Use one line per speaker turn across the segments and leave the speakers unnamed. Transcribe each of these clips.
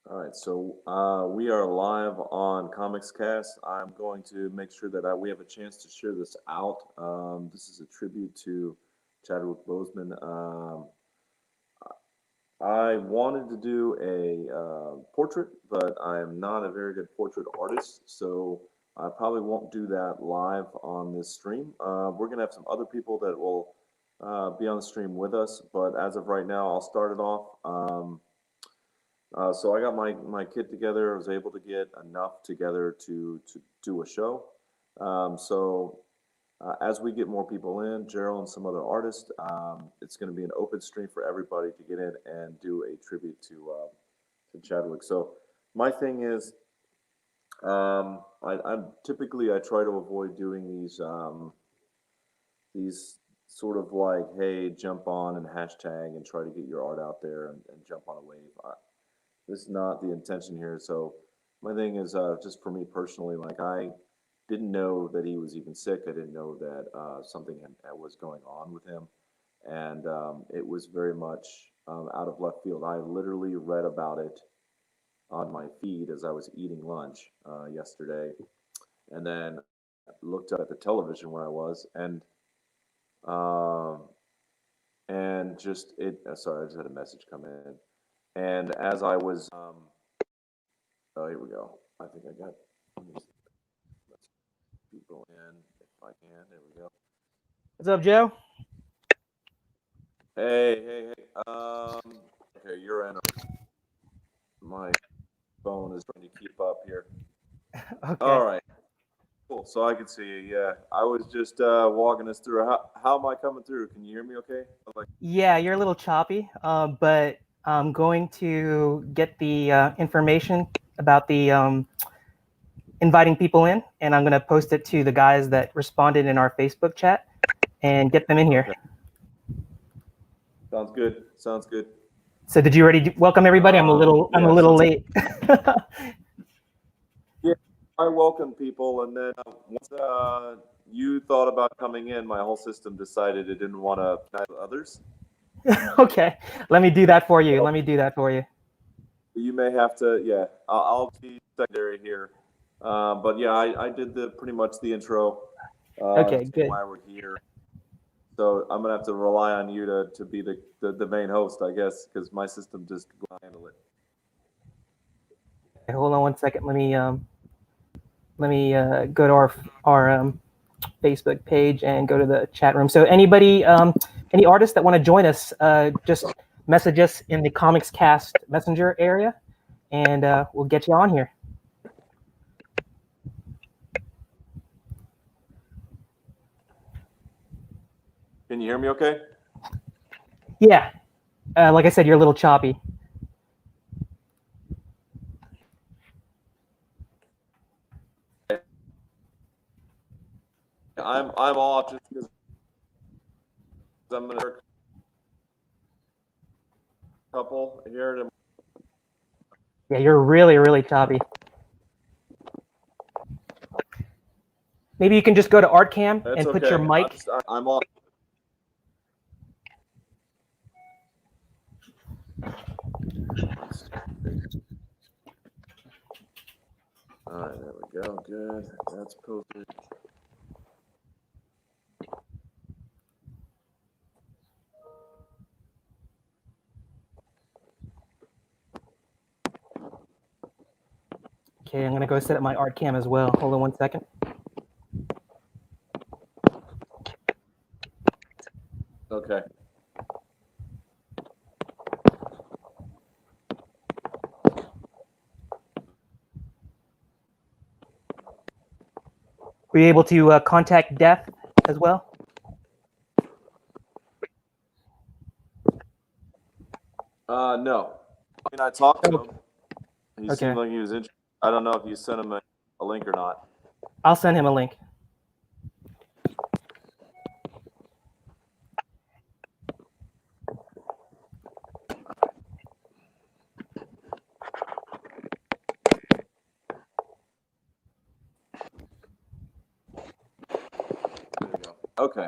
All right, so we are live on Comics Cast. I'm going to make sure that we have a chance to share this out. This is a tribute to Chadwick Boseman. I wanted to do a portrait, but I am not a very good portrait artist, so I probably won't do that live on this stream. We're going to have some other people that will be on the stream with us, but as of right now, I'll start it off. So I got my kit together. I was able to get enough together to do a show. As we get more people in, Gerald and some other artists, it's going to be an open stream for everybody to get in and do a tribute to Chadwick. So my thing is, I'm typically I try to avoid doing these sort of like, hey, jump on and hashtag and try to get your art out there and jump on a wave. This is not the intention here. So my thing is, just for me personally, like I didn't know that he was even sick. I didn't know that something was going on with him, and it was very much out of left field. I literally read about it on my feed as I was eating lunch yesterday, and then looked up at the television where I was, um, and just it. Sorry, I just had a message come in, and as I was, oh, here we go. I think I got. Let's people in if I can. There we go.
What's up, Joe?
Hey. Okay, you're in. My phone is trying to keep up here.
Okay.
All right, cool. So I can see you. Yeah, I was just walking us through. How am I coming through? Can you hear me? Okay. Like,
Yeah, you're a little choppy, but I'm going to get the information about the inviting people in, and I'm going to post it to the guys that responded in our Facebook chat and get them in here.
okay, sounds good. Sounds good.
So, did you already welcome everybody? I'm a
Yeah.
little
So
late.
yeah, I welcome people, and then once you thought about coming in, my whole system decided it didn't want to connect with others.
Okay, let me do that for you. Let me do that for you.
You may have to, yeah. I'll be secondary here, but yeah, I did the pretty much the intro,
Okay,
explain
good.
why we're here. So I'm gonna have to rely on you to be the main host, I guess, because my system just will handle it.
Okay, hold on one second. Let me go to our Facebook page and go to the chat room. So anybody, any artists that want to join us, just message us in the Comics Cast Messenger area, and we'll get you on here.
Can you hear me? Okay.
Yeah, like I said, you're a little choppy.
I'm off just because I'm gonna couple here.
Yeah, you're really, really choppy. Maybe you can just go to ArtCam
That's
and put your
okay.
mic.
I'm off. All right, there we go. Good. That's posted.
Okay, I'm gonna go set up my ArtCam as well. Hold on one second.
Okay.
Were you able to contact Def as well?
No. I mean, I talked to
Oh,
him. He seemed
okay.
like he was interested. I don't know if you sent him a link or not.
I'll send him a link.
There we go. Okay.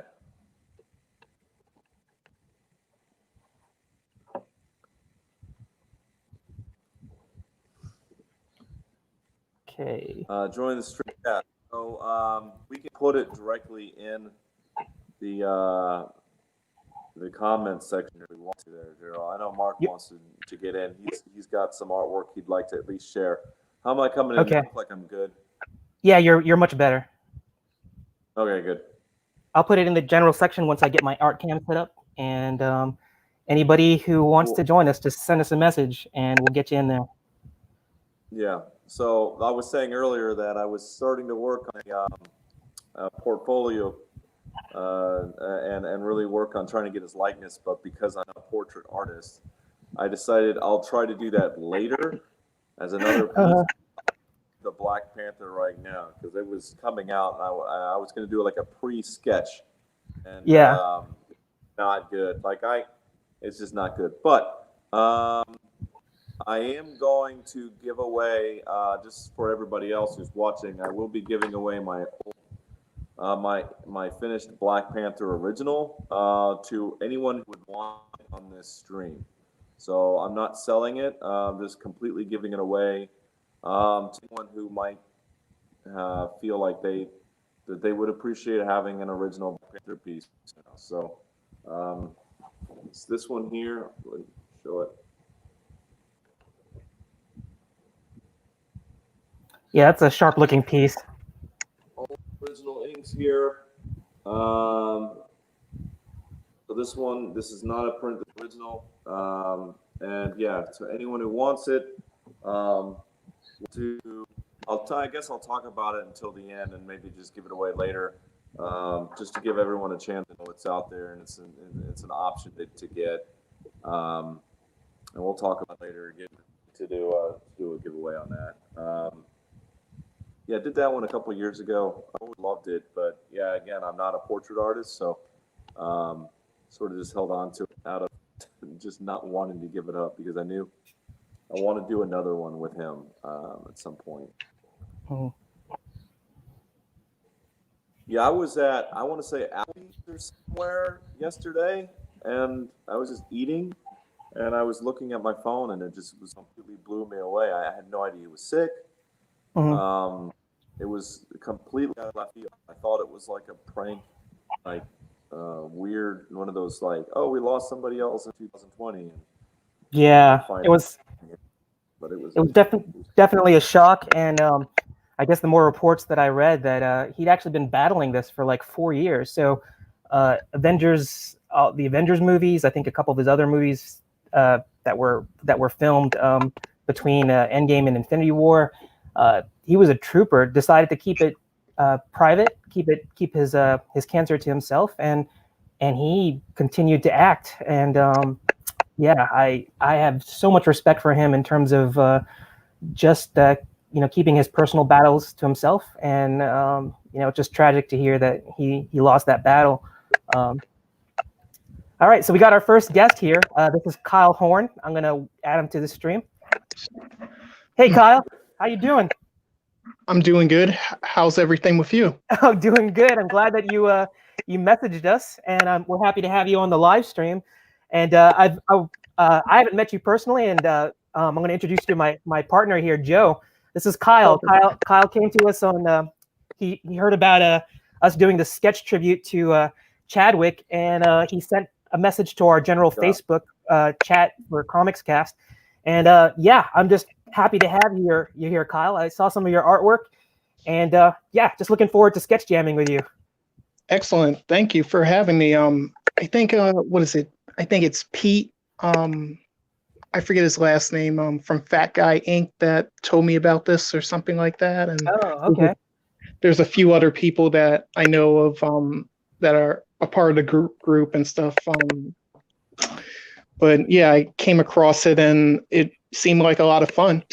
Okay.
Join the stream. Yeah. So we can put it directly in the comments section if we want to there, Gerald. I know Mark
Yep.
wants to get in. He's got some artwork he'd like to at least share. How am I coming in?
Okay.
Look like I'm good.
Yeah, you're much better.
Okay, good.
I'll put it in the general section once I get my art cam set up, and anybody who wants to join us, just send us a message, and we'll get you in there.
Yeah. So I was saying earlier that I was starting to work on a portfolio and really work on trying to get his likeness, but because I'm a portrait artist, I decided I'll try to do that later as another piece. The Black Panther right now because it was coming out. And I was going to do like a pre-sketch, and not good. It's just not good. But I am going to give away just for everybody else who's watching. I will be giving away my my finished Black Panther original to anyone who would want it on this stream. So I'm not selling it. I'm just completely giving it away. To anyone who might feel like they would appreciate having an original Panther piece. So it's this one here. Let me show it.
Yeah, that's a sharp-looking piece.
All original inks here. So this is not a printed original. And yeah, so anyone who wants it. I guess I'll talk about it until the end and maybe just give it away later, just to give everyone a chance to know it's out there and it's an option to get. And we'll talk about it later to do a giveaway on that. Yeah, I did that one a couple years ago. I always loved it, but yeah, again, I'm not a portrait artist, so sort of just held on to it out of just not wanting to give it up because I knew I want to do another one with him at some point.
Oh.
Yeah, I was at, I want to say Applebee's or somewhere yesterday, and I was just eating, and I was looking at my phone, and it just was completely blew me away. I had no idea he was sick.
Mm-hmm.
It was completely out of left field. I thought it was like a prank, like weird, one of those like, oh, we lost somebody else in 2020. And
yeah, it was.
But it was
definitely a shock, and I guess the more reports that I read that he'd actually been battling this for like 4 years. So the Avengers movies, I think a couple of his other movies that were filmed between Endgame and Infinity War, he was a trooper. Decided to keep it private, keep his cancer to himself, and he continued to act. And yeah, I have so much respect for him in terms of just keeping his personal battles to himself, and it's just tragic to hear that he lost that battle. All right, so we got our first guest here. This is Kyle Horn. I'm gonna add him to the stream. Hey, Kyle, how you doing?
I'm doing good. How's everything with you?
Oh, doing good. I'm glad that you messaged us, and we're happy to have you on the live stream. And I haven't met you personally, and I'm going to introduce you to my partner here, Joe. This is Kyle. Kyle came to us on he heard about us doing the sketch tribute to Chadwick, and he sent a message to our general Facebook chat for Comics Cast. And yeah, I'm just happy to have you here, Kyle. I saw some of your artwork, and yeah, just looking forward to sketch jamming with you.
Excellent. Thank you for having me. I think what is it? I think it's Pete. I forget his last name. From Fat Guy Inc. that told me about this or something like that. And
oh, okay.
There's a few other people that I know of that are a part of the group and stuff. But yeah, I came across it and it seemed like a lot of fun.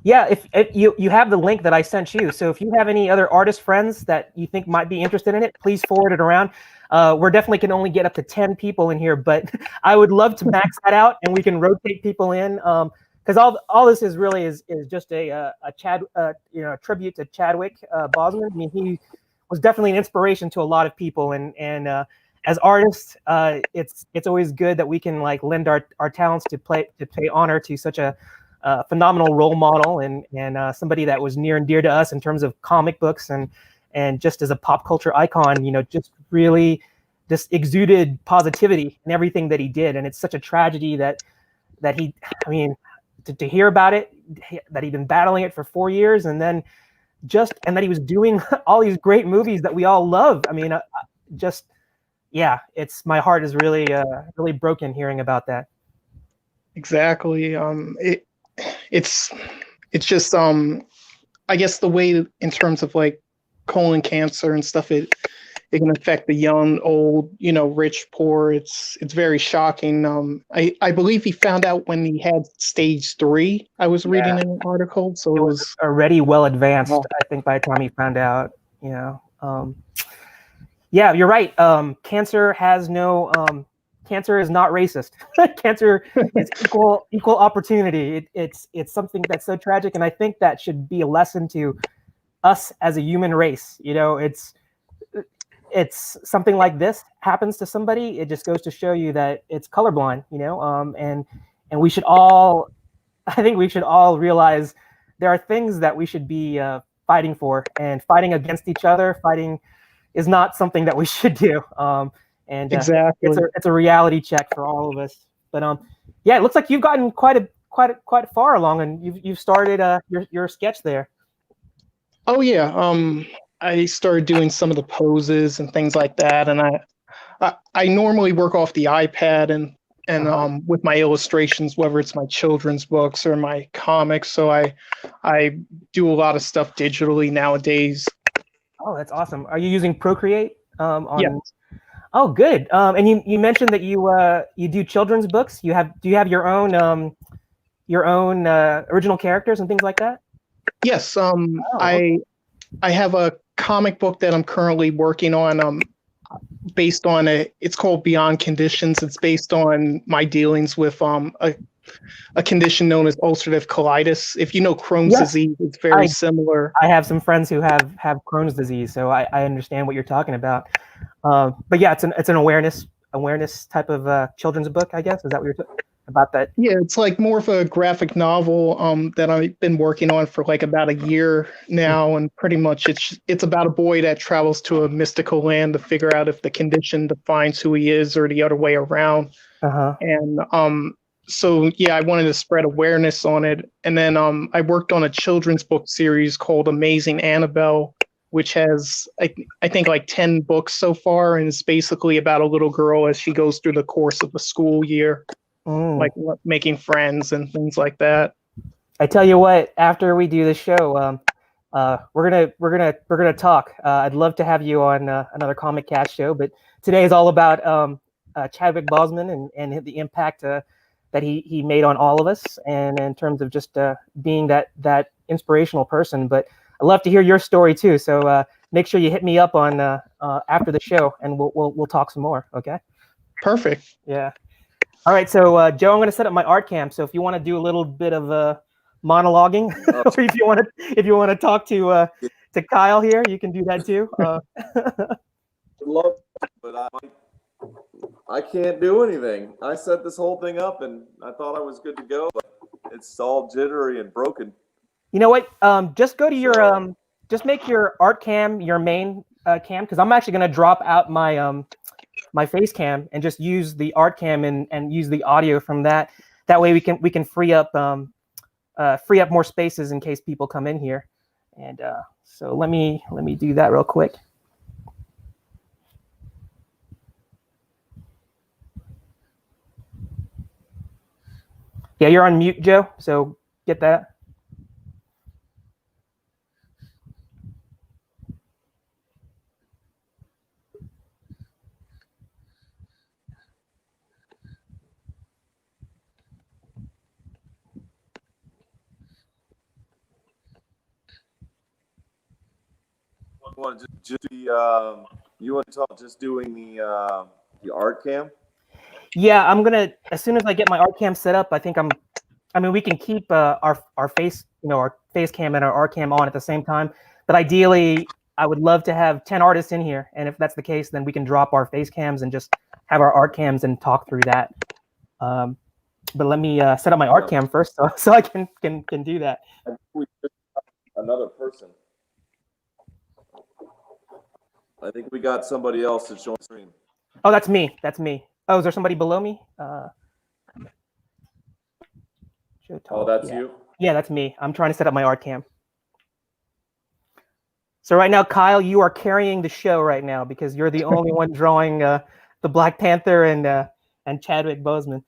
Yeah, if you have the link that I sent you, so if you have any other artist friends that you think might be interested in it, please forward it around. We're definitely can only get up to 10 people in here, but I would love to max that out, and we can rotate people in. Because all this is really is just a tribute to Chadwick Boseman. I mean, he was definitely an inspiration to a lot of people, and as artists, it's always good that we can like lend our talents to pay honor to such a phenomenal role model and somebody that was near and dear to us in terms of comic books and just as a pop culture icon, you know, just really just exuded positivity in everything that he did. And it's such a tragedy that he, I mean, to hear about it, that he'd been battling it for 4 years, and then and that he was doing all these great movies that we all love. I mean, yeah, my heart is really, really broken hearing about that.
Exactly. It's just I guess the way in terms of like colon cancer and stuff, it can affect the young, old, you know, rich, poor. It's very shocking. I believe he found out when he had stage 3. I was reading in an article, so
It
it
was already well advanced,
Oh.
I think, by the time he found out. You know, yeah, you're right. Cancer has no. Cancer is not racist. Cancer is equal opportunity. It's something that's so tragic, and I think that should be a lesson to us as a human race. You know, it's something like this happens to somebody, it just goes to show you that it's colorblind. You know, and we should all, I think we should all realize there are things that we should be fighting for, and fighting against each other. Fighting is not something that we should do. And
exactly.
it's a reality check for all of us. But yeah, it looks like you've gotten quite far along, and you've started your sketch there.
Oh yeah, I started doing some of the poses and things like that, and I normally work off the iPad and with my illustrations, whether it's my children's books or my comics. So I do a lot of stuff digitally nowadays.
Oh, that's awesome. Are you using Procreate?
Yeah.
Oh, good. And you mentioned that you do children's books. Do you have your own original characters and things like that?
Yes.
Okay.
I have a comic book that I'm currently working on. Based on it's called Beyond Conditions. It's based on my dealings with a condition known as ulcerative colitis. If you know Crohn's disease, it's very similar.
I have some friends who have Crohn's disease, so I understand what you're talking about. But yeah, it's an awareness type of children's book, I guess. Is that what you're talking about? That?
Yeah, it's like more of a graphic novel that I've been working on for like about a year now, and pretty much it's about a boy that travels to a mystical land to figure out if the condition defines who he is or the other way around. And so yeah, I wanted to spread awareness on it, and then I worked on a children's book series called Amazing Annabelle, which has I think like 10 books so far, and it's basically about a little girl as she goes through the course of the school year. Like making friends and things like that.
I tell you what, after we do the show, we're gonna talk. I'd love to have you on another Comic Cast show, but today is all about Chadwick Boseman and the impact that he made on all of us, and in terms of just being that inspirational person. But I'd love to hear your story too. So make sure you hit me up on after the show, and we'll talk some more. Okay.
Perfect.
Yeah. All right, so Joe, I'm going to set up my art cam. So if you want to do a little bit of monologuing, or if you want to talk to Kyle here, you can do that too.
Love, but I can't do anything. I set this whole thing up, and I thought I was good to go, but it's all jittery and broken.
You know what? Just go to your just make your art cam your main cam, because I'm actually going to drop out my face cam and just use the art cam and use the audio from that. That way we can free up more spaces in case people come in here. And so let me do that real quick. Yeah, you're on mute, Joe. So get that.
You want to just be you want to talk just doing the art cam?
Yeah, I'm gonna, as soon as I get my art cam set up, I mean, we can keep our face, our face cam and our art cam on at the same time. But ideally, I would love to have 10 artists in here, and if that's the case, then we can drop our face cams and just have our art cams and talk through that. but let me set up my art cam first, so I can do that.
I think we just got another person. I think we got somebody else that's showing screen.
Oh, that's me. That's me. Oh, is there somebody below me?
Oh, that's you?
Yeah, that's me. I'm trying to set up my art cam. So right now, Kyle, you are carrying the show right now because you're the only one drawing the Black Panther and Chadwick Boseman.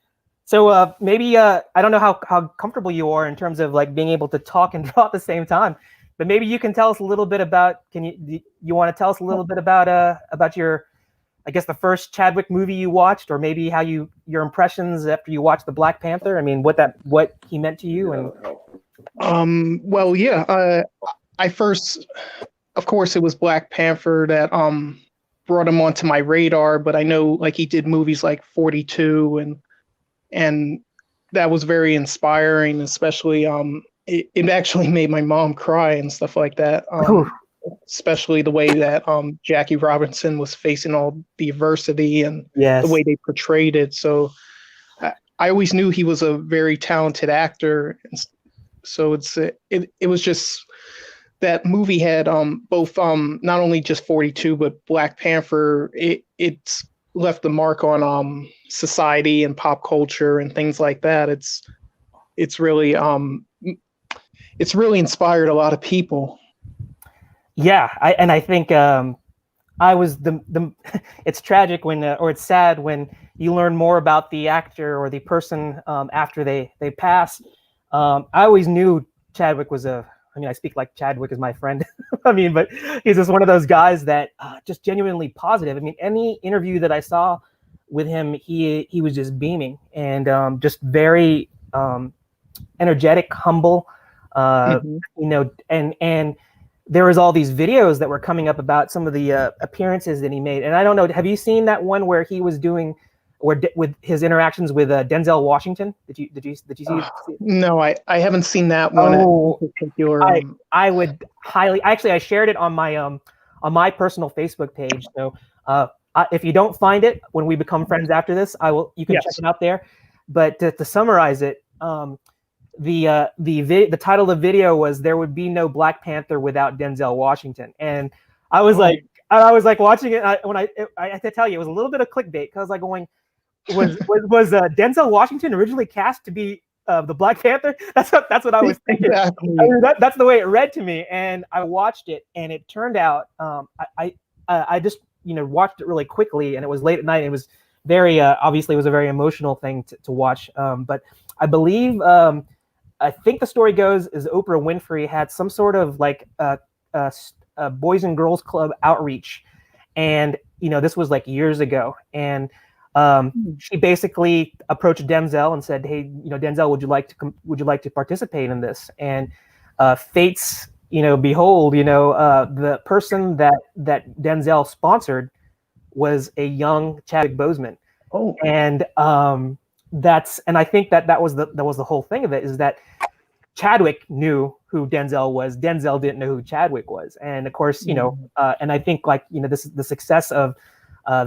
So maybe I don't know how comfortable you are in terms of like being able to talk and draw at the same time, but maybe you can tell us a little bit about. You want to tell us a little bit about your, I guess, the first Chadwick movie you watched, or maybe how your impressions after you watched the Black Panther? I mean, what he meant to you, and
well, yeah, I first, of course, it was Black Panther that brought him onto my radar, but I know like he did movies like 42 and that was very inspiring, especially it actually made my mom cry and stuff like that. Especially the way that Jackie Robinson was facing all the adversity and the way they portrayed it. So I always knew he was a very talented actor. So it was just that movie had both not only just 42 but Black Panther. It's left the mark on society and pop culture and things like that. It's really inspired a lot of people.
Yeah, I think I was the it's tragic when or it's sad when you learn more about the actor or the person after they pass. I always knew Chadwick was I speak like Chadwick is my friend. I mean, but he's just one of those guys that just genuinely positive. I mean, any interview that I saw with him, he was just beaming and just very energetic, humble. You know, and there was all these videos that were coming up about some of the appearances that he made. And I don't know, have you seen that one where he was doing, with his interactions with Denzel Washington? Did you see it?
No, I haven't seen that one.
Oh, I would highly, actually, I shared it on my personal Facebook page. So if you don't find it when we become friends after this, you can check it out there. But to summarize it, the title of the video was "There Would Be No Black Panther Without Denzel Washington," and I was like watching it. I have to tell you, it was a little bit of clickbait because I was like going, was Denzel Washington originally cast to be the Black Panther? That's what I was thinking.
Exactly.
I mean, that's the way it read to me, and I watched it, and it turned out I just watched it really quickly, and it was late at night. And it was very obviously it was a very emotional thing to watch, but I believe. I think the story goes is Oprah Winfrey had some sort of like a Boys and Girls Club outreach, and this was like years ago, and she basically approached Denzel and said, "Hey, Denzel, would you like to participate in this?" And fates, behold, the person that Denzel sponsored was a young Chadwick Boseman.
Oh,
and I think that was the whole thing of it, is that Chadwick knew who Denzel was. Denzel didn't know who Chadwick was. And of course, and I think this is the success of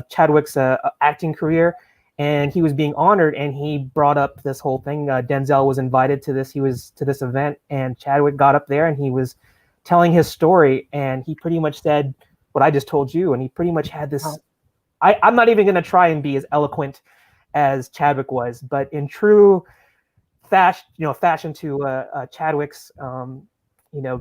Chadwick's acting career, and he was being honored, and he brought up this whole thing. Denzel was invited to this. He was to this event, and Chadwick got up there and he was telling his story, and he pretty much said what I just told you. And he pretty much had this, I'm not even going to try and be as eloquent as Chadwick was, but in true fashion to Chadwick's,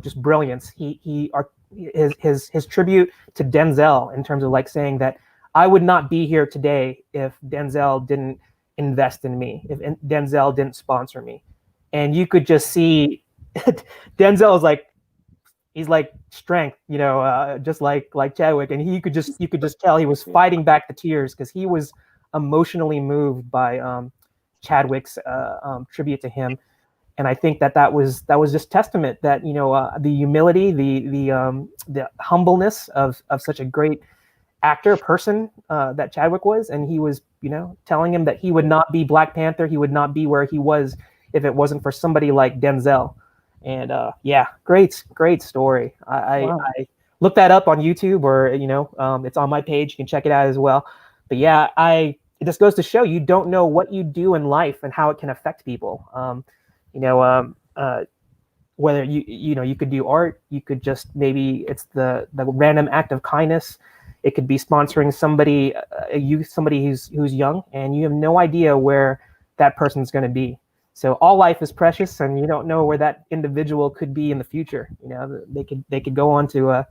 just brilliance. His tribute to Denzel in terms of like saying that I would not be here today if Denzel didn't invest in me, if Denzel didn't sponsor me. And you could just see Denzel is like, he's like strength, just like Chadwick, and you could just tell he was fighting back the tears because he was emotionally moved by Chadwick's tribute to him. And I think that was just testament that the humility, the humbleness of such a great actor person that Chadwick was, and he was telling him that he would not be Black Panther, he would not be where he was if it wasn't for somebody like Denzel. And great story.
Wow.
I looked that up on YouTube, or it's on my page. You can check it out as well. But yeah, it just goes to show you don't know what you do in life and how it can affect people. You know, whether you could do art, you could just, maybe it's the random act of kindness. It could be sponsoring somebody, somebody who's young, and you have no idea where that person's going to be. So all life is precious, and you don't know where that individual could be in the future. You know, they could go on to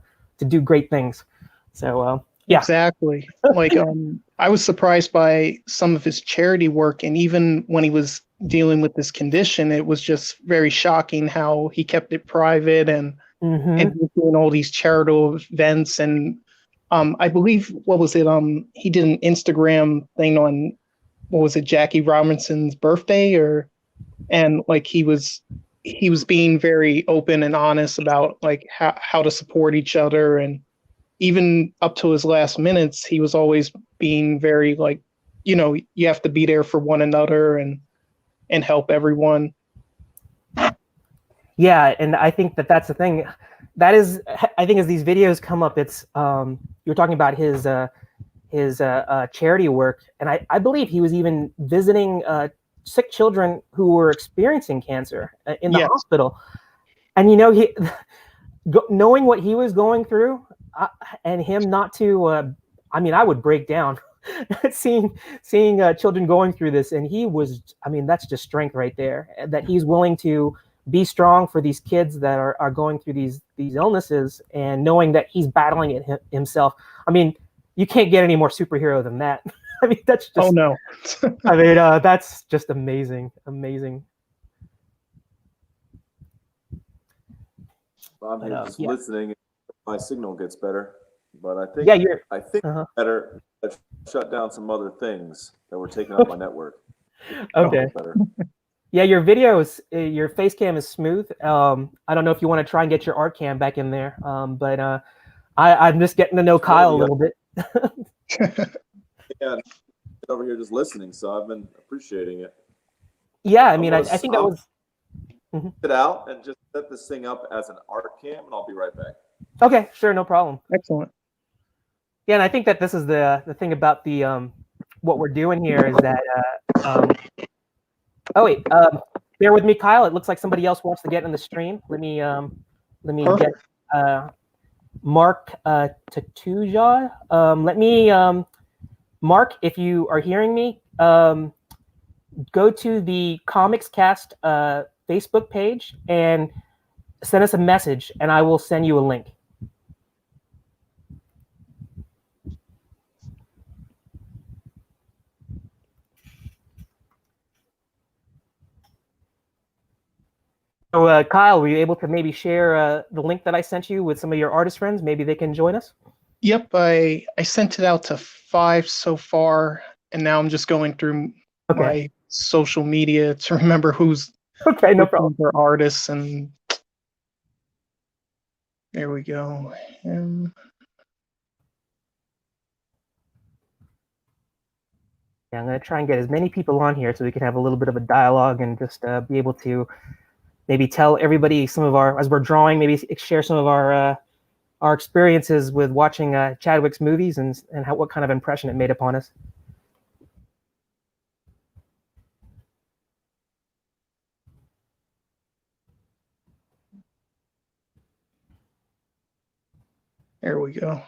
do great things. So yeah,
exactly. Like I was surprised by some of his charity work, and even when he was dealing with this condition, it was just very shocking how he kept it private, and he was doing all these charitable events. And I believe, what was it? He did an Instagram thing on, what was it, Jackie Robinson's birthday, and like he was being very open and honest about like how to support each other. And even up to his last minutes, he was always being very like, you have to be there for one another and help everyone.
Yeah, and I think that's the thing. That is, I think, as these videos come up, it's you're talking about his charity work, and I believe he was even visiting sick children who were experiencing cancer in the hospital. And he knowing what he was going through, and him not to, I mean, I would break down seeing children going through this, and he was, I mean, that's just strength right there, that he's willing to be strong for these kids that are going through these illnesses, and knowing that he's battling it himself. I mean, you can't get any more superhero than that. I mean, that's just,
oh no.
I mean, that's just amazing.
I'm here just listening. My signal gets better, but I think better shut down some other things that were taking up my network.
Okay. Yeah, your videos, your face cam is smooth. I don't know if you want to try and get your art cam back in there, but I'm just getting to know Kyle a little bit.
Yeah, over here just listening, so I've been appreciating it.
Yeah, I mean, I think that was.
It out and just set this thing up as an art cam, and I'll be right back.
Okay, sure, no problem.
Excellent.
Yeah, and I think that this is the thing about the what we're doing here is that. Oh wait, bear with me, Kyle. It looks like somebody else wants to get in the stream. Let me get Mark Tatuja. Let me Mark, if you are hearing me, go to the Comics Cast Facebook page and send us a message, and I will send you a link. So, Kyle, were you able to maybe share the link that I sent you with some of your artist friends? Maybe they can join us?
Yep, I sent it out to 5 so far, and now I'm just going through my social media to remember who's
no problem
for artists. And there we go.
Yeah, I'm going to try and get as many people on here so we can have a little bit of a dialogue and just be able to maybe tell everybody some of our, as we're drawing, maybe share some of our experiences with watching Chadwick's movies and what kind of impression it made upon us.
There we go.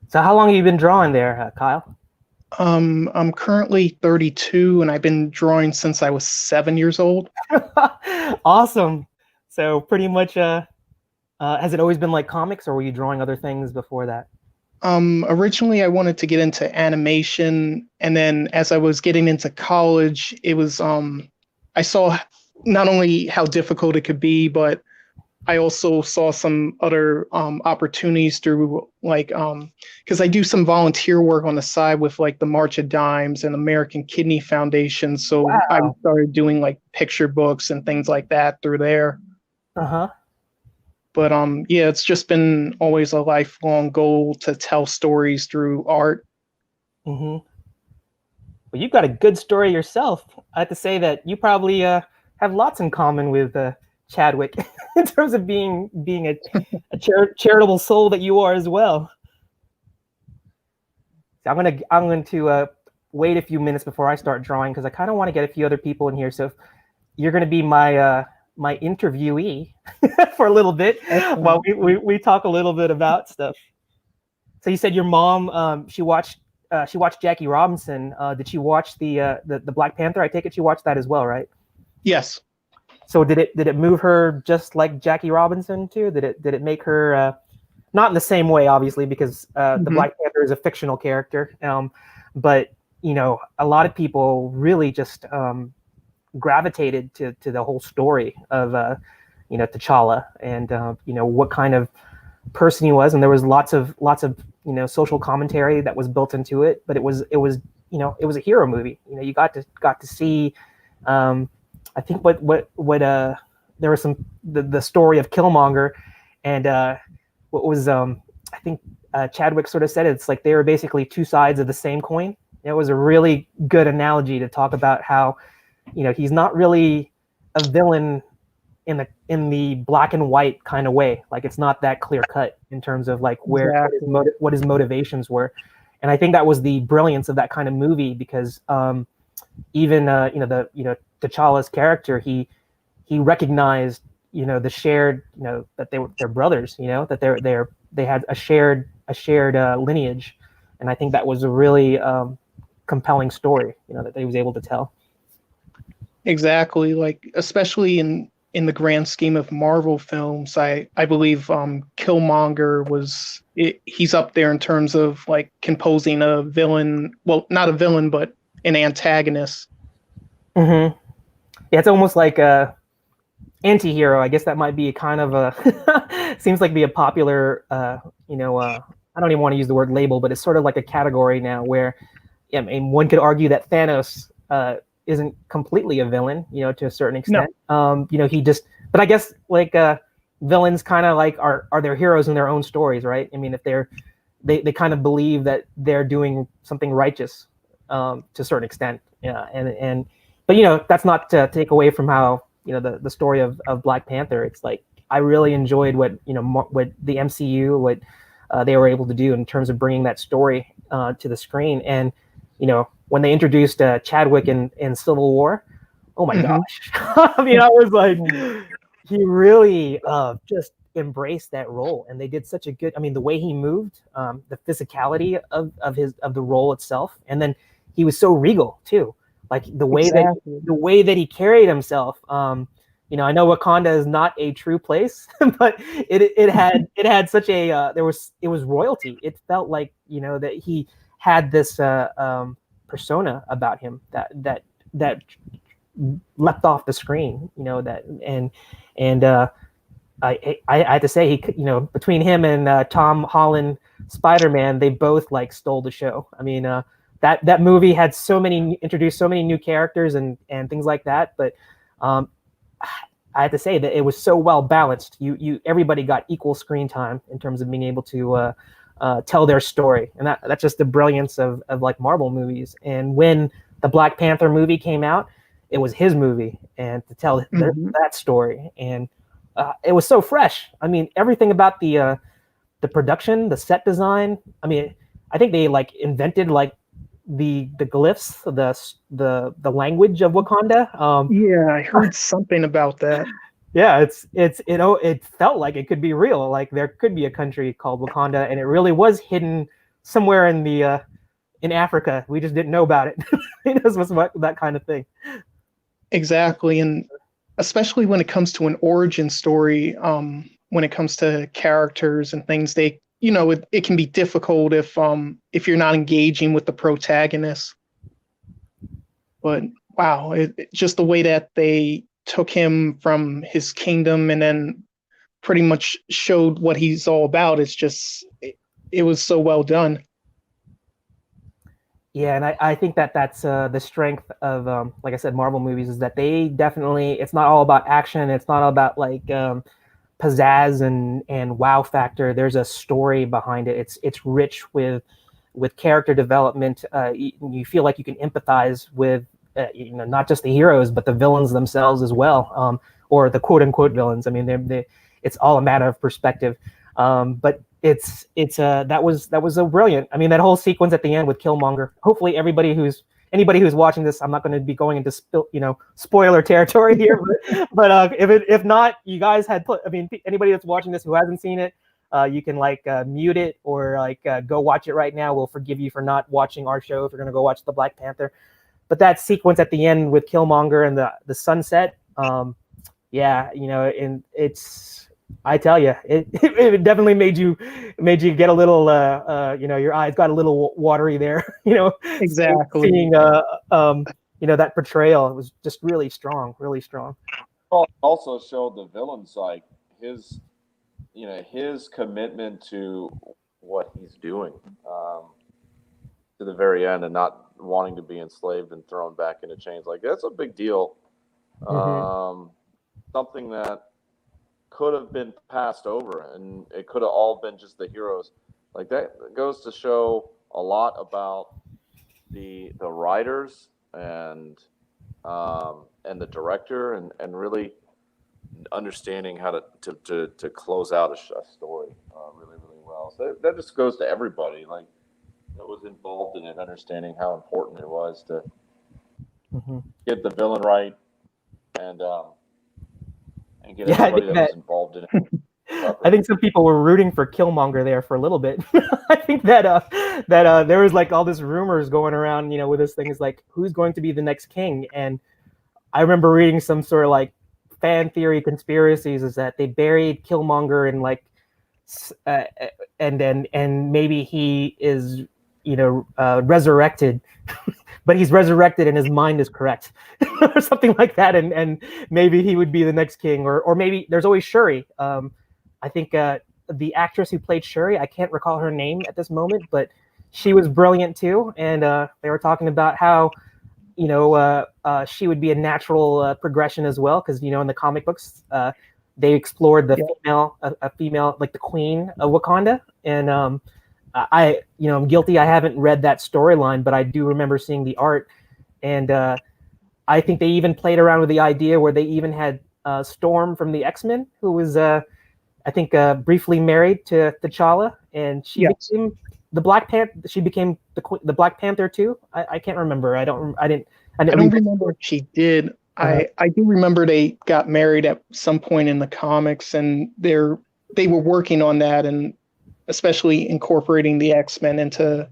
So how long have you been drawing there, Kyle?
I'm currently 32, and I've been drawing since I was 7 years old.
Awesome. So pretty much, has it always been like comics, or were you drawing other things before that?
Originally I wanted to get into animation, and then as I was getting into college, it was I saw not only how difficult it could be, but I also saw some other opportunities through, like, because I do some volunteer work on the side with like the March of Dimes and American Kidney Foundation. So I started doing like picture books and things like that through there. But yeah, it's just been always a lifelong goal to tell stories through art.
Well, you've got a good story yourself. I have to say that you probably have lots in common with Chadwick in terms of being a charitable soul that you are as well. I'm going to wait a few minutes before I start drawing because I kind of want to get a few other people in here. So if you're going to be my interviewee for a little bit while we talk a little bit about stuff. So you said your mom she watched Jackie Robinson. Did she watch the Black Panther? I take it she watched that as well, right?
Yes.
So did it move her just like Jackie Robinson too? Did it make her not in the same way, obviously, because the Black Panther is a fictional character, but a lot of people really just gravitated to the whole story of T'Challa and what kind of person he was, and there was lots of social commentary that was built into it, but it was a hero movie. You got to see I think what there was the story of Killmonger, and what was I think Chadwick sort of said it's like they were basically two sides of the same coin. It was a really good analogy to talk about how he's not really a villain in the black and white kind of way. Like it's not that clear cut in terms of like what his motivations were. And I think that was the brilliance of that kind of movie, because even T'Challa's character, he recognized the shared that they're brothers, that they had a shared lineage, and I think that was a really compelling story that they was able to tell.
Exactly, like especially in the grand scheme of Marvel films, I believe Killmonger he's up there in terms of like composing a villain, well, not a villain but an antagonist.
Yeah, it's almost like a anti-hero. I guess that might be a kind of a seems like be a popular I don't even want to use the word label, but it's sort of like a category now where one could argue that Thanos isn't completely a villain, to a certain extent. No. But I guess like villains kind of like are their heroes in their own stories, right? I mean, if they kind of believe that they're doing something righteous to a certain extent. Yeah. But that's not to take away from how, the story of Black Panther. It's like, I really enjoyed what the MCU, what they were able to do in terms of bringing that story to the screen. And, when they introduced Chadwick in Civil War, oh my gosh. I mean, I was like, he really just embraced that role. And they did such a good, the way he moved, the physicality of the role itself. And then he was so regal too. Like the way that he carried himself. I know Wakanda is not a true place, but it had such a it was royalty. It felt like that he had this persona about him that leapt off the screen. I had to say between him and Tom Holland Spider-Man, they both like stole the show. I mean. That movie had introduced so many new characters and things like that, but I have to say that it was so well balanced. Everybody got equal screen time in terms of being able to tell their story, and that's just the brilliance of like Marvel movies. And when the Black Panther movie came out, it was his movie, and to tell that story, and it was so fresh. I mean, everything about the production, the set design. I mean, I think they like invented like the glyphs, the language of Wakanda.
Yeah, I heard something about that.
Yeah, it felt like it could be real. Like there could be a country called Wakanda, and it really was hidden somewhere in Africa. We just didn't know about it. It was that kind of thing.
Exactly, and especially when it comes to an origin story, when it comes to characters and things, it can be difficult if you're not engaging with the protagonist. But wow, just the way that they took him from his kingdom and then pretty much showed what he's all about. It was so well done.
Yeah, and I think that's the strength of like I said, Marvel movies, is that they definitely, it's not all about action. It's not all about like pizzazz and wow factor. There's a story behind it. It's rich with character development. You feel like you can empathize with not just the heroes but the villains themselves as well, or the quote unquote villains. I mean, it's all a matter of perspective. But that was a brilliant. I mean, that whole sequence at the end with Killmonger. Hopefully, anybody who's watching this, I'm not going to be going into spoiler territory here, but if not, you guys had put. I mean, anybody that's watching this who hasn't seen it, you can mute it or go watch it right now. We'll forgive you for not watching our show if you're going to go watch the Black Panther. But that sequence at the end with Killmonger and the sunset, yeah, and I tell you, it definitely made you get a little, your eyes got a little watery there,
Exactly.
seeing, that portrayal. It was just really strong, really strong.
Also showed the villain's his commitment to what he's doing to the very end, and not wanting to be enslaved and thrown back into chains. That's a big deal. Something that could have been passed over, and it could have all been just the heroes. That goes to show a lot about the writers and the director, and really understanding how to close out a story really, really well. So that just goes to everybody that was involved in it, understanding how important it was to get the villain right and get everybody that was involved in it.
I think some people were rooting for Killmonger there for a little bit. I think that there was all this rumors going around, with this thing is who's going to be the next king. And I remember reading some sort of fan theory conspiracies is that they buried Killmonger and maybe he is resurrected, but he's resurrected and his mind is correct or something like that, and maybe he would be the next king, or maybe there's always Shuri. I think the actress who played Shuri, I can't recall her name at this moment, but she was brilliant too, and they were talking about how she would be a natural progression as well, because in the comic books they explored the female, like the queen of Wakanda, and I'm guilty. I haven't read that storyline, but I do remember seeing the art, and I think they even played around with the idea where they even had Storm from the X-Men, who was I think briefly married to T'Challa, and she became the Black Panther. She became the Black Panther too. I can't remember. I don't
remember if she did. I do remember they got married at some point in the comics, and they were working on that, and especially incorporating the X-Men into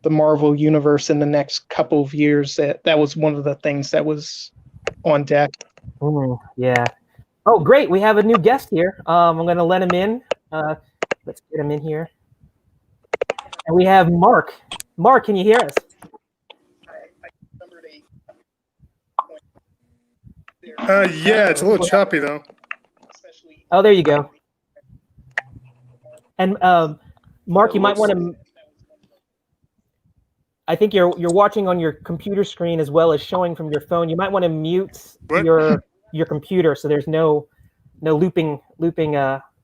the Marvel universe in the next couple of years. That was one of the things that was on deck.
Yeah. Oh, great. We have a new guest here. I'm going to let him in. Let's get him in here. And we have Mark. Mark, can you hear us?
Yeah, it's a little choppy though.
Oh, there you go. And Mark, you might want to. I think you're watching on your computer screen as well as showing from your phone. You might want to mute your computer so there's no looping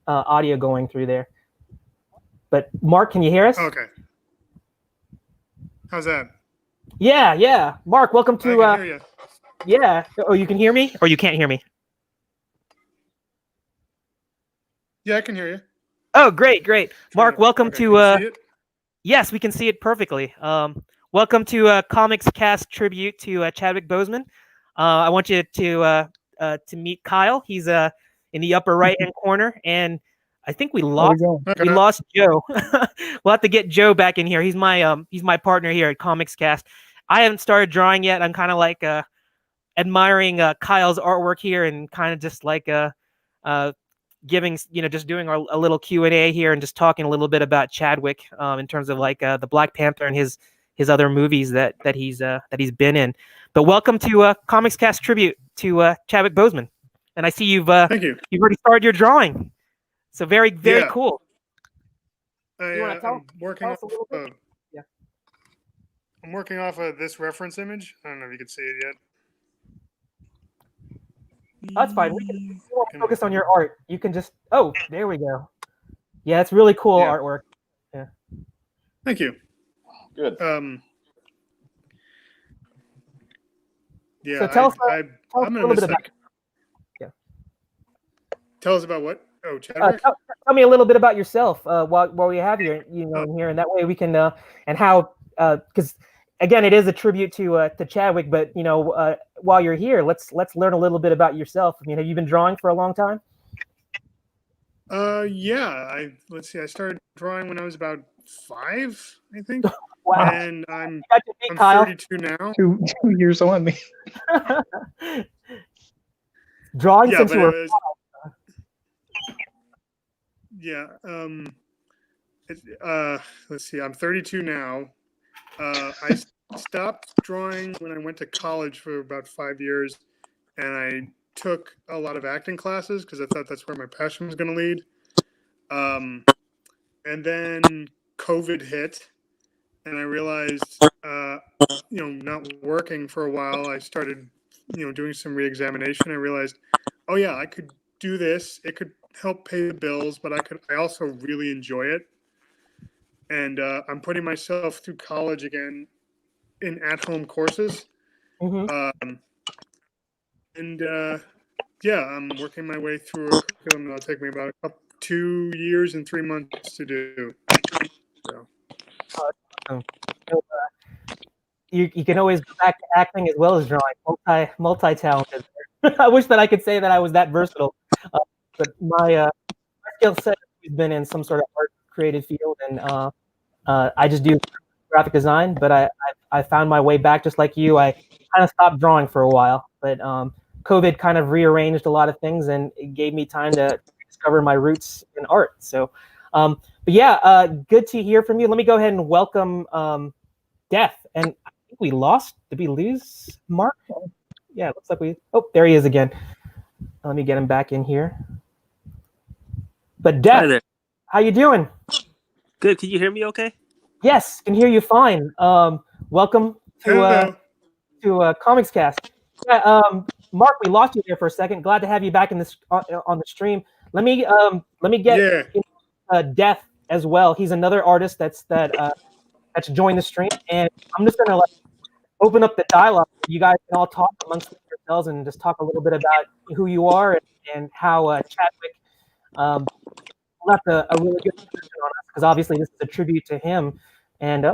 audio going through there. But Mark, can you hear us?
Okay. How's that?
Yeah. Mark, welcome to.
I can hear you.
Yeah. Oh, you can hear me, or you can't hear me?
Yeah, I can hear you.
Oh, great. Mark, welcome to.
Can you see it?
Yes, we can see it perfectly. Welcome to Comics Cast tribute to Chadwick Boseman. I want you to meet Kyle. He's in the upper right hand corner, and I think we lost Joe. We'll have to get Joe back in here. He's my partner here at Comics Cast. I haven't started drawing yet. I'm kind of admiring Kyle's artwork here, and kind of just giving, just doing a little Q&A here, and just talking a little bit about Chadwick in terms of the Black Panther and his other movies that he's been in. But welcome to Comics Cast tribute to Chadwick Boseman. And I see
Thank you.
You've already started your drawing. So very cool.
I'm working off of this reference image. I don't know if you can see it yet.
That's fine. We won't focus on your art. You can just. Oh, there we go. Yeah, it's really cool artwork. Yeah.
Thank you.
Good.
Yeah. So tell us a little bit about. Yeah.
Tell us about what? Chadwick?
Tell me a little bit about yourself while we have you, in here, and that way we can and how because again, it is a tribute to Chadwick, but while you're here, let's learn a little bit about yourself. I mean, have you been drawing for a long time?
Yeah. Let's see. I started drawing when I was about 5, I think.
Wow.
And I'm
Kyle.
32 now.
2 years on me.
Drawing since you were.
Yeah. Let's see. I'm 32 now. I stopped drawing when I went to college for about 5 years, and I took a lot of acting classes because I thought that's where my passion was going to lead. And then COVID hit, and I realized, not working for a while, I started, doing some reexamination. I realized, oh yeah, I could do this. It could help pay the bills, but I also really enjoy it. And I'm putting myself through college again in at-home courses.
Mm-hmm.
I'm working my way through a curriculum that'll take me about 2 years and 3 months to do. So.
You can always go back to acting as well as drawing. Multi-talented. I wish that I could say that I was that versatile, but my skill set has been in some sort of art creative field, and I just do graphic design. But I found my way back just like you. I kind of stopped drawing for a while, but COVID kind of rearranged a lot of things, and it gave me time to discover my roots in art. So, but yeah, good to hear from you. Let me go ahead and welcome Death. And I think we lost. Did we lose Mark? Yeah, it looks like oh, there he is again. Let me get him back in here. But Death,
hi there.
How you doing?
Good. Can you hear me okay?
Yes, can hear you fine. Welcome to Comics Cast. Yeah, Mark, we lost you there for a second. Glad to have you back in this on the stream. Let me get Death as well. He's another artist that's joined the stream, and I'm just gonna open up the dialogue. You guys can all talk amongst yourselves and just talk a little bit about who you are and how Chadwick left a really good impression on us, because obviously this is a tribute to him. And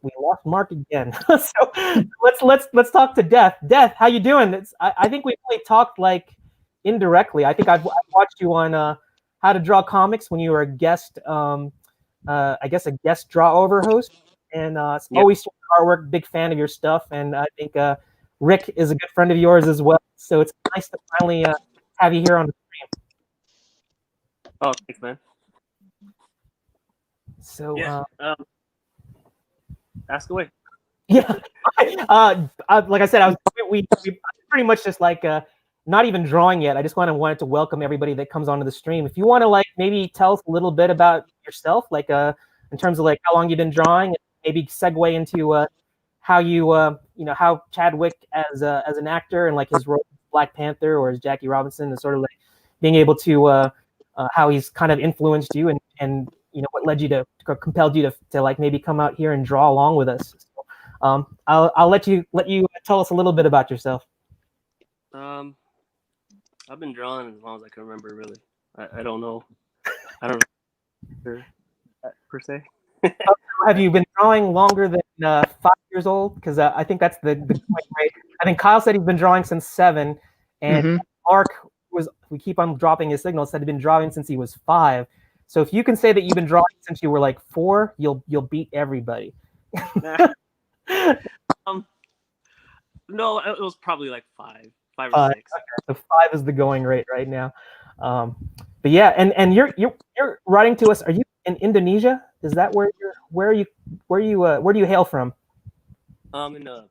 we lost Mark again. So let's talk to Death. Death, how you doing? I think we only talked indirectly. I think I've watched you on How to Draw Comics when you were a guest, I guess a guest draw over host. And always artwork, big fan of your stuff. And I think Rick is a good friend of yours as well. So it's nice to finally have you here on the stream.
Oh, thanks, man.
So
ask away.
Yeah, like I said, we pretty much just not even drawing yet. I just wanted to welcome everybody that comes onto the stream. If you want to maybe tell us a little bit about yourself, in terms of how long you've been drawing, and maybe segue into how you how Chadwick as an actor and his role as Black Panther or as Jackie Robinson, and sort of being able to how he's kind of influenced you and what led you to compelled you to maybe come out here and draw along with us. So, I'll let you tell us a little bit about yourself.
I've been drawing as long as I can remember. Really, I don't know. I don't know per se.
Have you been drawing longer than 5 years old? Because I think that's the point, right? I think Kyle said he's been drawing since 7, and Mark we keep on dropping his signal, said he'd been drawing since he was 5. So if you can say that you've been drawing since you were 4, you'll beat everybody.
No, it was probably 5 or 6. Okay.
So 5 is the going rate right now. But yeah, and you're writing to us. Are you in Indonesia? Is that where do you hail from?
In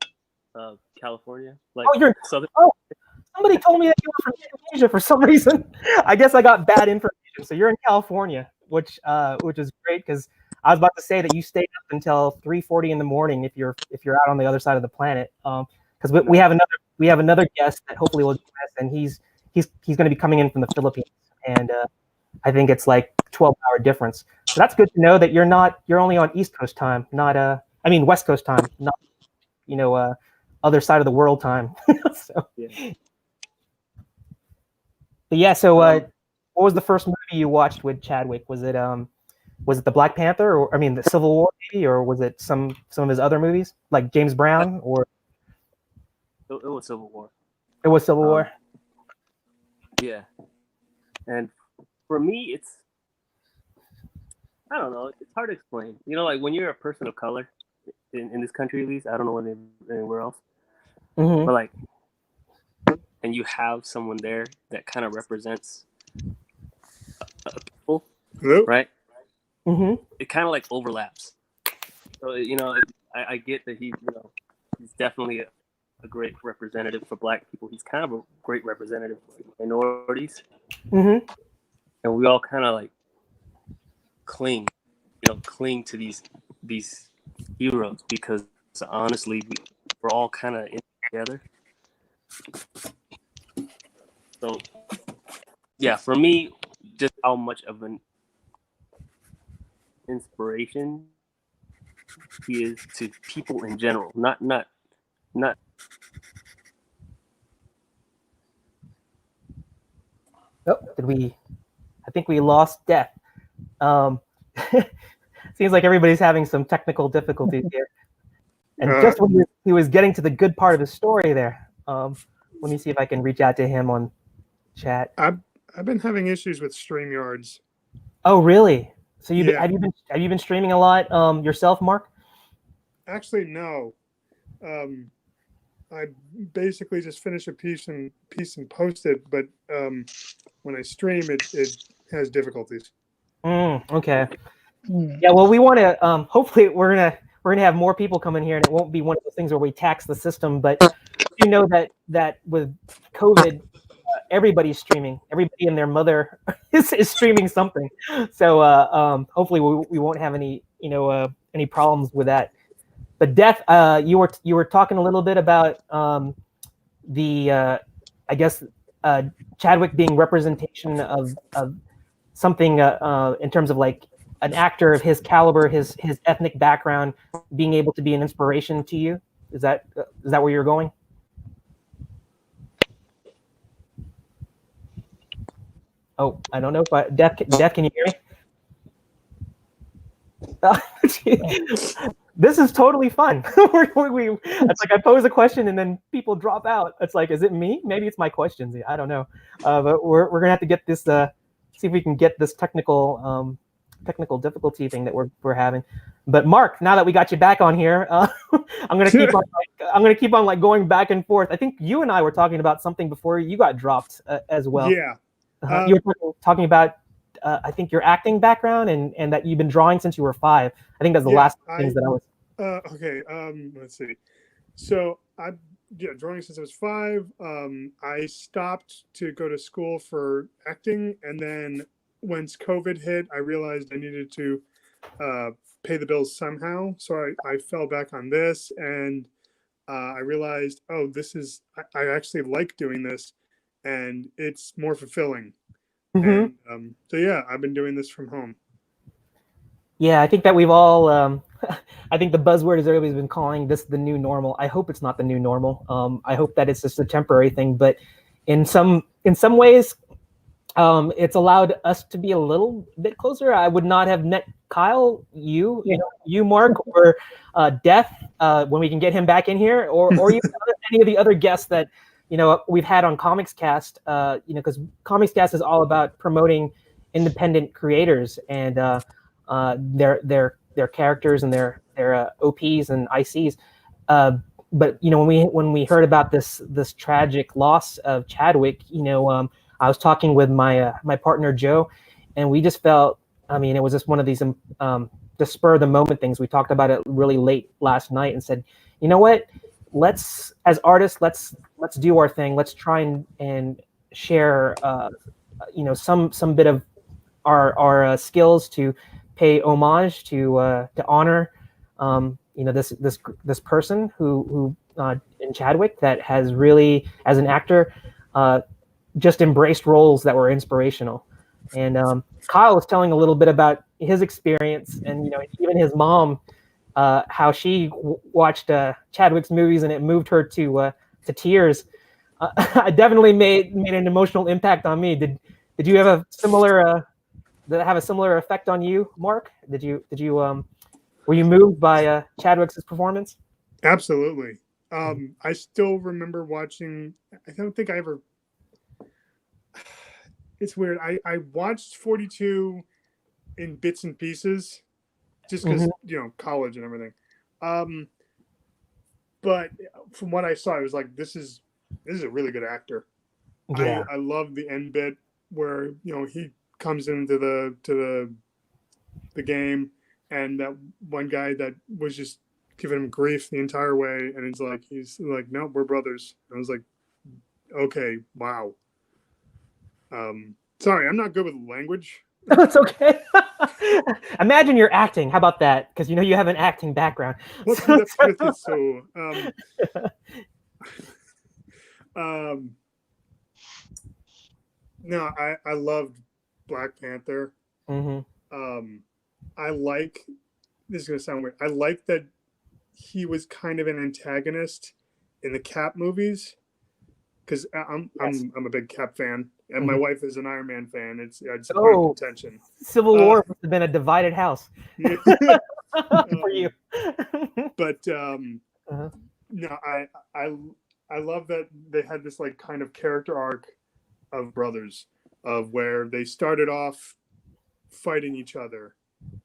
California.
You're
southern.
Oh, somebody told me that you were from Indonesia for some reason. I guess I got bad information. So you're in California, which is great, because I was about to say that you stayed up until 3:40 in the morning if you're out on the other side of the planet. Because we have another guest that hopefully will join us, and he's going to be coming in from the Philippines, and I think it's 12-hour difference. So that's good to know that you're only on East Coast time, not West Coast time, not other side of the world time. So
yeah.
but yeah, so what was the first movie you watched with Chadwick? Was it the Black Panther, or I mean the Civil War maybe, or was it some of his other movies like James Brown, or
It was Civil War.
it was Civil War?
Yeah. And for me, it's, I don't know, it's hard to explain. You know, like when you're a person of color in this country, at least, I don't know anywhere else,
Mm-hmm.
but like, and you have someone there that kind of represents a people,
Hello?
right?
Mm-hmm.
It kind of like overlaps. So, you know, I get that he's definitely a great representative for Black people. He's kind of a great representative for minorities.
Mm-hmm.
And we all kind of like cling to these heroes because honestly, we're all kind of in together. So, yeah, for me, just how much of an inspiration he is to people in general, not.
Oh, I think we lost Death. Seems like everybody's having some technical difficulties here. And just when he was getting to the good part of the story there, let me see if I can reach out to him on chat.
I've been having issues with StreamYards.
Oh, really? So
Yeah.
have you been streaming a lot yourself, Mark?
Actually, no. I basically just finish a piece and post it, but when I stream, it has difficulties.
Okay. Yeah. Well, we want to. Hopefully, we're gonna have more people come in here, and it won't be one of those things where we tax the system. But you know that with COVID, everybody's streaming. Everybody and their mother is streaming something. So hopefully, we won't have any any problems with that. But Death, you were talking a little bit about the I guess Chadwick being representation of something in terms of like an actor of his caliber, his ethnic background, being able to be an inspiration to you. Is that where you're going? Oh, I don't know if Death, can you hear me? This is totally fun. It's like I pose a question and then people drop out. It's like, is it me? Maybe it's my questions. I don't know. But we're gonna have to get this. See if we can get this technical difficulty thing that we're having. But Mark, now that we got you back on here, I'm gonna keep on like going back and forth. I think you and I were talking about something before you got dropped as well.
Yeah.
You were talking about I think your acting background and that you've been drawing since you were 5. I think that's the last things that I was.
Okay. Let's see. So drawing since I was 5. I stopped to go to school for acting, and then once COVID hit, I realized I needed to pay the bills somehow. So I fell back on this, and I realized, oh, I actually like doing this, and it's more fulfilling.
Mm-hmm.
And so yeah, I've been doing this from home.
Yeah, I think that we've all. I think the buzzword is everybody's been calling this the new normal. I hope it's not the new normal. I hope that it's just a temporary thing. But in some ways, it's allowed us to be a little bit closer. I would not have met Kyle, you Mark, or Death when we can get him back in here, or even any of the other guests that we've had on Comics Cast. Because Comics Cast is all about promoting independent creators and their characters and their OPs and ICs. But when we heard about this tragic loss of Chadwick, I was talking with my partner Joe, and we just felt. I mean, it was just one of these the spur of the moment things. We talked about it really late last night and said, you know what? Let's, as artists, let's do our thing. Let's try and share, some bit of our skills to pay homage to honor, this person who in Chadwick that has really, as an actor, just embraced roles that were inspirational. And Kyle was telling a little bit about his experience, and even his mom, how she watched Chadwick's movies and it moved her to tears. It definitely made an emotional impact on me. Did you have a similar? Did it have a similar effect on you, Mark? Were you moved by Chadwick's performance?
Absolutely. I still remember watching. I don't think I ever. It's weird. I watched 42 in bits and pieces, just because college and everything. But from what I saw, I was like, this is a really good actor.
Yeah.
I love the end bit where he comes into the game, and that one guy that was just giving him grief the entire way, and he's like, no, we're brothers. And I was like, okay, wow. Sorry, I'm not good with language.
It's okay. Imagine you're acting. How about that? Because you have an acting background.
Let's do that with it. So, no, I loved Black Panther.
Mm-hmm.
I like. This is gonna sound weird. I like that he was kind of an antagonist in the Cap movies, because I'm a big Cap fan, and my wife is an Iron Man fan. It's a point of contention.
Civil War must have been a divided house for you.
But no, I love that they had this like kind of character arc of brothers, of where they started off fighting each other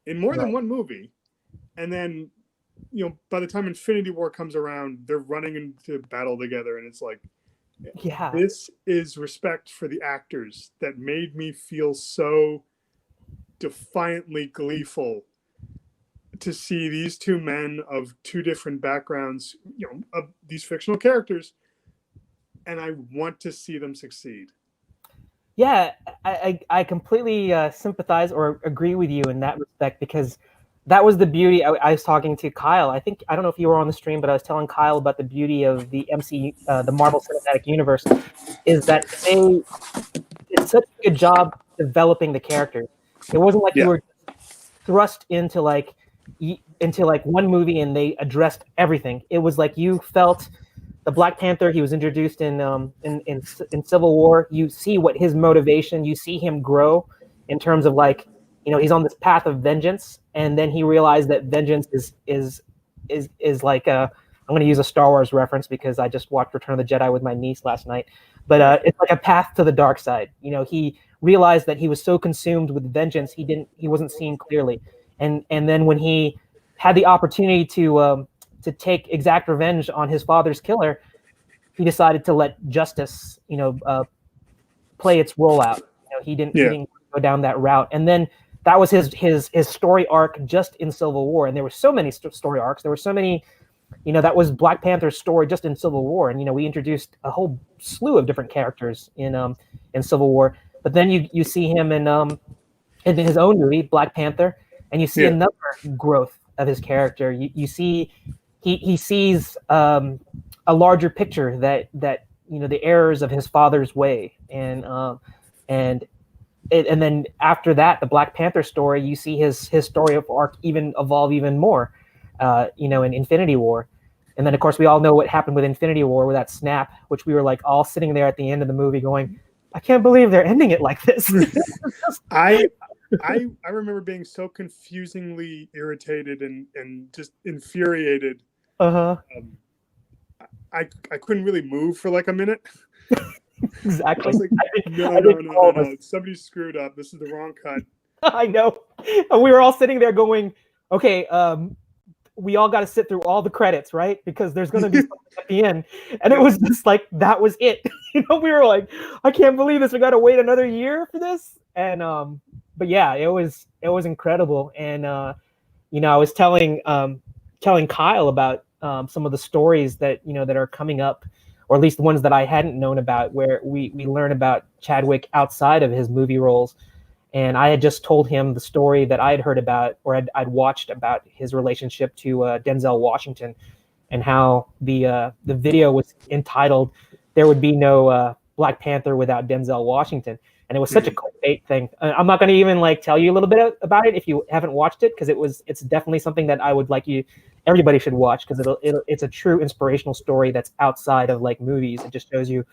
in more than one movie, and then by the time Infinity War comes around, they're running into battle together, and it's like,
yeah,
this is respect for the actors that made me feel so defiantly gleeful to see these two men of two different backgrounds, of these fictional characters, and I want to see them succeed.
Yeah, I completely sympathize or agree with you in that respect, because that was the beauty. I was talking to Kyle. I don't know if you were on the stream, but I was telling Kyle about the beauty of the the Marvel Cinematic Universe, is that they did such a good job developing the characters. It wasn't like you were thrust into one movie and they addressed everything. It was like you felt the Black Panther. He was introduced in Civil War. You see what his motivation. You see him grow in terms of he's on this path of vengeance, and then he realized that vengeance is like I'm going to use a Star Wars reference because I just watched Return of the Jedi with my niece last night. But it's like a path to the dark side. He realized that he was so consumed with vengeance he wasn't seeing clearly, and then when he had the opportunity to take exact revenge on his father's killer, he decided to let justice play its role out. He didn't go down that route, and then that was his story arc just in Civil War. And there were so many story arcs. There were so many, that was Black Panther's story just in Civil War. And we introduced a whole slew of different characters in Civil War. But then you see him in his own movie, Black Panther, and you see another growth of his character. You see he sees a larger picture that the errors of his father's way, and then after that, the Black Panther story, you see his story of arc evolve even more, in Infinity War. And then, of course, we all know what happened with Infinity War with that snap, which we were all sitting there at the end of the movie going, I can't believe they're ending it like this.
I remember being so confusingly irritated and just infuriated.
Uh-huh.
I couldn't really move for a minute.
Exactly.
I was like, no. Somebody screwed up. This is the wrong cut.
I know. And we were all sitting there going, okay, we all got to sit through all the credits, right? Because there's going to be something at the end. And it was just that was it. We were like, I can't believe this. We got to wait another year for this. And, but yeah, it was incredible. And, I was telling Kyle about some of the stories that, that are coming up, or at least the ones that I hadn't known about, where we learn about Chadwick outside of his movie roles. And I had just told him the story that I had heard about, or I'd watched about his relationship to Denzel Washington, and how the video was entitled "There Would Be No Black Panther Without Denzel Washington," and it was such a clickbait thing. I'm not going to even tell you a little bit about it if you haven't watched it, because it's definitely something that I would like everybody should watch, because it's a true inspirational story that's outside of movies. It just shows you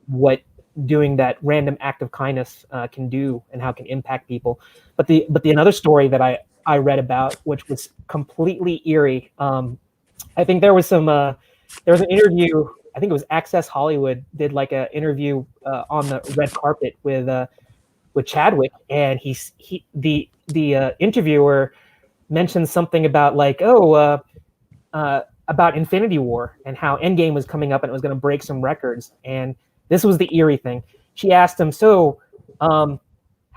what doing that random act of kindness can do and how it can impact people. But the another story that I read about, which was completely eerie. I think there was there was an interview. I think it was Access Hollywood did like an interview on the red carpet with Chadwick, and the interviewer mentioned something about like, about Infinity War and how Endgame was coming up and it was going to break some records. And this was the eerie thing. She asked him, "So, what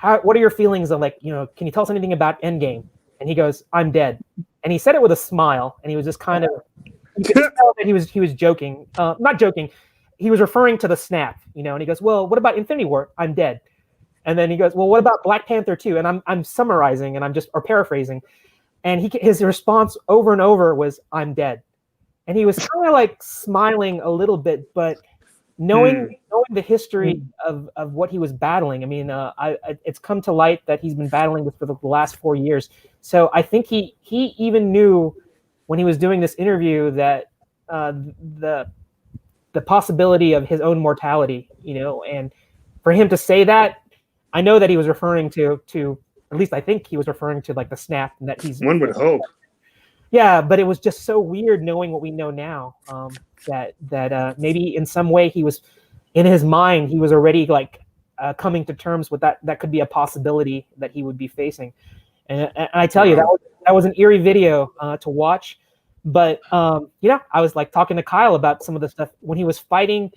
are your feelings of, like, can you tell us anything about Endgame?" And he goes, "I'm dead." And he said it with a smile, and he was just kind of, you could tell that he was joking, not joking. He was referring to the snap, and he goes, "Well, what about Infinity War? I'm dead." And then he goes, "Well, what about Black Panther 2?" And I'm summarizing and or paraphrasing. And his response over and over was, "I'm dead." And he was kind of like smiling a little bit, but knowing the history of what he was battling, I mean, it's come to light that he's been battling this for the last 4 years. So I think he even knew when he was doing this interview that the possibility of his own mortality, and for him to say that, I know that he was referring to at least I think he was referring to like the snap, and that he's,
One would hope.
yeah, but it was just so weird knowing what we know now, that maybe in some way he was, in his mind, he was already like coming to terms with that could be a possibility that he would be facing. And I tell you, that was an eerie video to watch. But I was like talking to Kyle about some of the stuff when he was fighting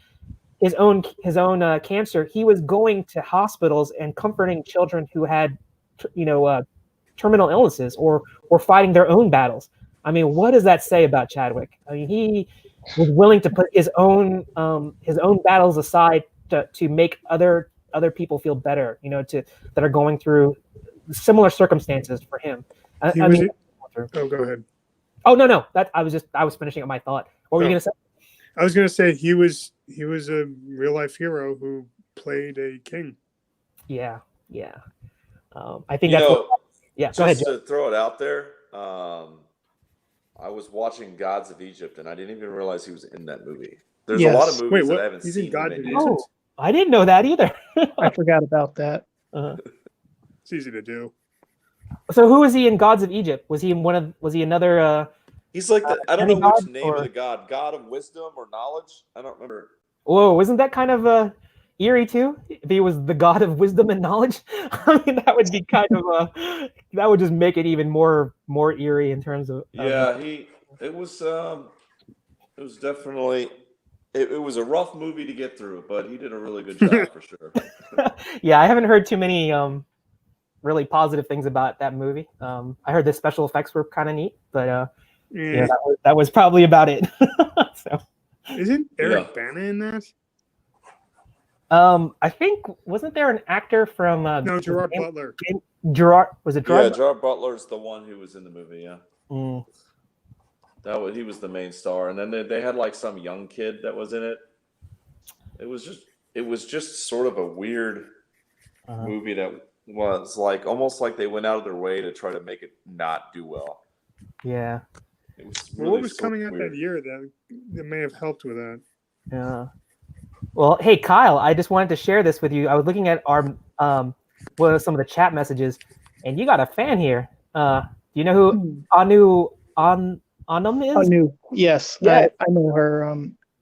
his own cancer. He was going to hospitals and comforting children who had terminal illnesses or fighting their own battles. I mean, what does that say about Chadwick? I mean, he was willing to put his own battles aside to make other people feel better, that are going through similar circumstances for him.
Oh, go ahead.
Oh, no, I was finishing up my thought. What were you gonna say?
I was gonna say he was a real life hero who played a king.
Yeah. I think that's what. Yeah, go ahead.
Just to throw it out there, I was watching Gods of Egypt, and I didn't even realize he was in that movie. There's a lot of movies that I haven't
He's
seen.
in Gods of Egypt?
Oh, I didn't know that either.
I forgot about that.
It's easy to do.
So who was he in Gods of Egypt? Was he another?
He's like I don't know which name
or...
of the god of wisdom or knowledge. I don't remember.
Whoa, wasn't that kind of eerie too? If he was the god of wisdom and knowledge, I mean, that would be kind of that would just make it even more eerie in terms of.
It was definitely. It was a rough movie to get through, but he did a really good job for sure.
Yeah, I haven't heard too many really positive things about that movie. I heard the special effects were kind of neat, but that was probably about it. So,
isn't Eric Bana in that?
I think, wasn't there an actor from?
No, Gerard Butler.
Was it Gerard?
Yeah, Gerard Butler's the one who was in the movie. Yeah.
Mm.
He was the main star, and then they had like some young kid that was in it. It was just sort of a weird movie that was like almost like they went out of their way to try to make it not do well.
Yeah.
It was really
what was coming out
weird.
that year that may have helped with that?
Yeah. Well, hey Kyle, I just wanted to share this with you. I was looking at our some of the chat messages, and you got a fan here. Do you know who Anum is?
Anu, yes,
Yeah.
I know her.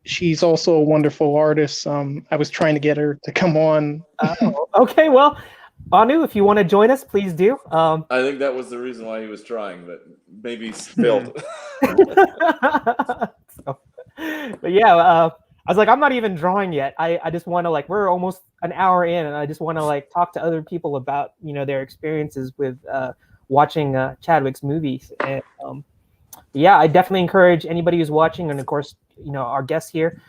She's also a wonderful artist. I was trying to get her to come on.
Okay, well, Anu, if you want to join us, please do.
I think that was the reason why he was trying, but maybe he failed.
But yeah, I was like, I'm not even drawing yet. I just want to we're almost an hour in, and I just want to talk to other people about their experiences with watching Chadwick's movies. And yeah, I definitely encourage anybody who's watching, and of course our guests here,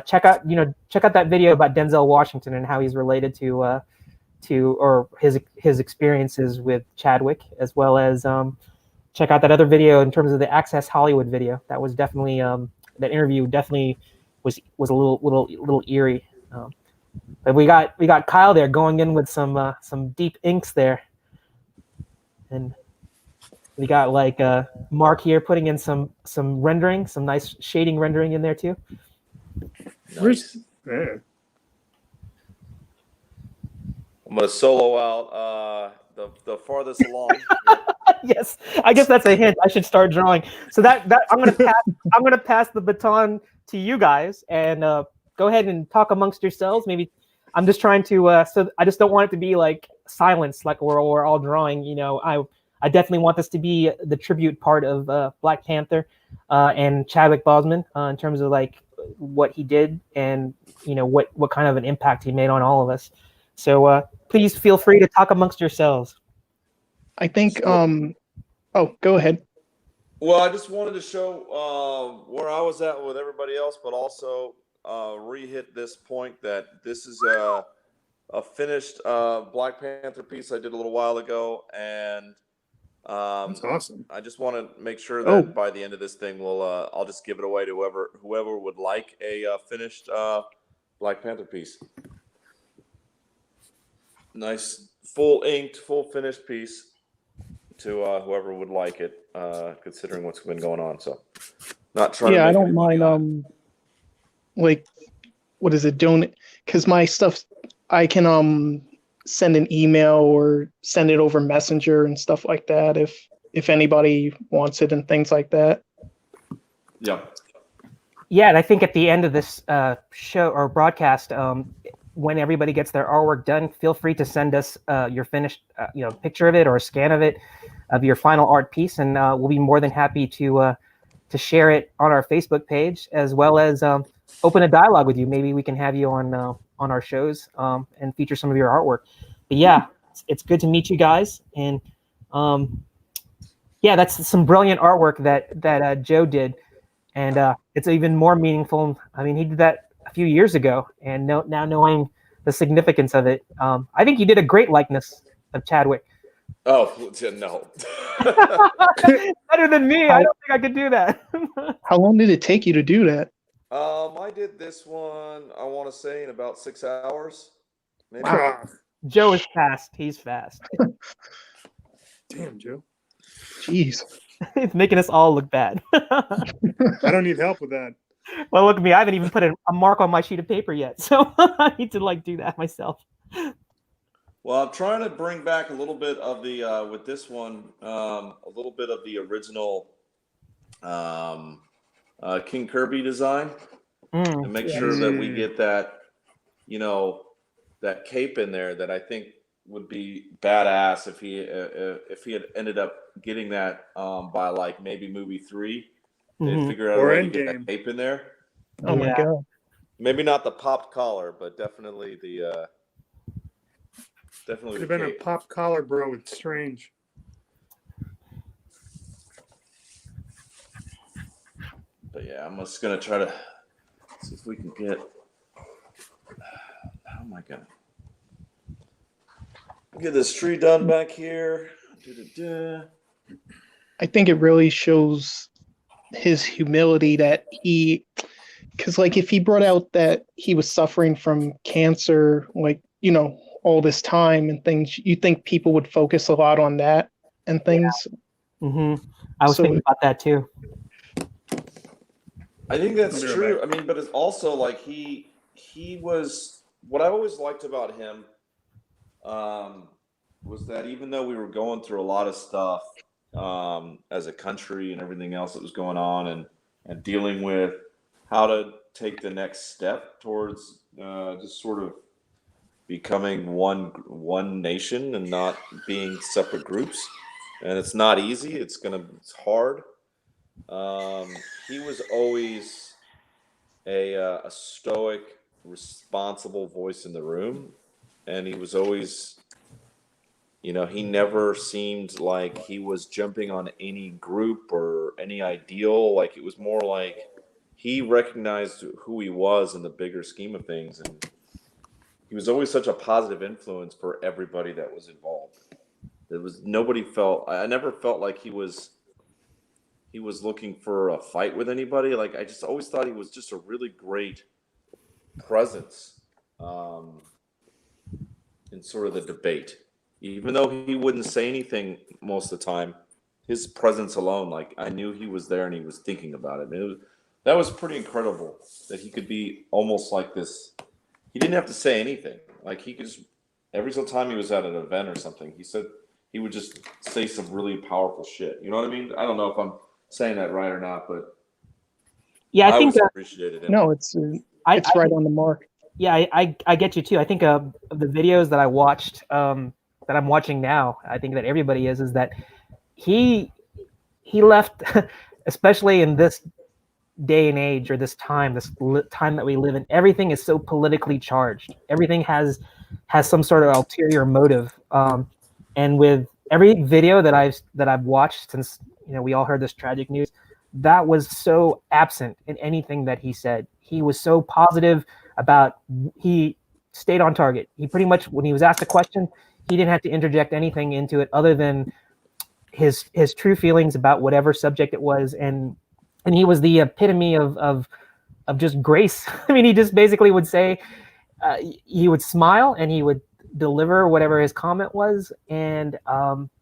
check out that video about Denzel Washington and how he's related to or his experiences with Chadwick, as well as check out that other video in terms of the Access Hollywood video. That was definitely that interview definitely was a little eerie. But we got Kyle there going in with some deep inks there, and we got Mark here putting in some rendering, some nice shading rendering in there too.
Nice.
Yeah.
I'm gonna solo out the farthest along.
Yes, I guess that's a hint. I should start drawing. So that I'm gonna pass the baton to you guys and go ahead and talk amongst yourselves. Maybe I'm just trying to so I just don't want it to be like silence, like we're all drawing. You know, I definitely want this to be the tribute part of Black Panther and Chadwick Boseman in terms of like what he did and you know what kind of an impact he made on all of us. So please feel free to talk amongst yourselves.
I think oh, go ahead.
Well, I just wanted to show where I was at with everybody else, but also re-hit this point that this is a finished Black Panther piece I did a little while ago, and
That's awesome.
I just want to make sure that
Oh.
by the end of this thing, I'll just give it away to whoever would like a finished Black Panther piece. Nice, full inked, full finished piece to whoever would like it, considering what's been going on. So, not trying to
Yeah,
make
I don't
any money
mind
on it.
like what is it, donate, because my stuff I can send an email or send it over Messenger and stuff like that if anybody wants it and things like that.
Yeah.
Yeah, and I think at the end of this show or broadcast, when everybody gets their artwork done, feel free to send us your finished, picture of it or a scan of it, of your final art piece, and we'll be more than happy to share it on our Facebook page, as well as open a dialogue with you. Maybe we can have you on our shows and feature some of your artwork. But yeah, it's good to meet you guys, and yeah, that's some brilliant artwork that Joe did. And it's even more meaningful. I mean, he did that a few years ago, and now knowing the significance of it, I think you did a great likeness of Chadwick.
Oh no.
Better than me. I don't think I could do that.
How long did it take you to do that?
I did this one, I want to say, in about 6 hours. Maybe.
Wow.
Joe is fast. He's fast.
Damn, Joe.
Jeez.
It's making us all look bad.
I don't need help with that.
Well, look at me. I haven't even put a mark on my sheet of paper yet, so I need to do that myself.
Well, I'm trying to bring back a little bit of the with this one, a little bit of the original King Kirby design, and make sure that we get that, that cape in there that I think would be badass if he had ended up getting that by like maybe movie 3. They'd figure out a way to get that cape in there.
Oh my god.
Maybe not the popped collar, but definitely the
Could have been
cape.
a pop collar, bro. It's strange.
But yeah, I'm just gonna try to see if we can get. How am I gonna get this tree done back here?
I think it really shows his humility that because like if he brought out that he was suffering from cancer, like, all this time and things, you think people would focus a lot on that and things.
I was thinking about that too.
I think that's true. I mean, but it's also like he was, what I always liked about him was that even though we were going through a lot of stuff as a country and everything else that was going on and dealing with how to take the next step towards just sort of becoming one nation and not being separate groups, and it's not easy. It's hard. He was always a stoic, responsible voice in the room, and he was always, he never seemed like he was jumping on any group or any ideal. Like, it was more like he recognized who he was in the bigger scheme of things, and he was always such a positive influence for everybody that was involved. I never felt like he was looking for a fight with anybody. Like, I just always thought he was just a really great presence in sort of the debate. Even though he wouldn't say anything most of the time, his presence alone, like, I knew he was there and he was thinking about it. That was pretty incredible that he could be almost like this. He didn't have to say anything. Like, he could just every single time he was at an event or something, he said he would just say some really powerful shit. You know what I mean? I don't know if I'm saying that right or not, but
Yeah, I think
always appreciated it.
No, it's right on the mark.
yeah, I get you too. I think of the videos that I watched, that I'm watching now, I think that everybody is that he left, especially in this day and age or this time that we live in, everything is so politically charged. Everything has some sort of ulterior motive. And with every video that I've watched since, you know, we all heard this tragic news, that was so absent in anything that he said. He was so positive about, he stayed on target. He pretty much, when he was asked a question, he didn't have to interject anything into it other than his true feelings about whatever subject it was. And he was the epitome of just grace. I mean, he just basically would say, he would smile and he would deliver whatever his comment was. And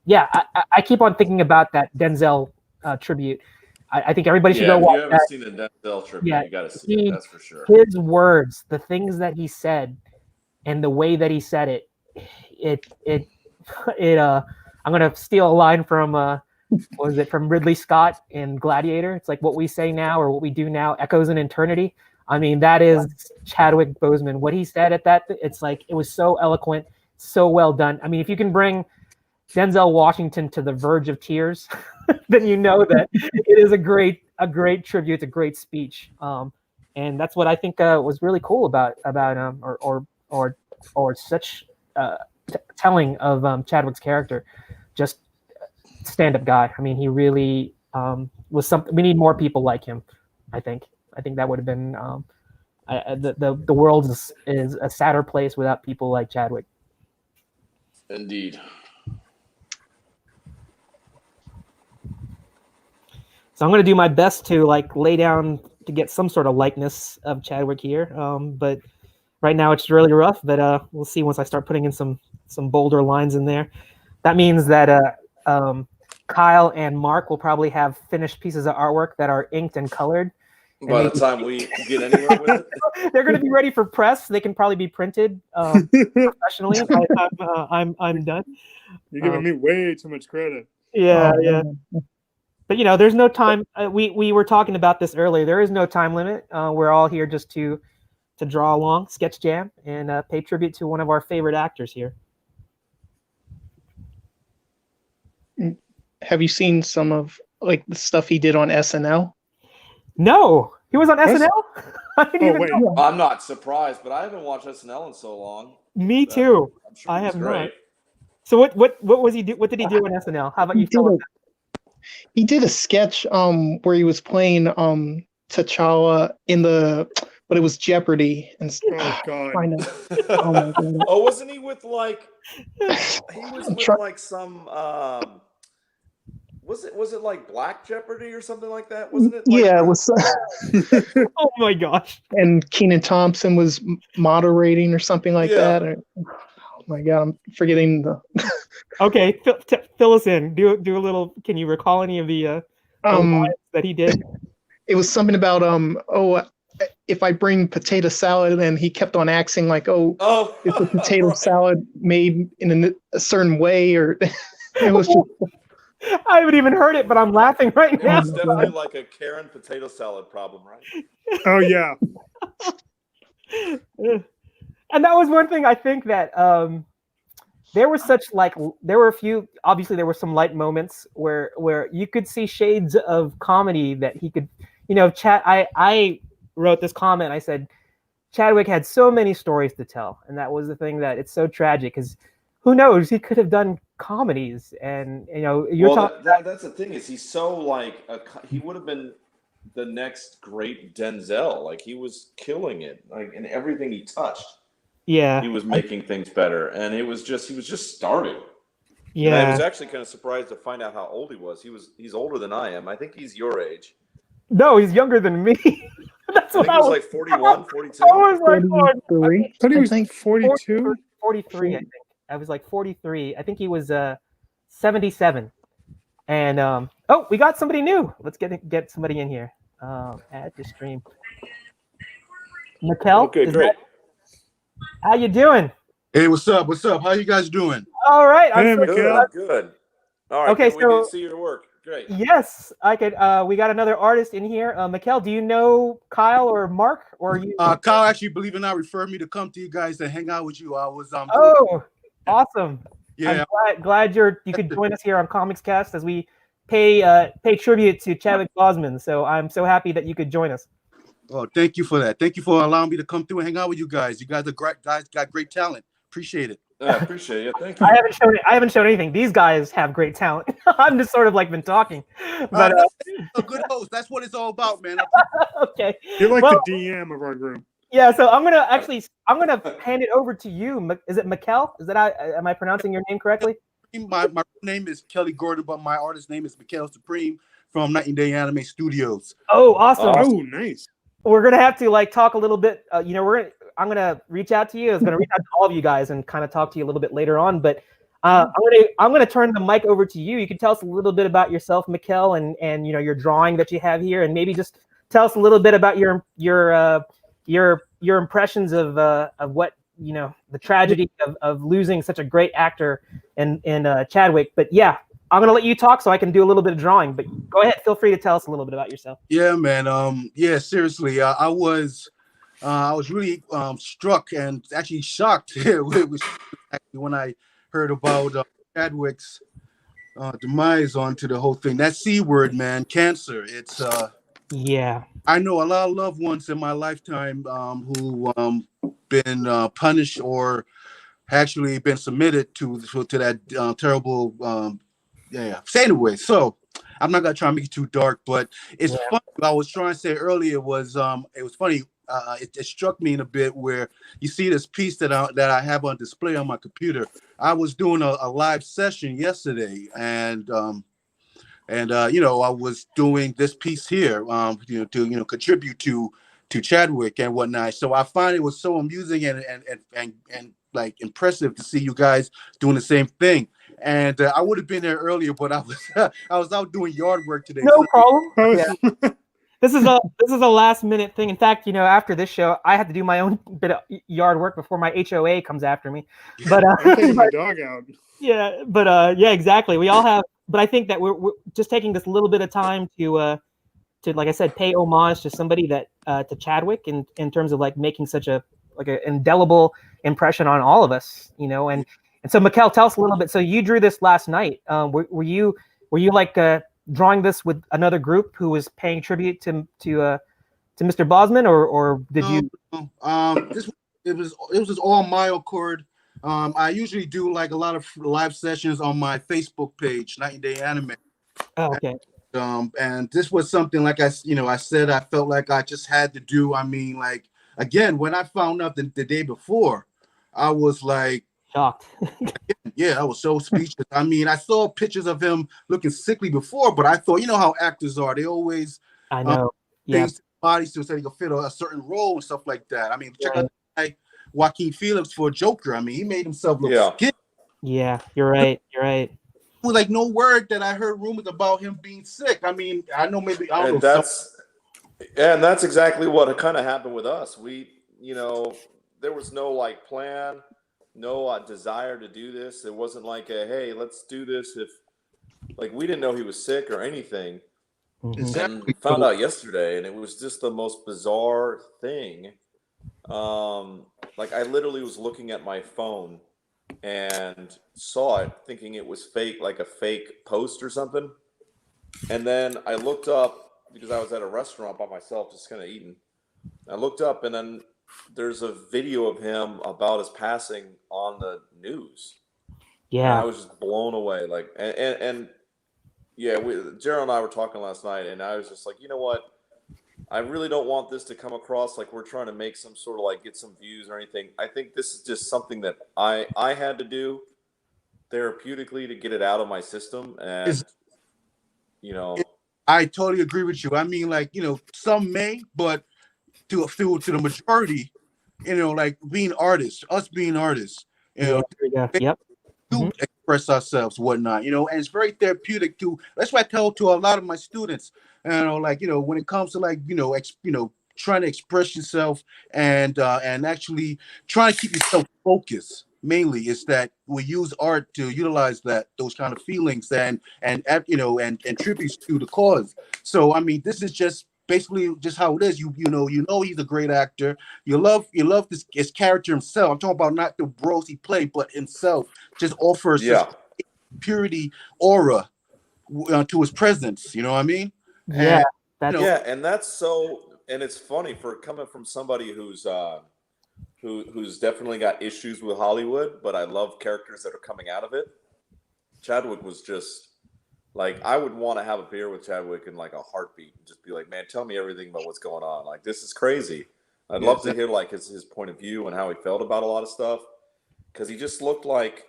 yeah, I keep on thinking about that Denzel tribute. I think everybody should go watch that.
If you haven't seen the Denzel tribute, you got to see it. That's for sure.
His words, the things that he said, and the way that he said it. I'm gonna steal a line from what was it, from Ridley Scott in Gladiator? It's like, what we say now or what we do now echoes in eternity. I mean, that is Chadwick Boseman. What he said at that, it's like, it was so eloquent, so well done. I mean, if you can bring Denzel Washington to the verge of tears, then you know that it is a great tribute, it's a great speech. And that's what I think was really cool about or such telling of Chadwick's character. Just stand-up guy. I mean, he really was something. We need more people like him. I think that would have been the world is a sadder place without people like Chadwick.
Indeed.
So I'm going to do my best to lay down to get some sort of likeness of Chadwick here. But right now it's really rough. But we'll see once I start putting in some bolder lines in there. That means that Kyle and Mark will probably have finished pieces of artwork that are inked and colored.
By the time we get anywhere with it,
they're going to be ready for press. They can probably be printed professionally by the time I'm done.
You're giving me way too much credit.
Yeah, yeah. But you know, there's no time. We were talking about this earlier. There is no time limit. We're all here just to draw along, sketch jam, and pay tribute to one of our favorite actors here.
Have you seen some of the stuff he did on SNL?
No, he was on SNL. I didn't even know.
I'm not surprised, but I haven't watched SNL in so long.
Me too.
I'm sure
I have
great.
not. So what was he do? What did he do on SNL? How about you?
He did a sketch where he was playing T'Challa but it was Jeopardy and
Oh God!
Oh my God!
Oh, wasn't he with some was it like Black Jeopardy or something like that? Wasn't it?
Yeah, it was.
Oh my gosh!
And Kenan Thompson was moderating or something like that. Oh my God, I'm forgetting the.
Okay, fill us in. Do a little. Can you recall any of the lines that he did?
It was something about if I bring potato salad, and he kept on acting like, it's a potato salad made in a certain way, or it was just.
I haven't even heard it, but I'm laughing right now.
It's definitely like a Karen potato salad problem, right?
Oh yeah.
And that was one thing I think that there was there were a few, obviously there were some light moments where you could see shades of comedy that he could, I wrote this comment. I said, Chadwick had so many stories to tell. And that was the thing that it's so tragic because who knows, he could have done comedies and,
that's the thing is he's so he would have been the next great Denzel. He was killing it in everything he touched.
Yeah,
he was making things better, and he was just starting.
Yeah,
and I was actually kind of surprised to find out how old he was. He's older than I am. I think he's your age.
No, he's younger than me. That's what
I was like 41, 42.
I was like
43.
I thought he was 42.
43, I think. I was like 43. I think he was 77. And we got somebody new. Let's get somebody in here. Add to stream. Mikkel.
Okay, great.
How you doing?
Hey, what's up? What's up? How you guys doing?
All right.
Hey,
I'm so
Mikhail.
Good. All right.
Okay,
Can't wait to
so
see your work. Great.
yes, I could. We got another artist in here. Mikkel, do you know Kyle or Mark, or you?
Kyle actually, believe it or not, referred me to come to you guys to hang out with you. I was
Oh, awesome!
yeah.
I'm glad you could join us here on Comics Cast as we pay tribute to Chadwick Boseman. So I'm so happy that you could join us.
Oh, thank you for that. Thank you for allowing me to come through and hang out with you guys. You guys are great guys, got great talent. Appreciate it.
I appreciate it. Thank you.
I haven't shown anything. These guys have great talent. I'm just sort of like been talking, but
That's a good host. That's what it's all about, man.
okay.
You're like
Well,
the DM of our group.
yeah, so I'm gonna hand it over to you. Is it Mikkel? Am I pronouncing your name correctly?
My name is Kelly Gordon, but my artist name is Mikhail Supreme from Night and Day Anime Studios.
Oh, awesome.
Oh, nice.
We're gonna have to like talk a little bit. I'm gonna reach out to you. I was gonna reach out to all of you guys and kind of talk to you a little bit later on. But I'm gonna turn the mic over to you. You can tell us a little bit about yourself, Mikkel, and your drawing that you have here, and maybe just tell us a little bit about your impressions of what the tragedy of losing such a great actor in Chadwick. But yeah, I'm gonna let you talk so I can do a little bit of drawing. But go ahead, feel free to tell us a little bit about yourself.
Yeah, man. Yeah, seriously. I was really struck and actually shocked when I heard about Chadwick's demise onto the whole thing. That C word, man, cancer. It's
yeah.
I know a lot of loved ones in my lifetime who been punished or actually been submitted to that terrible So anyway, so I'm not gonna try to make it too dark, but it's funny. What I was trying to say earlier was it was funny. It struck me in a bit where you see this piece that I have on display on my computer. I was doing a live session yesterday, and I was doing this piece here, to contribute to Chadwick and whatnot. So I find it was so amusing and like impressive to see you guys doing the same thing. And I would have been there earlier, but I was out doing yard work today.
No problem.
Oh,
Yeah. This is a last minute thing. In fact, after this show, I had to do my own bit of yard work before my HOA comes after me. But
I'm taking my dog out.
yeah, but yeah, exactly. We all have. But I think that we're just taking this little bit of time to like I said, pay homage to somebody that to Chadwick in terms of like making such an indelible impression on all of us, And so, Mikkel, tell us a little bit. So you drew this last night. Were you like drawing this with another group who was paying tribute to Mr. Boseman, or did you?
It was just all my accord. I usually do like a lot of live sessions on my Facebook page, Night and Day Anime.
Oh, okay.
And this was something like I said, I felt like I just had to do. I mean, like, again, when I found out the day before, I was like
shocked.
Yeah, I was so speechless. I mean, I saw pictures of him looking sickly before, but I thought, how actors are. They always
I know. Yeah.
bodies so they can fit a certain role and stuff like that. I mean, check out like Joaquin Phoenix for Joker. I mean, he made himself look skinny.
Yeah, you're right. You're right.
With like no word that I heard rumors about him being sick. I mean, I know maybe I don't know.
And that's exactly what kind of happened with us. We, there was no like plan, no desire to do this. It wasn't like hey, let's do this. If like we didn't know he was sick or anything.
Exactly.
And found out yesterday, and it was just the most bizarre thing. Like I literally was looking at my phone and saw it thinking it was fake, like a fake post or something. And then I looked up because I was at a restaurant by myself, just kind of eating. I looked up and then there's a video of him about his passing on the news. Yeah. And I was just blown away. Like, and yeah, Gerald and I were talking last night and I was just like, you know what? I really don't want this to come across like we're trying to make some sort of like get some views or anything. I think this is just something that I had to do therapeutically to get it out of my system. And,
I totally agree with you. I mean, like, some may, but to the majority, like us being artists,
Yep.
to express ourselves, whatnot, and it's very therapeutic to. That's what I tell to a lot of my students, like, when it comes to like, trying to express yourself and actually trying to keep yourself focused. mainly is that we use art to utilize those kind of feelings and tributes to the cause. So I mean, this is just basically just how it is. You know he's a great actor. You love this his character himself. I'm talking about not the roles he played, but himself just offers this purity aura to his presence. You know what I mean?
Yeah,
and that's so. And it's funny for coming from somebody who's definitely got issues with Hollywood, but I love characters that are coming out of it. Chadwick was just like, I would want to have a beer with Chadwick in like a heartbeat and just be like, man, tell me everything about what's going on. Like, this is crazy. I'd love to hear like his point of view and how he felt about a lot of stuff, because he just looked like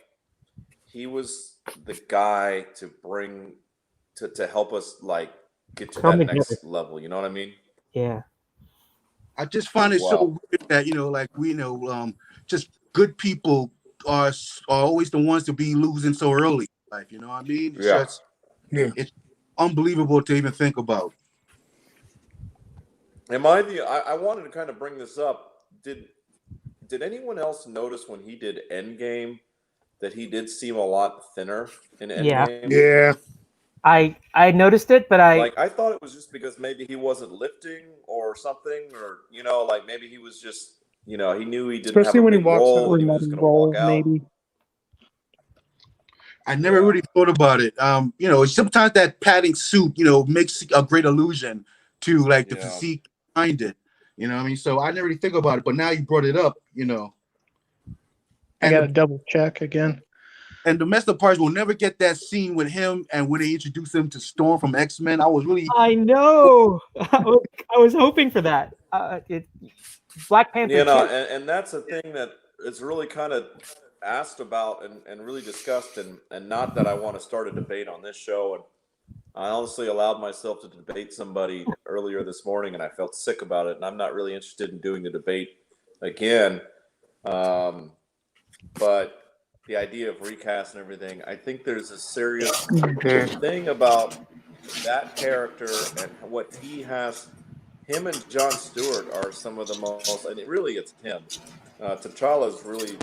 he was the guy to bring to help us like get to that next level. You know what I mean?
Yeah.
I just find it so weird that just good people are always the ones to be losing so early in life. You know what I mean? It's unbelievable to even think about.
I wanted to kind of bring this up. Did anyone else notice when he did Endgame that he did seem a lot thinner in Endgame?
Yeah.
I noticed it, but
I thought it was just because maybe he wasn't lifting or something, or like maybe he was just he knew he didn't
Especially
have a
when he
big
walks
role,
out.
and he was just gonna walk out.
Maybe.
I never really thought about it. Sometimes that padding suit, makes a great illusion to like the physique behind it. You know what I mean? So I never really think about it, but now you brought it up,
I gotta double check again.
And the messed up part is we'll never get that scene with him and when they introduce him to Storm from X-Men.
I know. I was hoping for that. Black Panther.
And that's a thing that is really kind of asked about and really discussed, and not that I want to start a debate on this show. And I honestly allowed myself to debate somebody earlier this morning, and I felt sick about it. And I'm not really interested in doing the debate again. But the idea of recast and everything, I think there's a serious thing about that character and what he has. Him and Jon Stewart are some of the most, and it's him. T'Challa is really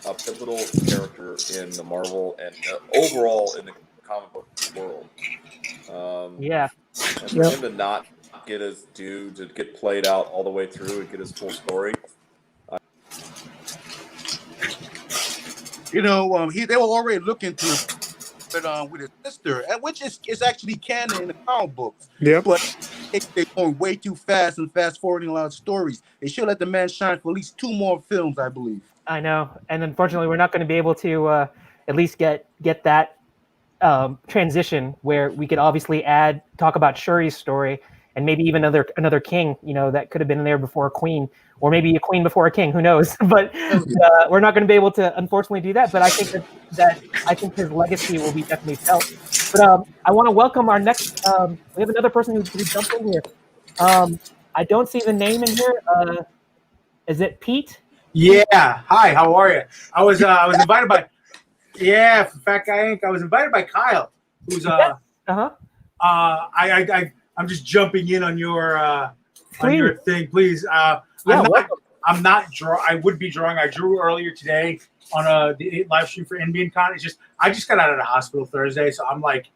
a pivotal character in the Marvel and overall in the comic book world. And for him to not get his due, to get played out all the way through and get his full story.
They were already looking to it with his sister, which is actually canon in the comic books.
Yeah.
But they're going way too fast and fast forwarding a lot of stories. They should let the man shine for at least 2 more films, I believe.
I know, and unfortunately, we're not going to be able to at least get that transition where we could obviously talk about Shuri's story, and maybe even another king, that could have been there before a queen, or maybe a queen before a king, who knows? But we're not going to be able to, unfortunately, do that. But I think that his legacy will be definitely felt. But I want to welcome our next. We have another person who jumped in here. I don't see the name in here. Is it Pete?
Yeah. Hi. How are you? I was invited by. Yeah, Fat Guy Inc. I was invited by Kyle, who's I'm just jumping in on your thing, please. I'm not draw. I would be drawing. I drew earlier today on the live stream for NBNCon. I just got out of the hospital Thursday, so I'm like,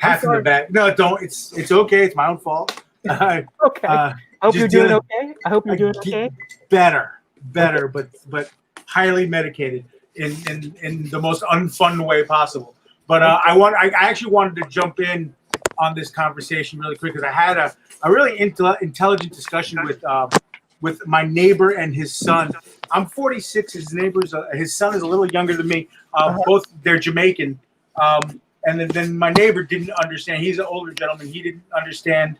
half in the back. No, don't. It's okay. It's my own fault.
Okay. I hope you're doing okay. I hope you're doing okay.
Better, but highly medicated in the most unfun way possible. But I actually wanted to jump in on this conversation really quick because I had a really intelligent discussion with my neighbor and his son. I'm 46. His son is a little younger than me. Both they're Jamaican. And then my neighbor didn't understand. He's an older gentleman. He didn't understand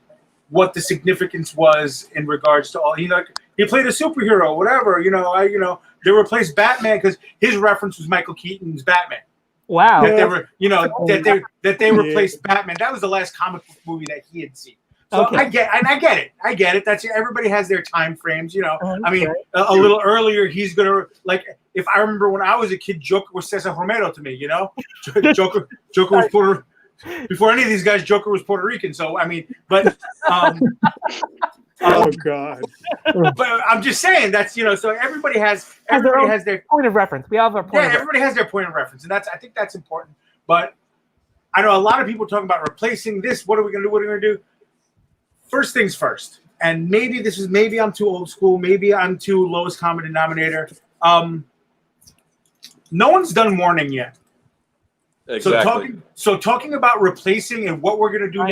what the significance was in regards to all. He played a superhero, whatever. They replaced Batman because his reference was Michael Keaton's Batman.
Wow.
That they were, that they replaced Batman. That was the last comic book movie that he had seen. So I get it. That's Everybody has their time frames, I mean, a little earlier, he's gonna if I remember when I was a kid, Joker was Cesar Romero to me, Joker was before any of these guys, Joker was Puerto Rican. So I mean, but
Oh God.
But I'm just saying that's so everybody has their
point of reference. We all have our point of reference.
everybody has their point of reference, and I think that's important. But I know a lot of people talking about replacing this. What are we gonna do? What are we gonna do? First things first. And maybe I'm too old school. Maybe I'm too lowest common denominator. No one's done mourning yet.
Exactly.
So talking about replacing and what we're gonna do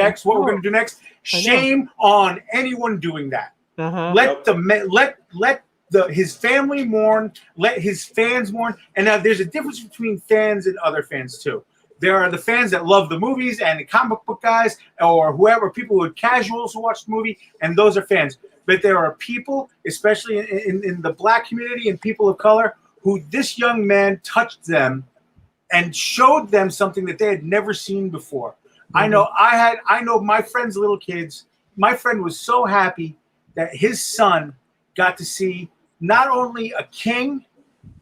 next, shame on anyone doing that. Let his family mourn, let his fans mourn. And now there's a difference between fans and other fans too. There are the fans that love the movies and the comic book guys or whoever, people who are casuals who watch the movie, and those are fans. But there are people, especially in the Black community and people of color, who this young man touched them and showed them something that they had never seen before. Mm-hmm. I know my friend's little kids. My friend was so happy that his son got to see not only a king,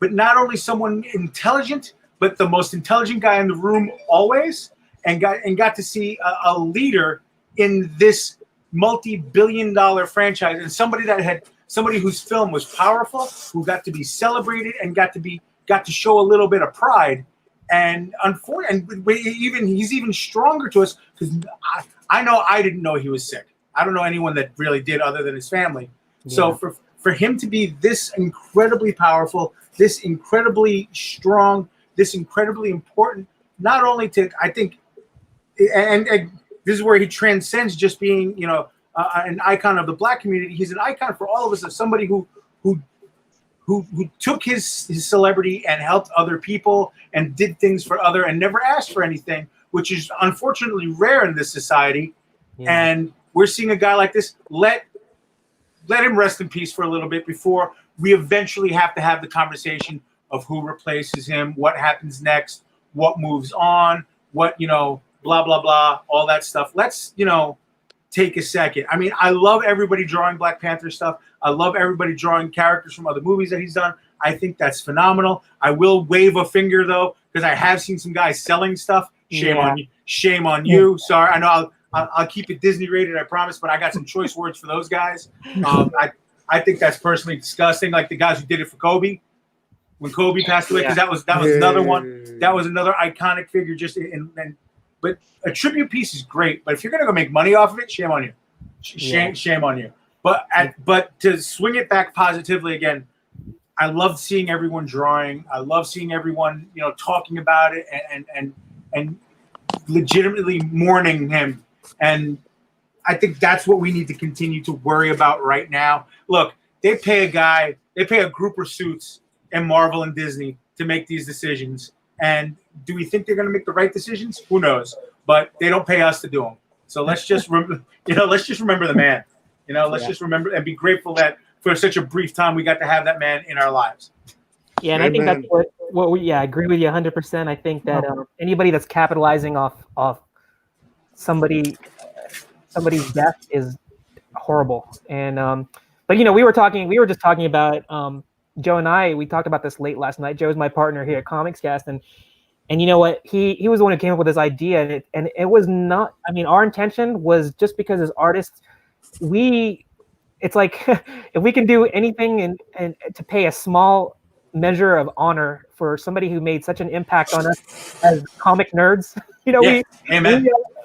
but not only someone intelligent, but the most intelligent guy in the room always, and got to see a leader in this multi-billion-dollar franchise, and somebody whose film was powerful, who got to be celebrated and got to show a little bit of pride. And he's even stronger to us because I know I didn't know he was sick. I don't know anyone that really did other than his family. Yeah. So for him to be this incredibly powerful, this incredibly strong, this incredibly important, not only to, I think, and this is where he transcends just being, an icon of the Black community. He's an icon for all of us, as somebody who took his celebrity and helped other people and did things for other and never asked for anything, which is unfortunately rare in this society. Yeah. And we're seeing a guy like this. Let him rest in peace for a little bit before we eventually have to have the conversation of who replaces him, what happens next, what moves on, what, blah, blah, blah, all that stuff. Let's, take a second. I mean, I love everybody drawing Black Panther stuff. I love everybody drawing characters from other movies that he's done. I think that's phenomenal. I will wave a finger, though, because I have seen some guys selling stuff. Shame on you. Shame on you. Sorry. I know I'll keep it Disney rated, I promise, but I got some choice words for those guys. I think that's personally disgusting, like the guys who did it for Kobe. When Kobe passed away, because that was another one. That was another iconic figure. But a tribute piece is great. But if you're gonna go make money off of it, shame on you. Shame on you. But to swing it back positively again, I love seeing everyone drawing. I love seeing everyone talking about it and legitimately mourning him. And I think that's what we need to continue to worry about right now. Look, they pay a group of suits and Marvel and Disney to make these decisions. And do we think they're going to make the right decisions? Who knows? But they don't pay us to do them. So let's just remember the man. Let's just remember and be grateful that for such a brief time we got to have that man in our lives.
Yeah, and I think that's I agree with you 100%. I think that anybody that's capitalizing off somebody's death is horrible. And but we were just talking about Joe and I, we talked about this late last night. Joe's my partner here at Comics Cast, and you know what? He was the one who came up with this idea, and it was not. I mean, our intention was just because as artists, it's like if we can do anything and to pay a small measure of honor for somebody who made such an impact on us as comic nerds,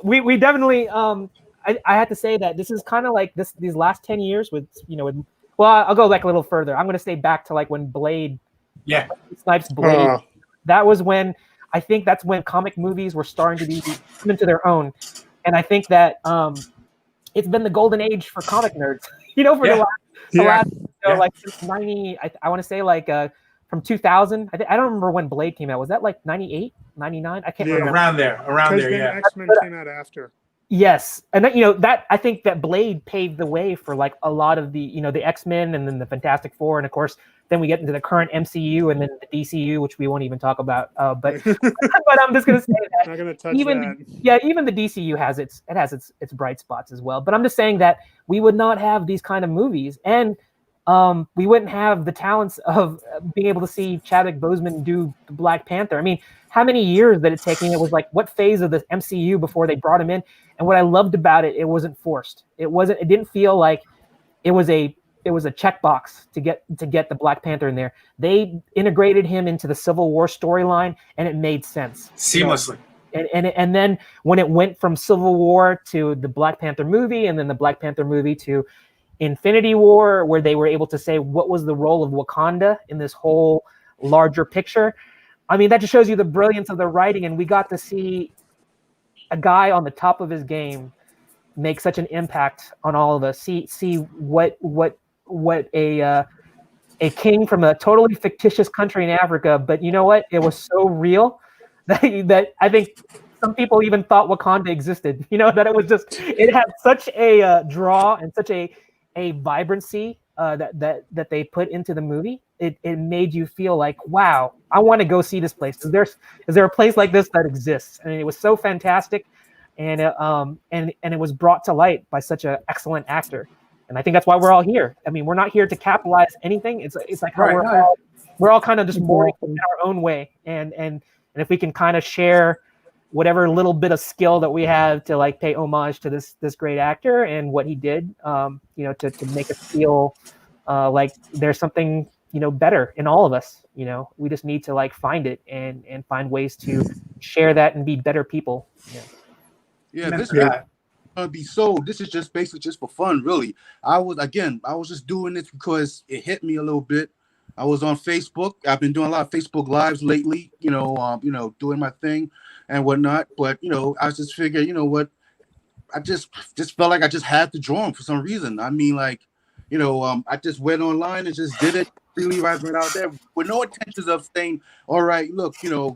we definitely. I had to say that this is kind of like these last 10 years with well, I'll go back a little further. I'm going to stay back to like when Blade, Snipes Blade. That was when I think that's when comic movies were starting to come into their own, and I think that it's been the golden age for comic nerds. For the last like since 90. I want to say like from 2000. I don't remember when Blade came out. Was that like 98, 99? I can't remember.
Around there. Yeah.
X-Men came out after.
Yes, and that I think that Blade paved the way for like a lot of the the X-Men and then the Fantastic Four, and of course then we get into the current MCU and then the DCU, which we won't even talk about. But but I'm just gonna say that
not gonna touch
even the DCU has its bright spots as well. But I'm just saying that we would not have these kind of movies, and we wouldn't have the talents of being able to see Chadwick Boseman do Black Panther. I mean, how many years did it take? It was like what phase of the MCU before they brought him in? And what I loved about it, it wasn't forced. It didn't feel like it was a checkbox to get the Black Panther in there. They integrated him into the Civil War storyline, and it made sense
Seamlessly.
And then when it went from Civil War to the Black Panther movie, and then the Black Panther movie to Infinity War, where they were able to say what was the role of Wakanda in this whole larger picture. I mean, that just shows you the brilliance of the writing, and we got to see a guy on the top of his game make such an impact on all of us. See what a king from a totally fictitious country in Africa, but you know what? It was so real that I think some people even thought Wakanda existed. You know, that it had such a draw and such a vibrancy that they put into the movie. It made you feel like, wow, I want to go see this place. Is there a place like this that exists? And it was so fantastic, and it was brought to light by such an excellent actor. And I think that's why we're all here. I mean, we're not here to capitalize anything. It's like how we're all kind of just mourning in our own way. And if we can kind of share whatever little bit of skill that we have to like pay homage to this great actor and what he did, to make us feel like there's something, better in all of us. We just need to like find it and find ways to share that and be better people.
Yeah, this this is just basically just for fun, really. I was just doing this because it hit me a little bit. I was on Facebook. I've been doing a lot of Facebook lives lately, doing my thing and whatnot. But I just figured, what, I just felt like I just had to draw them for some reason. I mean, like, I just went online and just did it freely right out there with no intentions of saying, all right, look,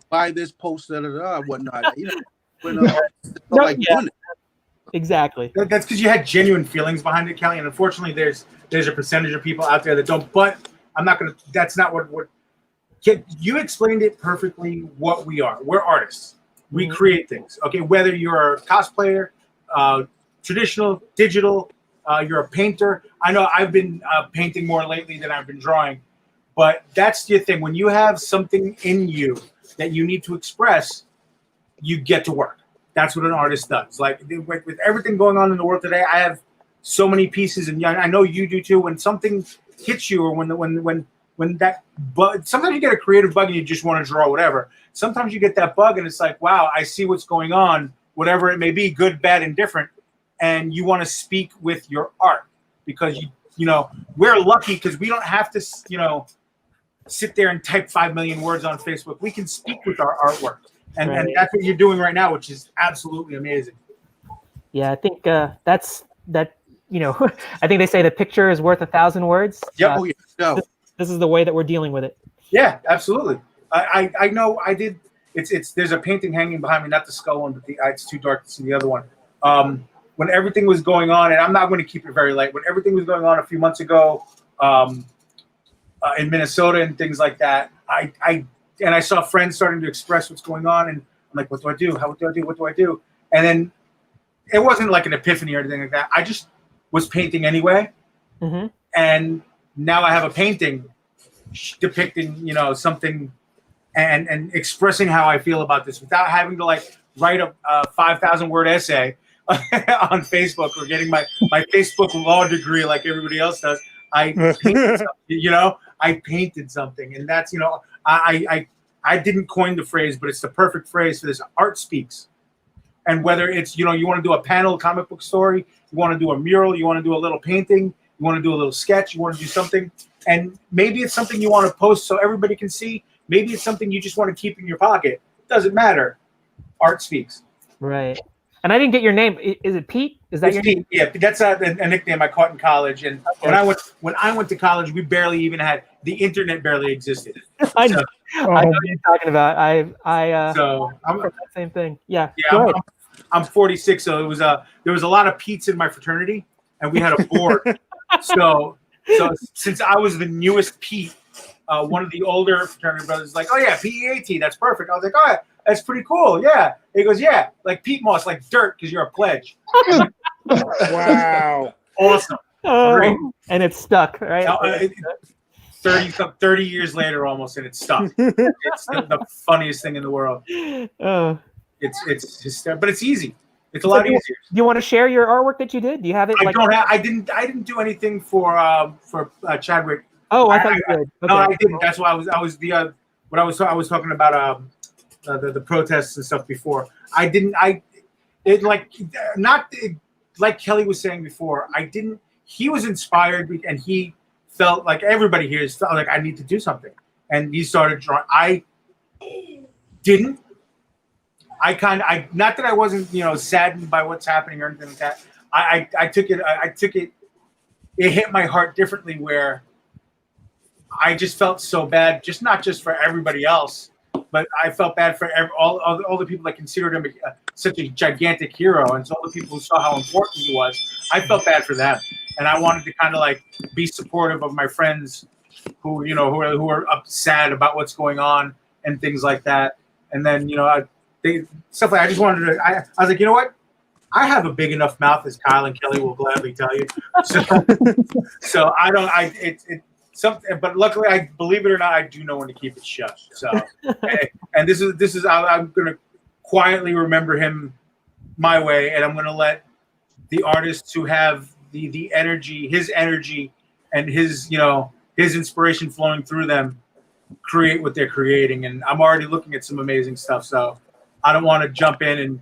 buy this post, whatnot. Doing it.
Exactly.
That's because you had genuine feelings behind it, Kelly. And unfortunately, there's a percentage of people out there that don't. But I'm not gonna. That's not what. You explained it perfectly. What we are. We're artists. We create things. Okay, whether you're a cosplayer, traditional, digital, you're a painter. I know I've been painting more lately than I've been drawing, but that's the thing. When you have something in you that you need to express, you get to work. That's what an artist does. Like with everything going on in the world today, I have so many pieces, and I know you do too. When something hits you, or when that bug, sometimes you get a creative bug and you just want to draw whatever. Sometimes you get that bug and it's like, wow, I see what's going on, whatever it may be, good, bad, and different, and you want to speak with your art because we're lucky because we don't have to sit there and type 5 million words on Facebook. We can speak with our artwork. And that's what you're doing right now, which is absolutely amazing.
Yeah, I think that's that. I think they say the picture is worth 1,000 words.
Yep.
This is the way that we're dealing with it.
Yeah, absolutely. I know. I did. There's a painting hanging behind me, not the skull one, but it's too dark to see the other one. When everything was going on, and I'm not going to keep it very light. When everything was going on a few months ago, in Minnesota and things like that, I saw friends starting to express what's going on, and I'm like, what do I do? What do I do? What do I do? And then it wasn't like an epiphany or anything like that. I just was painting anyway, and now I have a painting depicting, something and expressing how I feel about this without having to like write a 5,000 word essay on Facebook or getting my Facebook law degree like everybody else does. I painted something, I painted something, and that's, I didn't coin the phrase, but it's the perfect phrase for this. Art speaks. And whether it's, you want to do a panel comic book story, you want to do a mural, you want to do a little painting, you want to do a little sketch, you want to do something, and maybe it's something you want to post so everybody can see. Maybe it's something you just want to keep in your pocket. It doesn't matter. Art speaks.
Right. And I didn't get your name. Is it Pete? Is that your name?
Yeah, that's a nickname I caught in college. And when I went to college, we barely even had the internet. Barely existed.
I know. I know what you're talking about. So I'm the same thing. Yeah.
Yeah. I'm 46, so it was there was a lot of Pete's in my fraternity, and we had a board. so since I was the newest Pete, one of the older fraternity brothers was like, "Oh yeah, PEAT, that's perfect." I was like, "Oh yeah, that's pretty cool." Yeah. He goes, "Yeah, like Pete Moss, like dirt, because you're a pledge."
Wow.
Awesome.
Great. And it's stuck, right?
30 years later almost, and it's stuck. It's the funniest thing in the world.
Oh.
It's hysterical, but it's easy. It's a lot
do you,
easier.
do you want to share your artwork that you did? Do you have it?
I don't have. I didn't do anything for Chadwick.
Oh, I thought you did.
No,
Okay.
I didn't. That's why I was the what I was talking about the protests and stuff before. I didn't. Like Kelly was saying before. I didn't. He was inspired and he felt like everybody here felt like I need to do something, and he started drawing. I didn't. I not that I wasn't saddened by what's happening or anything like that. I took it. It hit my heart differently where I just felt so bad, not just for everybody else, but I felt bad for all the people that considered him such a gigantic hero, and so all the people who saw how important he was. I felt bad for them, and I wanted to kind of like be supportive of my friends who are sad about what's going on and things like that. And then stuff like I just wanted to. I was like, you know what? I have a big enough mouth, as Kyle and Kelly will gladly tell you. So I don't. It's something, but luckily, I believe it or not, I do know when to keep it shut. So, and this is I'm gonna quietly remember him my way, and I'm gonna let the artists who have the energy, his energy, and his inspiration flowing through them, create what they're creating. And I'm already looking at some amazing stuff. So I don't want to jump in and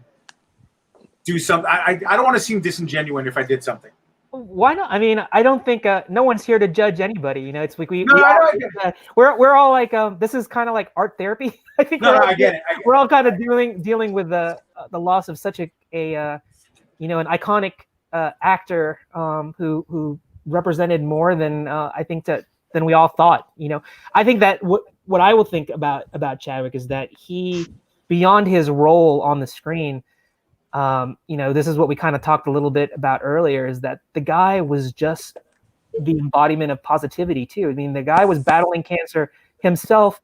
do something. I don't want to seem disingenuous if I did something.
Why not? I mean, I don't think no one's here to judge anybody. It's like we're all like this is kind of like art therapy. I think
I get it.
We're all kind of dealing with the loss of such an iconic actor who represented more than I think than we all thought. I think that what I will think about Chadwick is that he, beyond his role on the screen, this is what we kind of talked a little bit about earlier, is that the guy was just the embodiment of positivity too. I mean, the guy was battling cancer himself,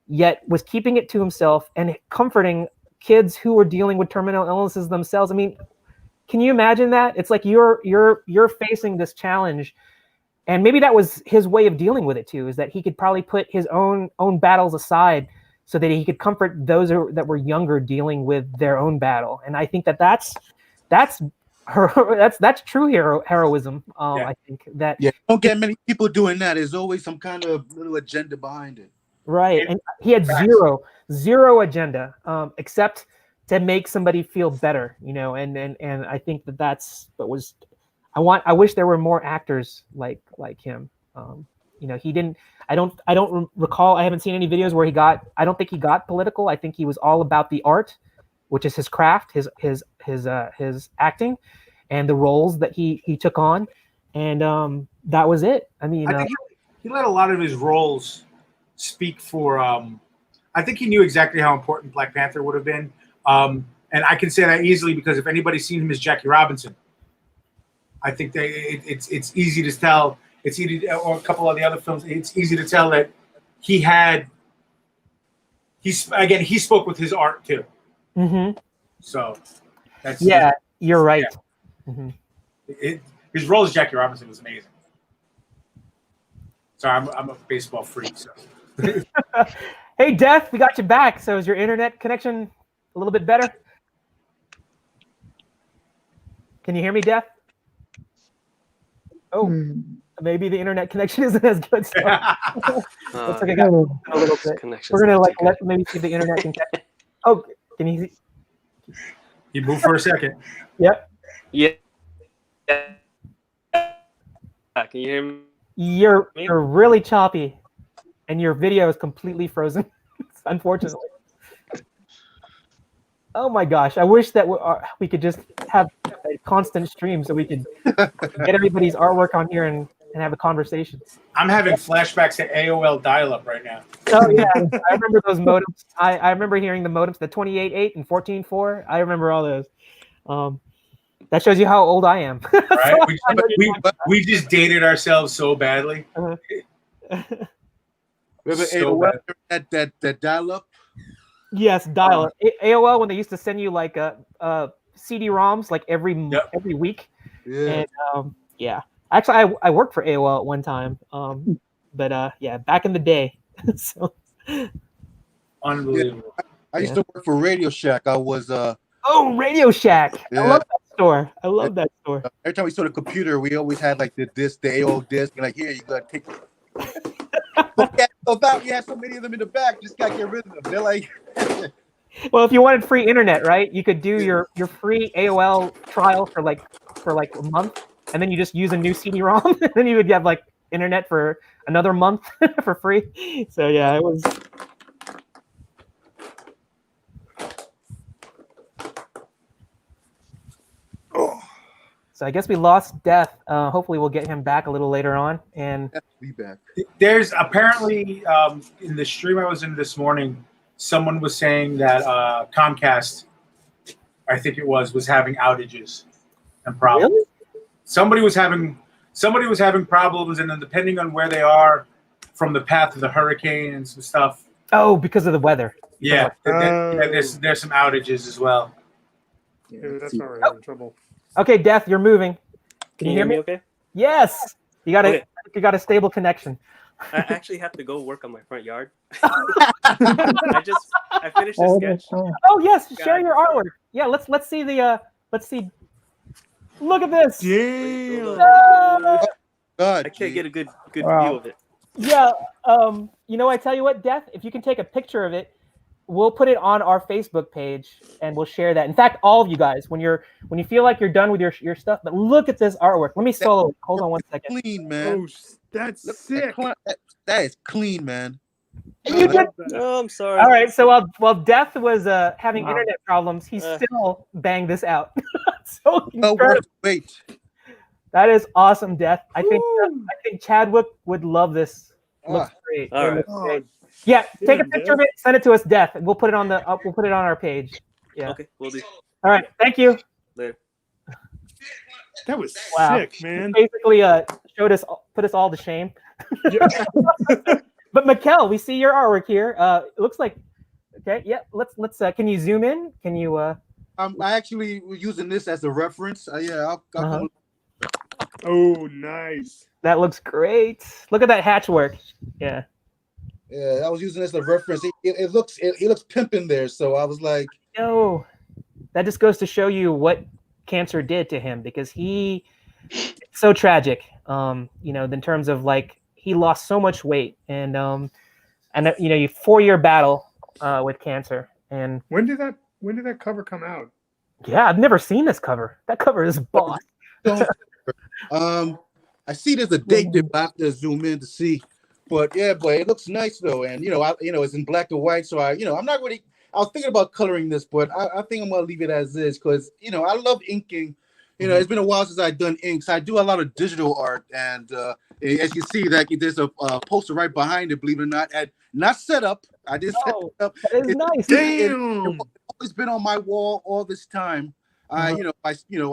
yet was keeping it to himself and comforting kids who were dealing with terminal illnesses themselves. I mean, can you imagine that? It's like you're facing this challenge, and maybe that was his way of dealing with it too, is that he could probably put his own battles aside so that he could comfort those that were younger dealing with their own battle. And I think that's true heroism. I think that
don't get many people doing that. There's always some kind of little agenda behind it.
Right, and he had zero agenda, except to make somebody feel better, and I think that's what was. I wish there were more actors like him. He didn't. I don't recall. I haven't seen any videos where I don't think he got political. I think he was all about the art, which is his craft, his acting, and the roles that he took on, and that was it. I mean,
I think he let a lot of his roles speak for. I think he knew exactly how important Black Panther would have been, and I can say that easily because if anybody's seen him as Jackie Robinson, I think that it's easy to tell. It's easy, or a couple of the other films. It's easy to tell that he spoke with his art too.
Mm-hmm.
So that's
you're right.
Yeah.
Mm-hmm.
His role as Jackie Robinson was amazing. Sorry, I'm a baseball freak. So.
Hey, Death, we got you back. So is your internet connection a little bit better? Can you hear me, Death? Oh. Maybe the internet connection isn't as good. So. Looks like I got a little bit. We're gonna maybe see if the internet can catch. Oh, can you see?
You move for a second.
Yep.
Yeah. Can you hear me?
You're really choppy, and your video is completely frozen. Unfortunately. Oh my gosh! I wish that we could just have a constant stream so we could get everybody's artwork on here and have a conversation.
I'm having flashbacks to AOL dial-up right now.
Oh yeah, I remember those modems. I remember hearing the modems, the 28.8 and 14.4. I remember all those. That shows you how old I am.
Right? we just dated ourselves so badly.
Remember AOL, that dial-up?
Yes, dial-up. AOL, when they used to send you like CD-ROMs like every week.
Yeah.
And actually, I worked for AOL at one time. But back in the day. So
unbelievable.
I used to work for Radio Shack. I was
Oh, Radio Shack. I
Yeah.
love that store. I love that store.
Every time we saw the computer, we always had like the AO disc. Like, here, you gotta take. But we had so many of them in the back. Just gotta get rid of them. They're like,
Well, if you wanted free internet, right, you could do your free AOL trial for like a month, and then you just use a new CD-ROM, and then you would have like internet for another month for free. So yeah, it was. So I guess we lost Death. Hopefully, we'll get him back a little later on. And
be back.
There's apparently in the stream I was in this morning, someone was saying that Comcast, I think it was having outages and problems.
Really?
Somebody was having problems, and then depending on where they are from the path of the hurricane and some stuff.
Oh, because of the weather.
Yeah, there's some outages as well.
Yeah, that's why we're having trouble.
Okay, Death, you're moving.
Can you hear me okay?
Yes. You got
Okay.
You got a stable connection.
I actually have to go work on my front yard. I finished the sketch.
Oh yes, share
God,
your
sorry.
artwork. Yeah, let's see the let's see. Look at this.
Damn.
God,
I can't get a good
Wow.
view of it.
Yeah. You know, I tell you what, Death, if you can take a picture of it, we'll put it on our Facebook page and we'll share that. In fact, all of you guys, when you feel like you're done with your stuff, but look at this artwork. Let me solo. Hold on one second.
clean, man.
Oh, that's
Look,
sick.
that is clean, man.
You did.
Oh, I'm sorry.
All right. So while Death was having internet problems, he
Uh.
still banged this out. So
Well
incredible.
worth the wait.
That is awesome, Death. I think Chadwick would love this. Looks great.
All
It
right.
looks
Oh,
great. Yeah, take a
Damn,
picture of it, send it to us, Death, and we'll put it on our page. Yeah.
Okay, we'll do.
All right. Thank you.
Later.
that was
Wow.
sick, man.
Basically, put us all to shame.
Yeah.
But Mikkel, we see your artwork here. It looks like. Okay. Yeah. Let's. Can you zoom in? Can you?
I actually was using this as a reference. I'll
Uh-huh.
Oh, nice.
That looks great. Look at that hatch work. Yeah.
I was using this as a reference. It looks pimping there. So I was like,
No, that just goes to show you what cancer did to him, because it's so tragic. In terms of like he lost so much weight, and 4-year battle with cancer. And
When did that cover come out?
yeah, I've never seen this cover. That cover is boss.
I see there's a date that I have to zoom in to see, but it looks nice though, and it's in black and white. So I'm not really. I was thinking about coloring this, but I think I'm gonna leave it as is because I love inking. It's been a while since I've done inks. I do a lot of digital art, and as you see, that there's a poster right behind it. Believe it or not, and not set up. I just set
Oh,
it up.
that is nice.
Damn.
It's always been on my wall all this time. I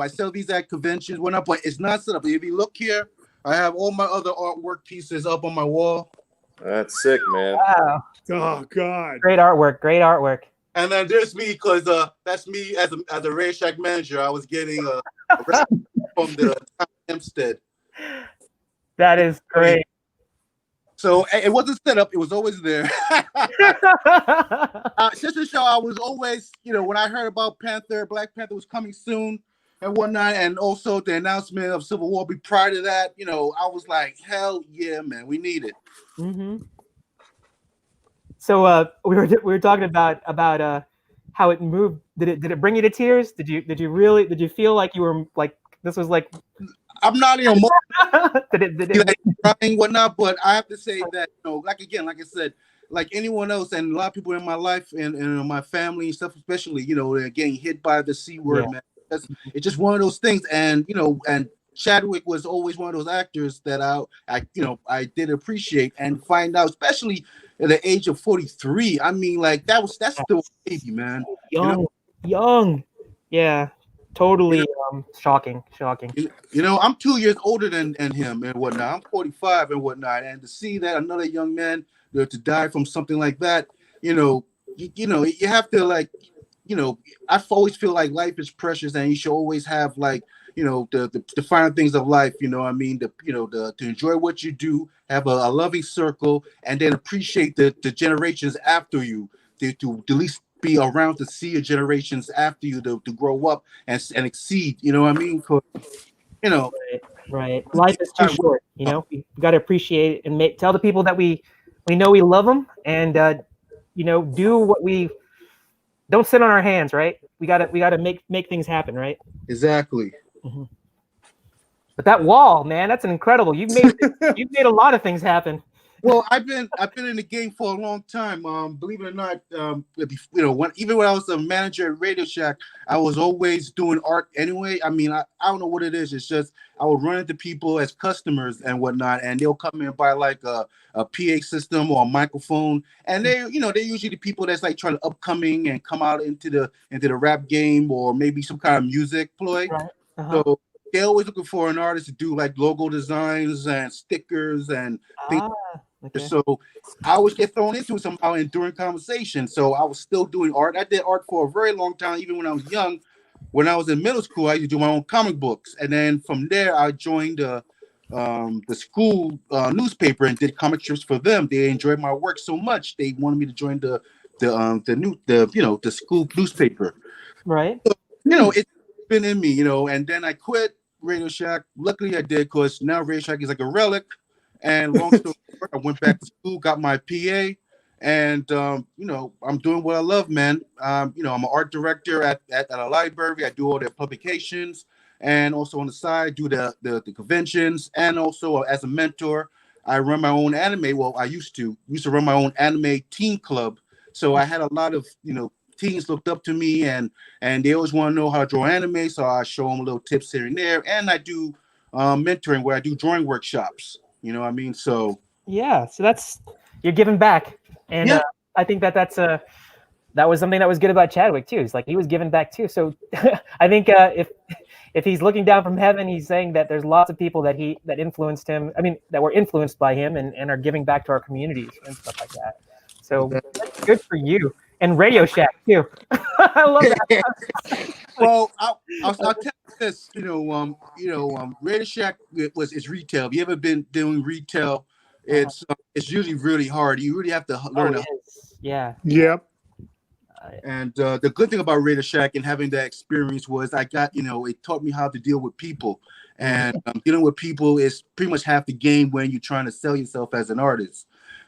sell these at conventions, whatnot, but it's not set up. If you look here, I have all my other artwork pieces up on my wall.
That's sick, man.
Wow.
Oh, God.
Great artwork. Great artwork.
And then there's me, because that's me as a Radio Shack manager. I was getting a from the Hempstead.
That is great.
So it wasn't set up; it was always there. Sister Show, I was always, when I heard about Black Panther was coming soon and whatnot, and also the announcement of Civil War. Prior to that, I was like, hell yeah, man, we need it.
Mm-hmm. So we were talking about how it moved. Did it bring you to tears? Did you feel like you were like this was like?
I'm not even
did it
crying, whatnot, but I have to say that like I said, like anyone else, and a lot of people in my life and my family and stuff, especially, they're getting hit by the C word, man. It's just one of those things, and and Chadwick was always one of those actors that I did appreciate and find out, especially at the age of 43. I mean, like that's still a baby, man.
young, yeah, totally shocking.
I'm 2 years older than him and whatnot. I'm 45 and whatnot, and to see that another young man to die from something like that, you have to I always feel like life is precious, and you should always have the finer things of life. I mean, to enjoy what you do, have a loving circle, and then appreciate the generations after you to at least be around to see your generations after you to grow up and exceed. You know what I mean? 'Cause, you know,
Right. Life is too short. You know, we got to appreciate it and tell the people that we know we love them, and you know, do what we don't sit on our hands. Right. We gotta make things happen. Right.
exactly.
Mm-hmm. But that wall, man, that's incredible. You've made a lot of things happen.
Well, I've been in the game for a long time. Believe it or not, you know, even when I was a manager at Radio Shack, I was always doing art anyway. I mean, I don't know what it is. It's just I would run into people as customers and whatnot, and they'll come in and buy like a PA system or a microphone, and they're usually the people that's like trying to upcoming and come out into the rap game or maybe some kind of music ploy.
Right. Uh-huh.
So they're always looking for an artist to do like logo designs and stickers and things.
Okay.
So I always get thrown into it somehow and during conversation. So I was still doing art. I did art for a very long time, even when I was young. When I was in middle school, I used to do my own comic books, and then from there I joined the school newspaper and did comic strips for them. They enjoyed my work so much they wanted me to join the school newspaper.
Right.
So, you know, it's been in me, you know, and then I quit Radio Shack. Luckily I did, because now Radio Shack is like a relic. And long story short, I went back to school, got my PA, and you know, I'm doing what I love, man. You know, I'm an art director at a library. I do all their publications, and also on the side do the conventions, and also as a mentor, I run my own anime. Well, I used to run my own anime teen club. So I had a lot of, you know, teens looked up to me, and they always want to know how to draw anime. So I show them little tips here and there, and I do mentoring where I do drawing workshops. You know what I mean? So
yeah, so you're giving back, and
yeah.
I think that was something that was good about Chadwick too. It's like he was giving back too. So I think if he's looking down from heaven, he's saying that there's lots of people that influenced him. I mean, that were influenced by him and are giving back to our communities and stuff like that. So that's good for you. And Radio Shack too. I love that.
Well, I'll tell you this. Radio Shack is retail. If you ever been doing retail, it's usually really hard. You really have to learn.
Yeah.
Yep.
And the good thing about Radio Shack and having that experience was it taught me how to deal with people. And dealing with people is pretty much half the game when you're trying to sell yourself as an artist.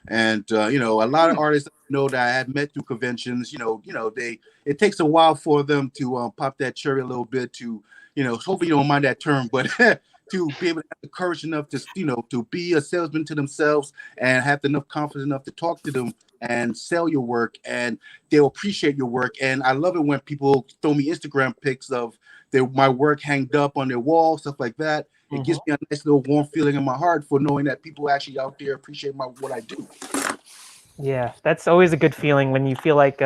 And a lot of artists that I had met through conventions, it takes a while for them to pop that cherry a little bit to, hopefully you don't mind that term, but to be able to have the courage enough to be a salesman to themselves and have enough confidence enough to talk to them and sell your work, and they'll appreciate your work. And I love it when people throw me Instagram pics of my work hanged up on their wall, stuff like that. It gives me a nice little warm feeling in my heart for knowing that people actually out there appreciate what I do. Yeah,
that's always a good feeling when you feel like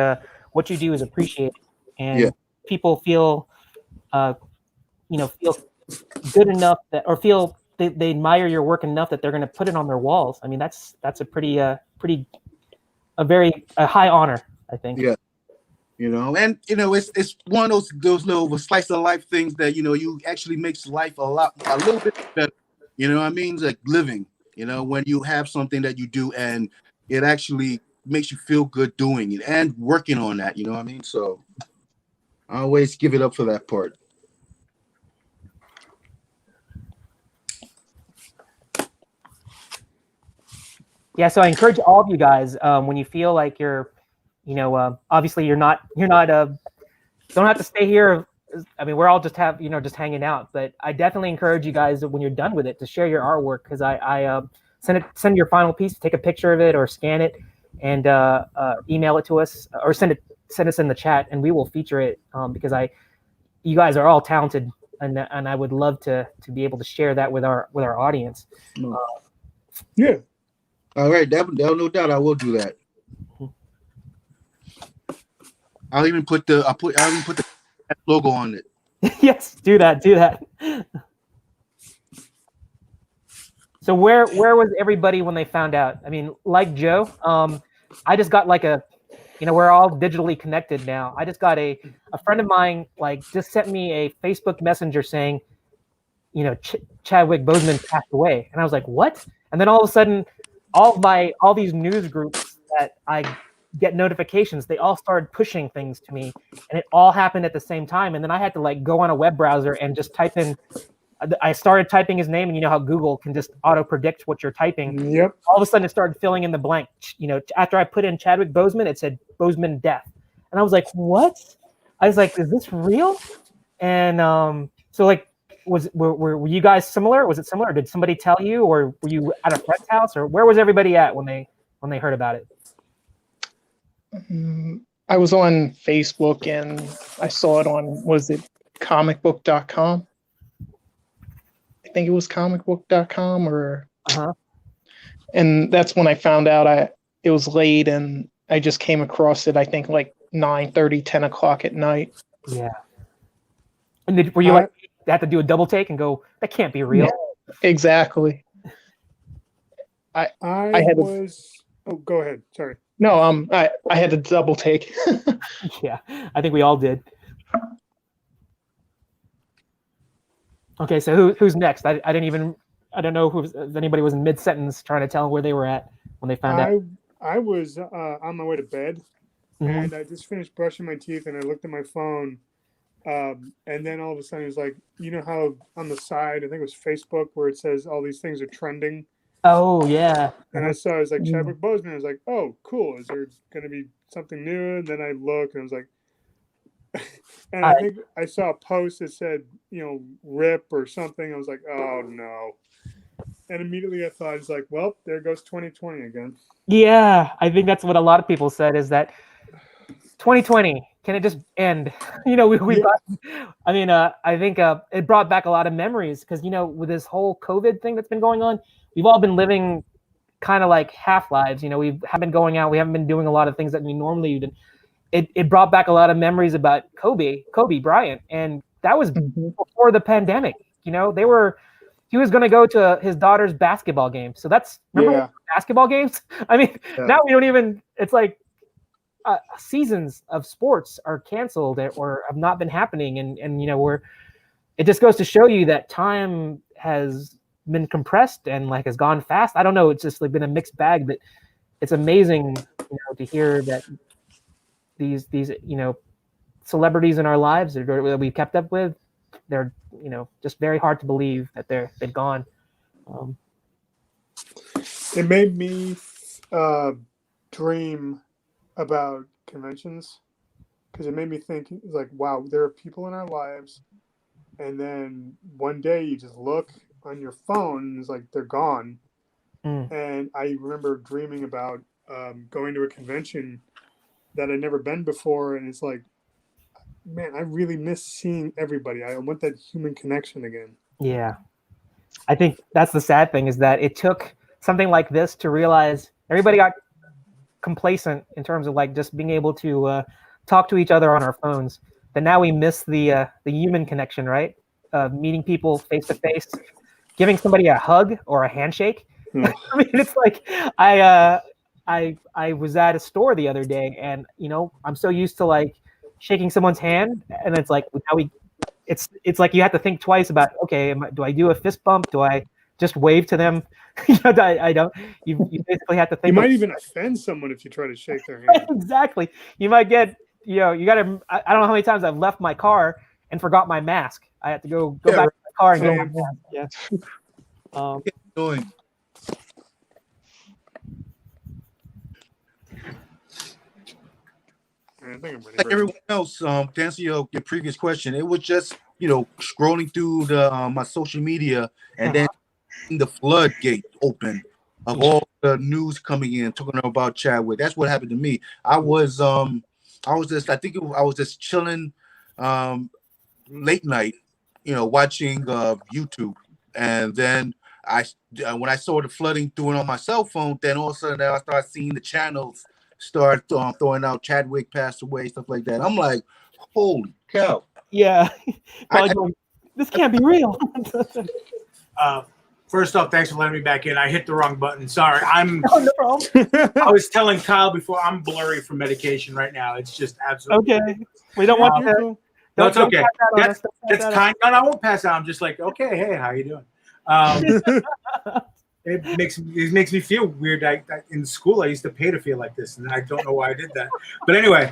what you do is appreciated, and people feel, feel good enough or feel they admire your work enough that they're going to put it on their walls. I mean, that's a very high honor, I think.
Yeah. And it's one of those little slice of life things that you actually makes life a little bit better. You know what I mean? It's like living. When you have something that you do and it actually makes you feel good doing it and working on that. You know what I mean? So I always give it up for that part.
Yeah, so I encourage all of you guys, when you feel like you're, obviously you're not, don't have to stay here. I mean, we're all just hanging out, but I definitely encourage you guys that when you're done with it to share your artwork, because I send your final piece, take a picture of it or scan it and email it to us, or send us in the chat, and we will feature it because you guys are all talented, and I would love to be able to share that with our audience.
Yeah.
All right, no doubt I will do that. I'll even put the logo on it.
Yes, do that. So where was everybody when they found out? I mean, like Joe, I just got we're all digitally connected now. I just got a friend of mine just sent me a Facebook Messenger saying, Chadwick Boseman passed away, and I was like, what? And then all of a sudden, all these news groups that I get notifications. They all started pushing things to me, and it all happened at the same time. And then I had to like go on a web browser and just type in. I started typing his name, and you know how Google can just auto predict what you're typing.
Yep.
All of a sudden, it started filling in the blank. You know, after I put in Chadwick Boseman, it said Boseman death, and I was like, "What?" I was like, "Is this real?" And so like, were you guys similar? Was it similar? Or did somebody tell you, or were you at a friend's house, or where was everybody at when they heard about it?
I was on Facebook and I saw it on, was it comicbook.com? I think it was comicbook.com or, and that's when I found out it was late, and I just came across it, I think like 9:30, 10 o'clock at night.
Yeah. And were you like, have to do a double take and go, that can't be real?
Yeah, exactly.
I
had
was. Oh, go ahead. Sorry.
No, I had to double take.
Yeah, I think we all did. Okay, so who's next? I don't know if anybody was in mid sentence trying to tell where they were at when they found out.
I was on my way to bed, and I just finished brushing my teeth, and I looked at my phone, and then all of a sudden it was like, you know how on the side, I think it was Facebook, where it says all these things are trending.
Oh yeah.
And I saw it was like Chadwick Boseman. I was like, oh, cool. Is there going to be something new? And then I looked and I was like, and I think I saw a post that said, RIP or something. I was like, oh no. And immediately I thought, it's like, well, there goes 2020 again.
Yeah, I think that's what a lot of people said, is that 2020, can it just end? I think it brought back a lot of memories because, with this whole COVID thing that's been going on, we've all been living kind of like half lives. We haven't been going out. We haven't been doing a lot of things that we normally do. It brought back a lot of memories about Kobe Bryant. And that was before the pandemic. He was going to go to his daughter's basketball game. So remember basketball games? I mean, now we don't even, it's like seasons of sports are canceled or have not been happening. And it just goes to show you that time has been compressed and like has gone fast. I don't know. It's just like been a mixed bag, but it's amazing, to hear that these celebrities in our lives that we've kept up with, they're just very hard to believe that they've gone.
It made me dream about conventions, because it made me think, like, wow, there are people in our lives, and then one day you just look on your phone and it's like they're gone. And I remember dreaming about going to a convention that I'd never been before, and it's like, man, I really miss seeing everybody. I want that human connection again.
Yeah. I think that's the sad thing, is that it took something like this to realize everybody got complacent in terms of like just being able to talk to each other on our phones. But now we miss the human connection, right? Meeting people face to face, giving somebody a hug or a handshake. I mean, it's like I was at a store the other day, and I'm so used to like shaking someone's hand, and it's like now it's like you have to think twice about, okay, do I do a fist bump? Do I just wave to them? I don't. You basically have to think.
You might even offend someone if you try to shake their hand.
Exactly. You might get. You got to. I don't know how many times I've left my car and forgot my mask. I have to go back to my car and get my mask. Yeah.
Doing.
I think I'm ready.
Like everyone else, to answer your previous question, it was just scrolling through the my social media and then the floodgate open of all the news coming in talking about Chadwick. That's what happened to me. I was just chilling late night, watching YouTube, and then when I saw the flooding doing on my cell phone, then all of a sudden I started seeing the channels start throwing out Chadwick passed away, stuff like that. I'm like, holy cow.
Yeah. This can't be real.
First off, thanks for letting me back in. I hit the wrong button. Sorry.
No problem.
I was telling Kyle before, I'm blurry from medication right now. It's just absolutely.
Okay. We don't want to.
No, it's okay. That's kind. No, I won't pass out. I'm just like, okay, hey, how you doing? It makes me feel weird. In school, I used to pay to feel like this, and I don't know why I did that. But anyway,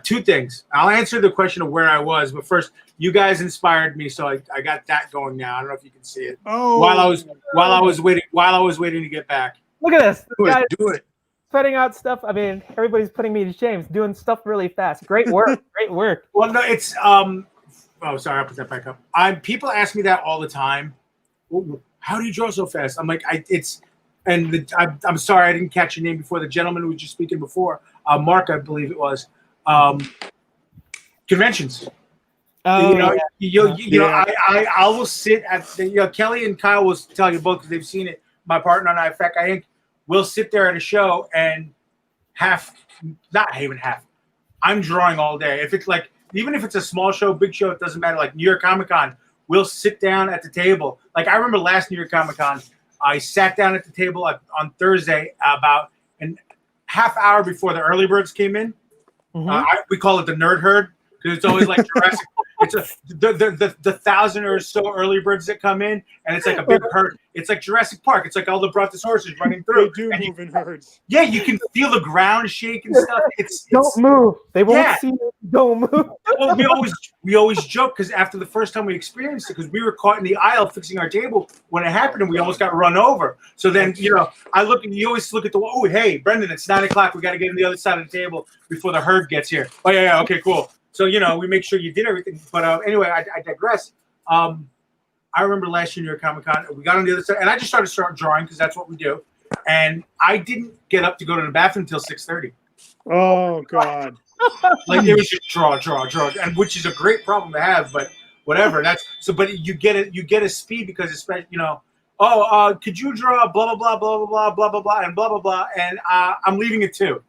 two things. I'll answer the question of where I was, but first, you guys inspired me, so I got that going now. I don't know if you can see it.
Oh,
While I was waiting to get back.
Look at this.
Do
Guys
it. Do it.
putting out stuff. I mean, everybody's putting me to shame. It's doing stuff really fast. Great work. Great work.
Well, no, it's Oh, sorry, I'll put that back up. People ask me that all the time. How do you draw so fast? I'm like, I'm sorry I didn't catch your name before. The gentleman who was just speaking before, Mark, I believe it was. Conventions.
Oh,
I will sit at Kelly and Kyle will tell you both because they've seen it. My partner and I, Fat Guy Inc. We'll sit there at a show and not even half. I'm drawing all day. If it's like, even if it's a small show, big show, it doesn't matter. Like New York Comic Con, we'll sit down at the table. Like I remember last New York Comic Con, I sat down at the table on Thursday about a half hour before the early birds came in.
Mhm.
We call it the nerd herd because it's always like Jurassic. It's the 1,000 or so early birds that come in, and it's like a big herd. It's like Jurassic Park. It's like all the brontosauruses running through.
They do move in herds.
Yeah, you can feel the ground shake and stuff.
Don't move. They won't
Yeah.
see you. Don't move.
Well, we always joke because after the first time we experienced it, because we were caught in the aisle fixing our table when it happened, and we almost got run over. So then, you always look at hey, Brendan, it's 9 o'clock. We got to get on the other side of the table before the herd gets here. Oh yeah, okay, cool. So we make sure you did everything. But anyway, I digress. I remember last year New York Comic Con, we got on the other side, and I just started drawing because that's what we do. And I didn't get up to go to the bathroom until 6:30.
Oh God.
Like it was just draw, and which is a great problem to have, but whatever. But you get a speed because it's could you draw blah blah blah blah blah blah blah blah and blah blah blah, and I'm leaving it too.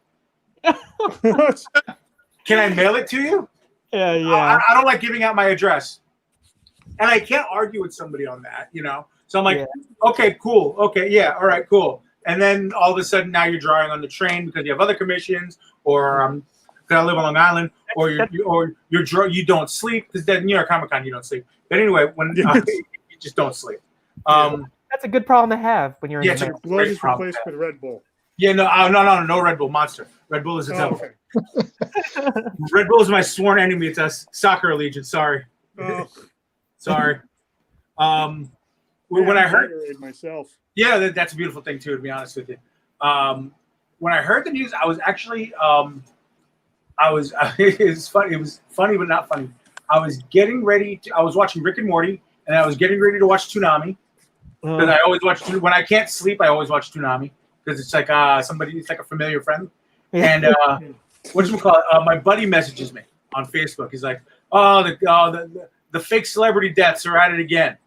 Can I mail it to you?
Yeah.
I don't like giving out my address, and I can't argue with somebody on that, So I'm like, okay, cool, okay, yeah, all right, cool. And then all of a sudden, now you're drawing on the train because you have other commissions, or because I live on Long Island, or you don't sleep because then New York Comic Con you don't sleep. But anyway, when you just don't sleep.
That's a good problem to have when you're in
Yeah,
the
it's a
middle.
Blood is
problem.
replaced with Red Bull.
Yeah, no Red Bull, Monster. Red Bull is the devil.
Okay.
Red Bull is my sworn enemy. It's a soccer allegiance. Sorry.
Oh,
Sorry. When I heard,
Gatorade myself.
yeah, that's a beautiful thing too. To be honest with you, when I heard the news, I was actually, it's funny. It was funny but not funny. I was getting ready. I was watching Rick and Morty, and I was getting ready to watch Toonami because I always watch when I can't sleep. I always watch Toonami because it's like it's like a familiar friend. And my buddy messages me on Facebook. He's like, the fake celebrity deaths are at it again.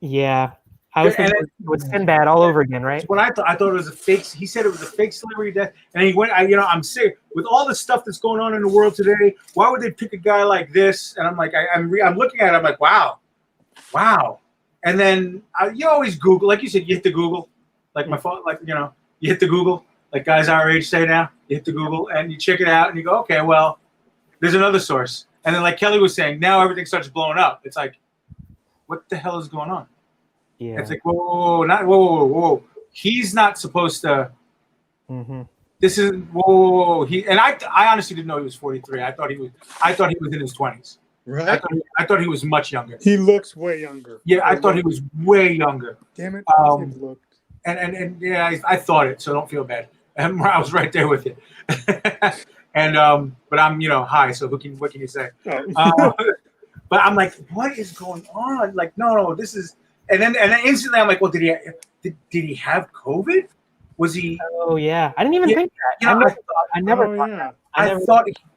Yeah. I was thinking it was Sinbad all over again, right?
What I thought it was a fake. He said it was a fake celebrity death, and he went. I'm sick with all the stuff that's going on in the world today. Why would they pick a guy like this? And I'm like, I'm looking at it. I'm like, wow. And then you always Google, like you said, you hit the Google, like my phone, you hit the Google, like guys our age say now. You hit the Google and you check it out, and you go, okay, well, there's another source. And then, like Kelly was saying, now everything starts blowing up. It's like, what the hell is going on?
Yeah.
It's like, whoa. He's not supposed to.
Mm-hmm.
This is whoa. I honestly didn't know he was 43. I thought he was in his 20s.
Right.
I thought he was much younger.
He looks way younger.
Yeah, I thought he was way younger.
Damn it. He looked.
And yeah, I thought it. So don't feel bad. And I was right there with you. And but I'm high. So what can you say?
Oh.
But I'm like, what is going on? Like, no, this is. And then instantly I'm like, well, did he have COVID? Was he?
Oh yeah, I didn't even think that. I never thought that.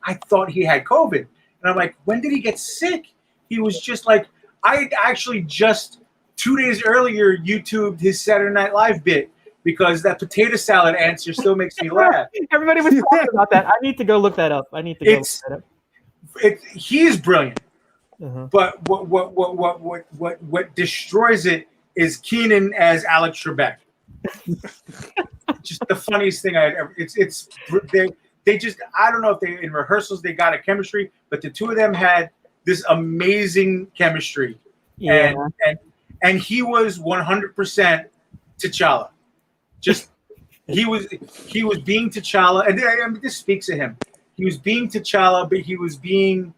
I thought he had COVID, and I'm like, when did he get sick? He was just like, I actually just 2 days earlier YouTubed his Saturday Night Live bit because that potato salad answer still makes me laugh.
Everybody was talking about that. I need to go look that up.
He is brilliant.
Uh-huh.
But what destroys it is Keenan as Alex Trebek. Just the funniest thing I had ever. They just I don't know if they in rehearsals they got a chemistry, but the two of them had this amazing chemistry.
Yeah.
And he was 100% T'Challa. Just he was being T'Challa, and I mean, this speaks to him. He was being T'Challa, but he was being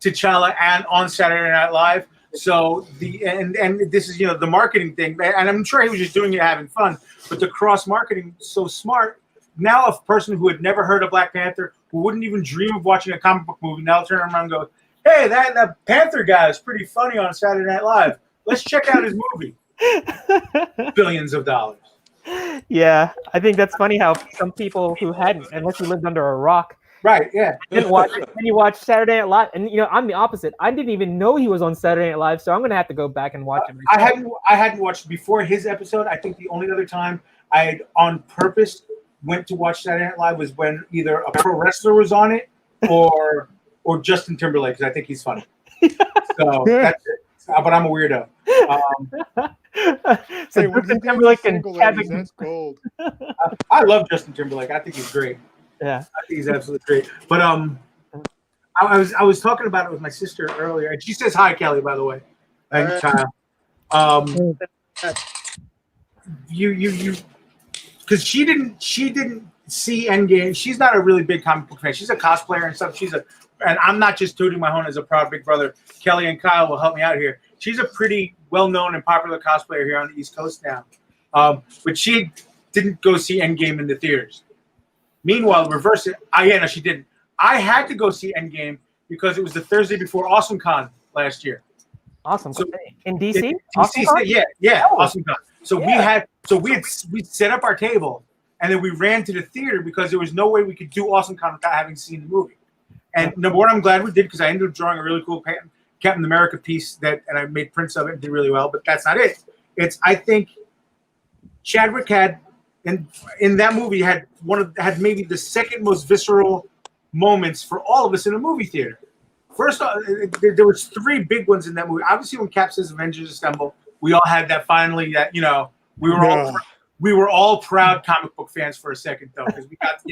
T'Challa and on Saturday Night Live. So and this is the marketing thing, and I'm sure he was just doing it having fun. But the cross marketing so smart. Now a person who had never heard of Black Panther, who wouldn't even dream of watching a comic book movie, now turn around and go, "Hey, that Panther guy is pretty funny on Saturday Night Live. Let's check out his movie." Billions of dollars.
Yeah, I think that's funny how some people who hadn't, unless you lived under a rock,
Right? Yeah.
didn't watch it. And you watch Saturday Night Live, and I'm the opposite. I didn't even know he was on Saturday Night Live, so I'm gonna have to go back and watch him.
I hadn't watched before his episode. I think the only other time I had on purpose went to watch Saturday Night Live was when either a pro wrestler was on it or Justin Timberlake, because I think he's funny. So that's it. But I'm a weirdo.
So
Hey, when
Justin
he goes
Timberlake
to
and
single
Chadwick.
ladies, that's gold.
I love Justin Timberlake. I think he's great.
Yeah.
I think he's absolutely great. But I was talking about it with my sister earlier, and she says hi, Kelly, by the way, and Kyle. You because she didn't see Endgame. She's not a really big comic book fan. She's a cosplayer and stuff. And I'm not just tooting my horn as a proud big brother. Kelly and Kyle will help me out here. She's a pretty well-known and popular cosplayer here on the East Coast now. But she didn't go see Endgame in the theaters. Meanwhile, reverse it. No, she didn't. I had to go see Endgame because it was the Thursday before AwesomeCon last year.
Awesome.
So-
in DC?
In
Awesome
DC,
Con?
yeah,
Oh.
AwesomeCon. So we set up our table, and then we ran to the theater because there was no way we could do AwesomeCon without having seen the movie. And number one, I'm glad we did because I ended up drawing a really cool Captain America piece and I made prints of it and did really well. But that's not it. I think Chadwick had, in that movie, had maybe the second most visceral moments for all of us in a movie theater. First, there was three big ones in that movie. Obviously, when Cap says "Avengers Assemble," we all had that finally. That we were all proud comic book fans for a second though, because we got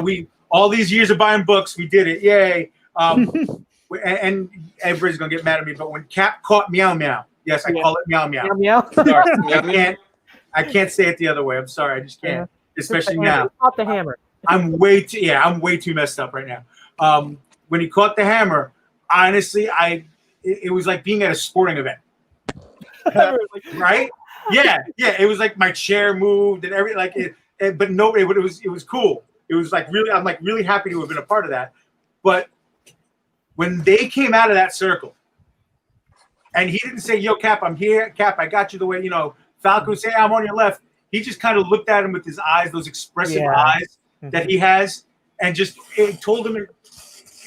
we all these years of buying books, we did it, yay! And everybody's gonna get mad at me, but when Cap caught Meow Meow, yes, I call it Meow Meow.
Meow, meow.
Sorry, I can't say it the other way. I'm sorry, I just can't, especially now.
Off the hammer.
I'm way too messed up right now. When he caught the hammer, honestly, it was like being at a sporting event. Right? Yeah. It was like my chair moved and everything. But it was cool. It was like I'm like really happy to have been a part of that. But when they came out of that circle, and he didn't say, "Yo, Cap, I'm here. Cap, I got you." The way Falcon would say, "I'm on your left." He just kind of looked at him with his eyes, those expressive eyes that he has, and just told him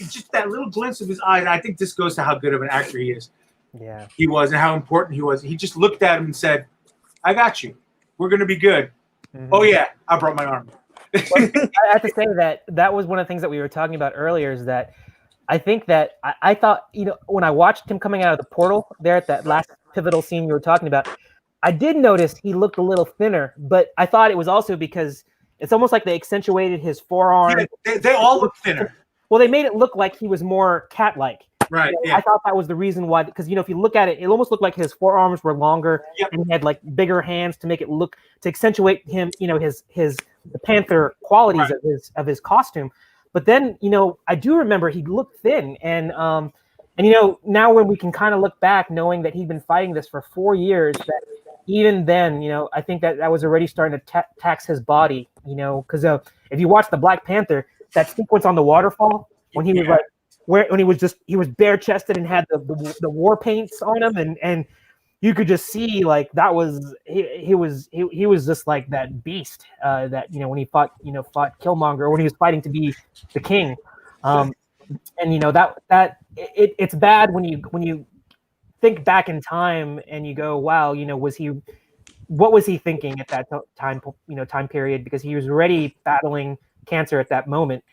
just that little glimpse of his eye. And I think this goes to how good of an actor he is.
Yeah.
He was, and how important he was. He just looked at him and said, "I got you. We're gonna be good."
Mm-hmm.
Oh yeah, I brought my arm.
I have to say that was one of the things that we were talking about earlier. Is that I think that I thought when I watched him coming out of the portal there at that last pivotal scene you were talking about, I did notice he looked a little thinner, but I thought it was also because it's almost like they accentuated his forearm.
Yeah, they all look thinner.
Well, they made it look like he was more cat-like.
Right.
I thought that was the reason why, because if you look at it, it almost looked like his forearms were longer, and he had like bigger hands to make it look to accentuate him, the Panther qualities of his costume. But then, I do remember he looked thin, and now when we can kind of look back, knowing that he'd been fighting this for 4 years, that even then, I think that was already starting to tax his body, because if you watch the Black Panther, that sequence on the waterfall when he was like. When he was bare chested and had the war paints on him, and you could just see like that was he was just like that beast that when he fought Killmonger, or when he was fighting to be the king, and that it's bad when you think back in time and you go, wow, what was he thinking at that time period, because he was already battling cancer at that moment.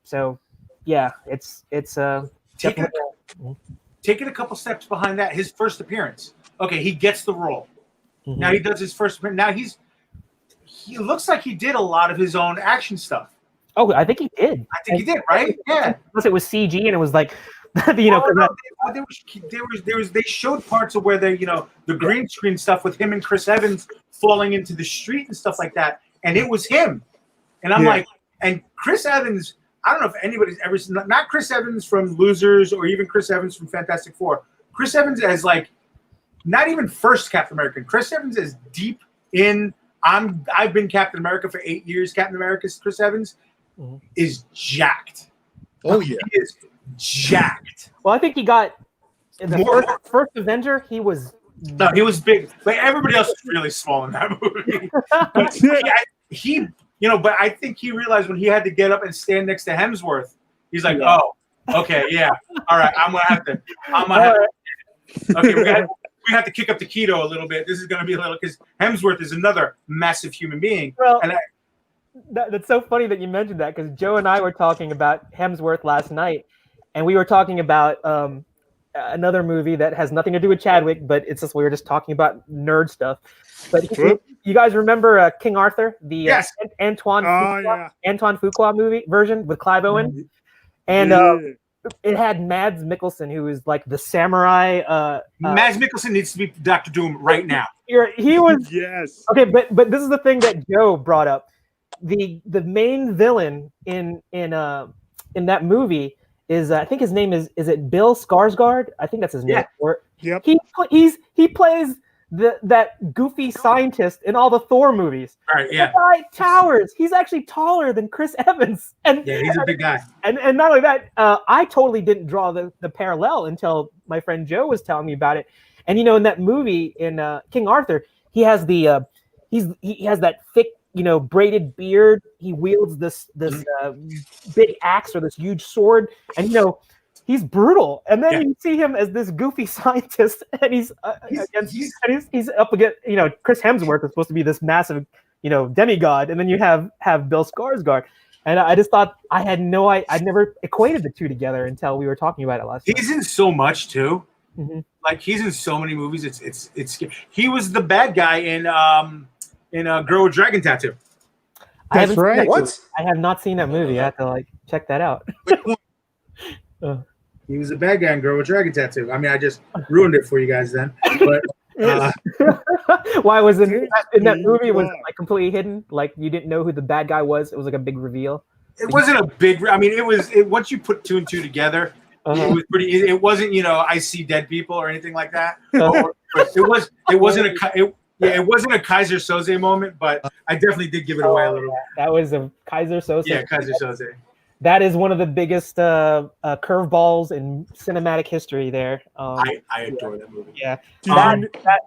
So yeah, it's
take it a couple steps behind that. His first appearance. Okay, he gets the role. Mm-hmm. Now he does his first appearance. Now he looks like he did a lot of his own action stuff.
Oh, I think he did.
I think he did, right? Yeah.
Unless it was CG and it was like you know,
Well, no, they showed parts of where they, you know, the green screen stuff with him and Chris Evans falling into the street and stuff like that, and it was him. And I'm like, and Chris Evans, I don't know if anybody's ever seen, not Chris Evans from Losers or even Chris Evans from Fantastic Four. Chris Evans as like, not even first Captain America. Chris Evans is deep in. I've been Captain America for 8 years. Captain America's Chris Evans is jacked.
Oh yeah,
he is jacked.
Well, I think he got in the
More-
first Avenger. He was
No, he was big, but everybody else was really small in that movie. But he, you know, but I think he realized when he had to get up and stand next to Hemsworth, he's like, oh, okay, yeah, all right, I'm gonna have to. Okay, we have to kick up the keto a little bit. This is gonna be a little because Hemsworth is another massive human being.
Well,
and
that's so funny that you mentioned that because Joe and I were talking about Hemsworth last night, and we were talking about another movie that has nothing to do with Chadwick, but it's just we were just talking about nerd stuff. But you guys remember King Arthur, the
Yes.
Oh, yeah.
Antoine Fuqua movie version with Clive Owen, and it had Mads Mikkelsen, who is like the samurai.
Mads Mikkelsen needs to be Dr. Doom right now.
He was
Yes.
okay, but this is the thing that Joe brought up. The main villain in that movie is I think his name is it Bill Skarsgård? I think that's his name.
Yeah.
Or
Yep.
he plays that goofy scientist in all the Thor movies.
All right, yeah,
The guy towers. He's actually taller than Chris Evans. And
yeah, he's a big guy.
and not only that, I totally didn't draw the parallel until my friend Joe was telling me about it. And you know, in that movie in King Arthur, he has he has that thick, you know, braided beard. He wields this big axe or this huge sword, and you know, he's brutal. And then you see him as this goofy scientist, and he's up against, you know, Chris Hemsworth is supposed to be this massive, you know, demigod, and then you have Bill Skarsgård. And I just thought I'd never equated the two together until we were talking about it last night.
He's in so much too.
Mm-hmm.
Like he's in so many movies. It's he was the bad guy in Girl with Dragon Tattoo.
That's right.
What?
I have not seen that movie. I have to like check that out.
He was a bad guy in Girl with Dragon Tattoo. I mean, I just ruined it for you guys then. But
Why was it in that movie? Was it like completely hidden? Like you didn't know who the bad guy was? It was like a big reveal.
it wasn't a big. I mean, it was. Once you put two and two together, it was pretty. It wasn't, you know, I see dead people or anything like that. It wasn't a Kaiser Soze moment, but I definitely did give it away a little.
That was a Kaiser Soze.
Yeah, Kaiser Soze.
That is one of the biggest curveballs in cinematic history. There.
I adore that movie.
Yeah.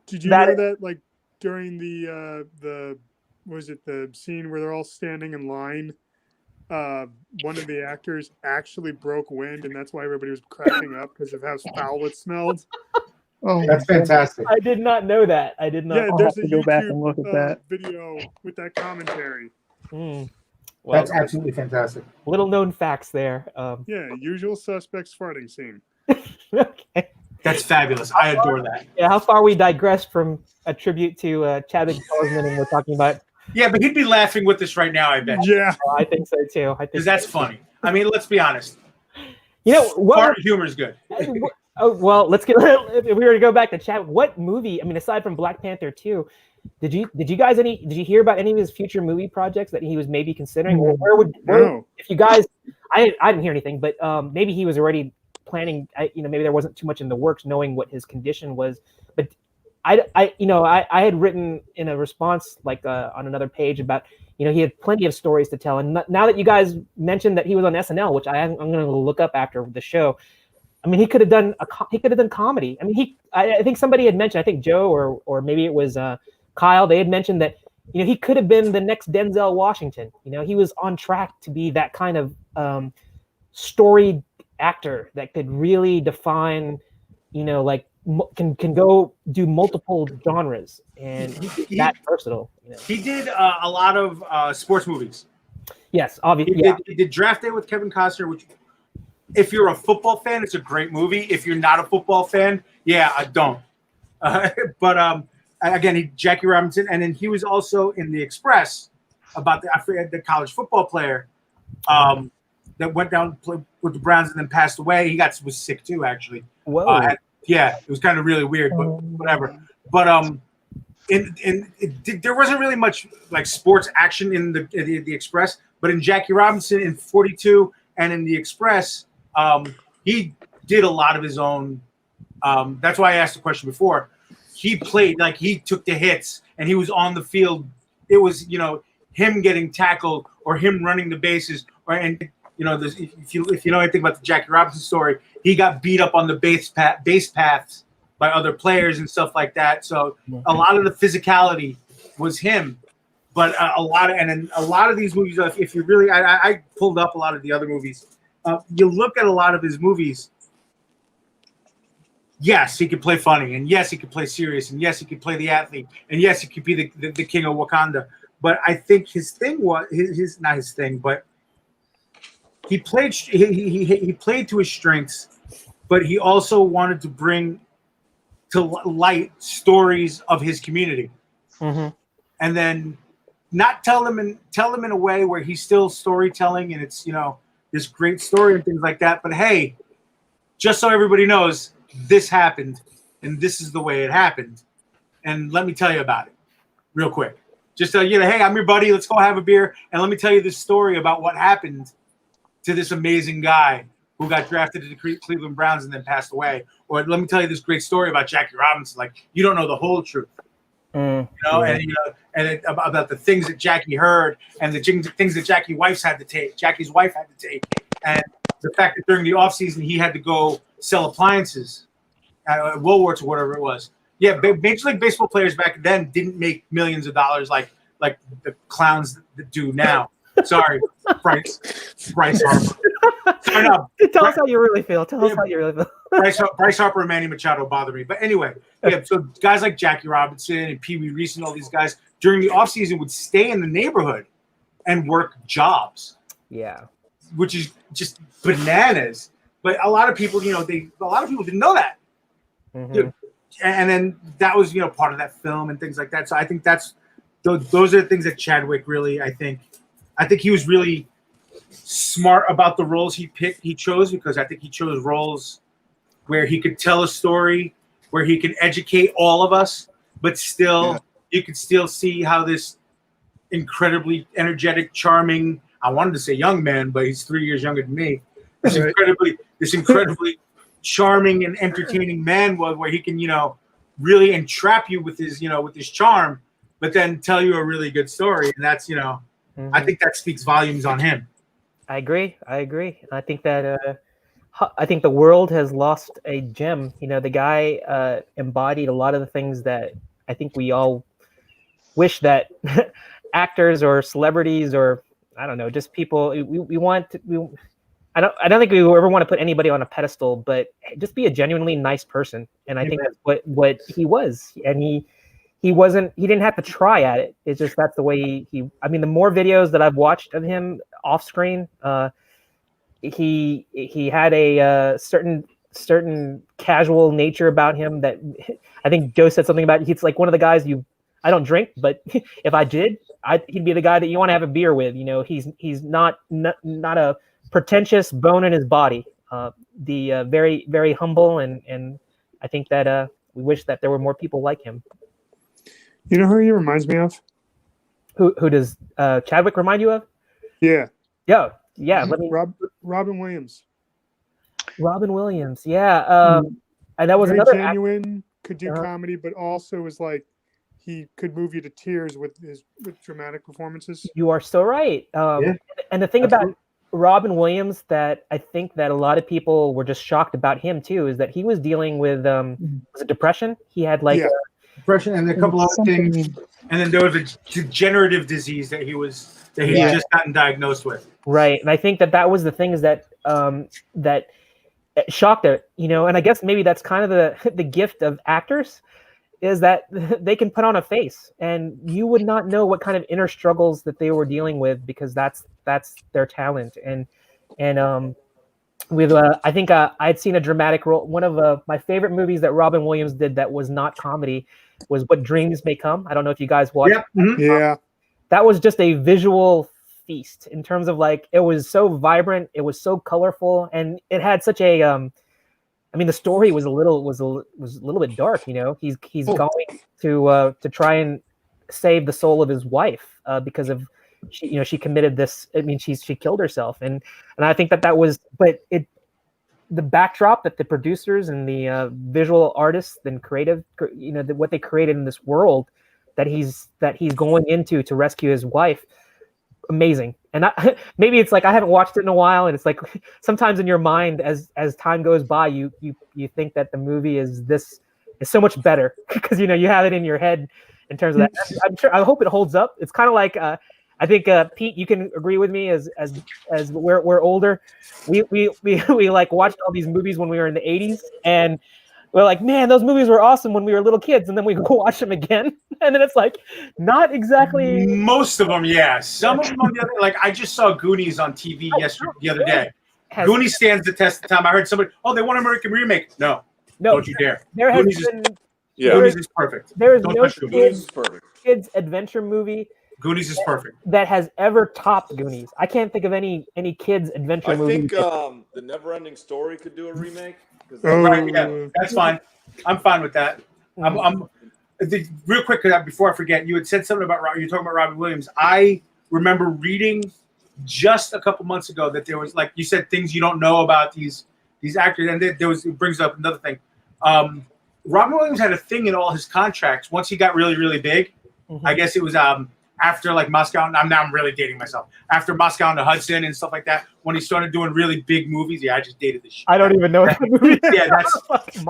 Did you know that like during the was it the scene where they're all standing in line? One of the actors actually broke wind, and that's why everybody was cracking up because of how foul it smelled.
Oh,
That's fantastic.
I did not know that. I did not.
Yeah,
I'll
there's
have
a
to go back
YouTube
and look at that.
video with that commentary.
Well,
That's absolutely fantastic.
little known facts there.
Yeah, usual suspects farting scene.
Okay.
That's fabulous. I adore that.
Yeah, how far we digressed from a tribute to Chadwick Boseman, and we're talking about.
Yeah, but he'd be laughing with us right now, I bet.
Yeah.
I think so too. I think
Because that's funny. I mean, let's be honest.
You know what?
Fart humor is good.
Oh well, let's get. If we were to go back to Chadwick, what movie? I mean, aside from Black Panther 2, did you hear about any of his future movie projects that he was maybe considering? Or
No.
if you guys, I didn't hear anything, but maybe he was already planning. Maybe there wasn't too much in the works, knowing what his condition was. But I had written in a response like on another page about, you know, he had plenty of stories to tell. And now that you guys mentioned that he was on SNL, which I'm going to look up after the show. I mean, he could have done comedy. I mean, I think somebody had mentioned, I think Joe or maybe it was Kyle. They had mentioned that, you know, he could have been the next Denzel Washington. You know, he was on track to be that kind of storied actor that could really define, you know, like can go do multiple genres, and he's that versatile. You know?
He did a lot of sports movies.
Yes, obviously.
He did Draft Day with Kevin Costner, which, if you're a football fan, it's a great movie. If you're not a football fan, yeah, I don't. But again, Jackie Robinson, and then he was also in The Express about the college football player. that went down to play with the Browns and then passed away. He was sick too, actually.
Whoa.
Yeah, it was kind of really weird, but whatever. But there wasn't really much like sports action in the Express, but in Jackie Robinson in 42 and in the Express, he did a lot of his own. That's why I asked the question before. He played like he took the hits and he was on the field. It was him getting tackled or him running the bases if you know anything about the Jackie Robinson story, he got beat up on the base paths by other players and stuff like that. So a lot of the physicality was him, but a lot of these movies, if you really, I pulled up a lot of the other movies. You look at a lot of his movies. Yes, he could play funny, and yes, he could play serious, and yes, he could play the athlete, and yes, he could be the king of Wakanda. But I think his thing was not his thing, but he played to his strengths, but he also wanted to bring to light stories of his community, and then not tell them in a way where he's still storytelling and it's this great story and things like that. But hey, just so everybody knows, this happened and this is the way it happened, and let me tell you about it real quick. Just hey, I'm your buddy. Let's go have a beer, and let me tell you this story about what happened to this amazing guy who got drafted to the Cleveland Browns and then passed away. Or let me tell you this great story about Jackie Robinson. Like, you don't know the whole truth, and about the things that Jackie heard and the things that Jackie's wife had to take, and the fact that during the offseason he had to go sell appliances at Woolworths or whatever it was. Yeah, Major League Baseball players back then didn't make millions of dollars like the clowns that do now. Sorry, Bryce Harper.
Tell us how you really feel.
Bryce Harper and Manny Machado bother me. But anyway, so guys like Jackie Robinson and Pee Wee Reese and all these guys during the offseason would stay in the neighborhood and work jobs.
Yeah.
Which is just bananas. But a lot of people, didn't know that. And then that was, part of that film and things like that. So I think those are the things that Chadwick really, I think he was really smart about the roles he chose, because I think he chose roles where he could tell a story, where he could educate all of us, but still, you could still see how this incredibly energetic, charming, I wanted to say young man, but he's 3 years younger than me. This incredibly charming and entertaining man was, where he can, really entrap you with his charm, but then tell you a really good story. And that's, I think that speaks volumes on him.
I agree. I think that I think the world has lost a gem. The guy embodied a lot of the things that I think we all wish that actors or celebrities, or I don't know, just people I don't think we ever want to put anybody on a pedestal, but just be a genuinely nice person. And I think that's what he was. And he didn't have to try at it. It's just, that's the way the more videos that I've watched of him off screen, he had a certain casual nature about him that I think Joe said something about. He's like one of the guys I don't drink, but if I did, he'd be the guy that you want to have a beer with. He's not a pretentious bone in his body. Very, very humble, and I think that we wish that there were more people like him.
You know who he reminds me of?
Who does Chadwick remind you of?
Yeah.
Yeah. Let me.
Robin Williams.
Robin Williams. Yeah. And that was
very
another
genuine. Could do comedy, but also was like he could move you to tears with dramatic performances.
You are so right. And the thing about Robin Williams that I think that a lot of people were just shocked about him too is that he was dealing with was it depression? He had
depression and a couple other things, and then there was a degenerative disease that he just gotten diagnosed with.
Right, and I think that was the things that that shocked it, and I guess maybe that's kind of the gift of actors, is that they can put on a face, and you would not know what kind of inner struggles that they were dealing with, because that's their talent. And with I think I'd seen a dramatic role. One of my favorite movies that Robin Williams did that was not comedy was What Dreams May Come. I don't know if you guys watched.
Yeah.
That was just a visual feast in terms of like it was so vibrant, it was so colorful, and it had such a I mean, the story was a little bit dark. You know, he's going to try and save the soul of his wife because of she committed this. I mean, she killed herself, and I think that was, but the backdrop that the producers and the visual artists and creative, what they created in this world that he's going into to rescue his wife. Amazing. And maybe it's like I haven't watched it in a while, and it's like sometimes in your mind as time goes by, you think that the movie is so much better because you have it in your head in terms of that. I'm sure, I hope it holds up. It's kind of like I think Pete, you can agree with me as we're older. We like watched all these movies when we were in the 80s, and we're like, man, those movies were awesome when we were little kids, and then we go watch them again, and then it's like, not exactly.
Most of them, yeah. Some of them, on the other, like I just saw Goonies on TV the other day. Goonies stands the test of time. I heard somebody, they want an American remake. No, don't you dare. Goonies is perfect.
There is no kids adventure movie.
Goonies is perfect.
That has ever topped Goonies. I can't think of any kids adventure movie.
I think the Never-Ending Story could do a remake.
Right, yeah, that's fine. I'm fine with that. Real quick, before I forget, you had said something about you were talking about Robin Williams. I remember reading just a couple months ago that there was, like you said, things you don't know about these actors, and it brings up another thing. Robin Williams had a thing in all his contracts once he got really, really big. Mm-hmm. I guess it was after like Moscow. I'm really dating myself. After Moscow and the Hudson and stuff like that, when he started doing really big movies. Yeah, I just dated this shit.
I don't even know what that movie.
Yeah,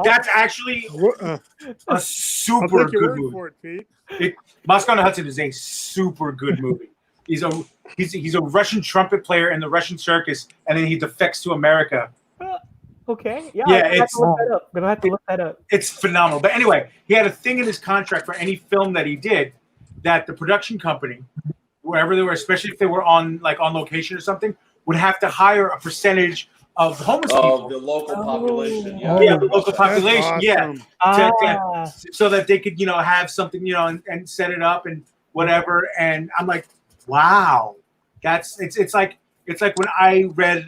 that's actually a super good movie. Moscow and the Hudson is a super good movie. He's a Russian trumpet player in the Russian circus, and then he defects to America.
Okay. Yeah.
Yeah,
I'm gonna have to look that up.
It's phenomenal. But anyway, he had a thing in his contract for any film that he did that the production company, wherever they were, especially if they were on location or something, would have to hire a percentage of the homeless people.
The local population.
Yeah, the local population. Awesome. So that they could, have something, and set it up and whatever. And I'm like, wow, it's like when I read,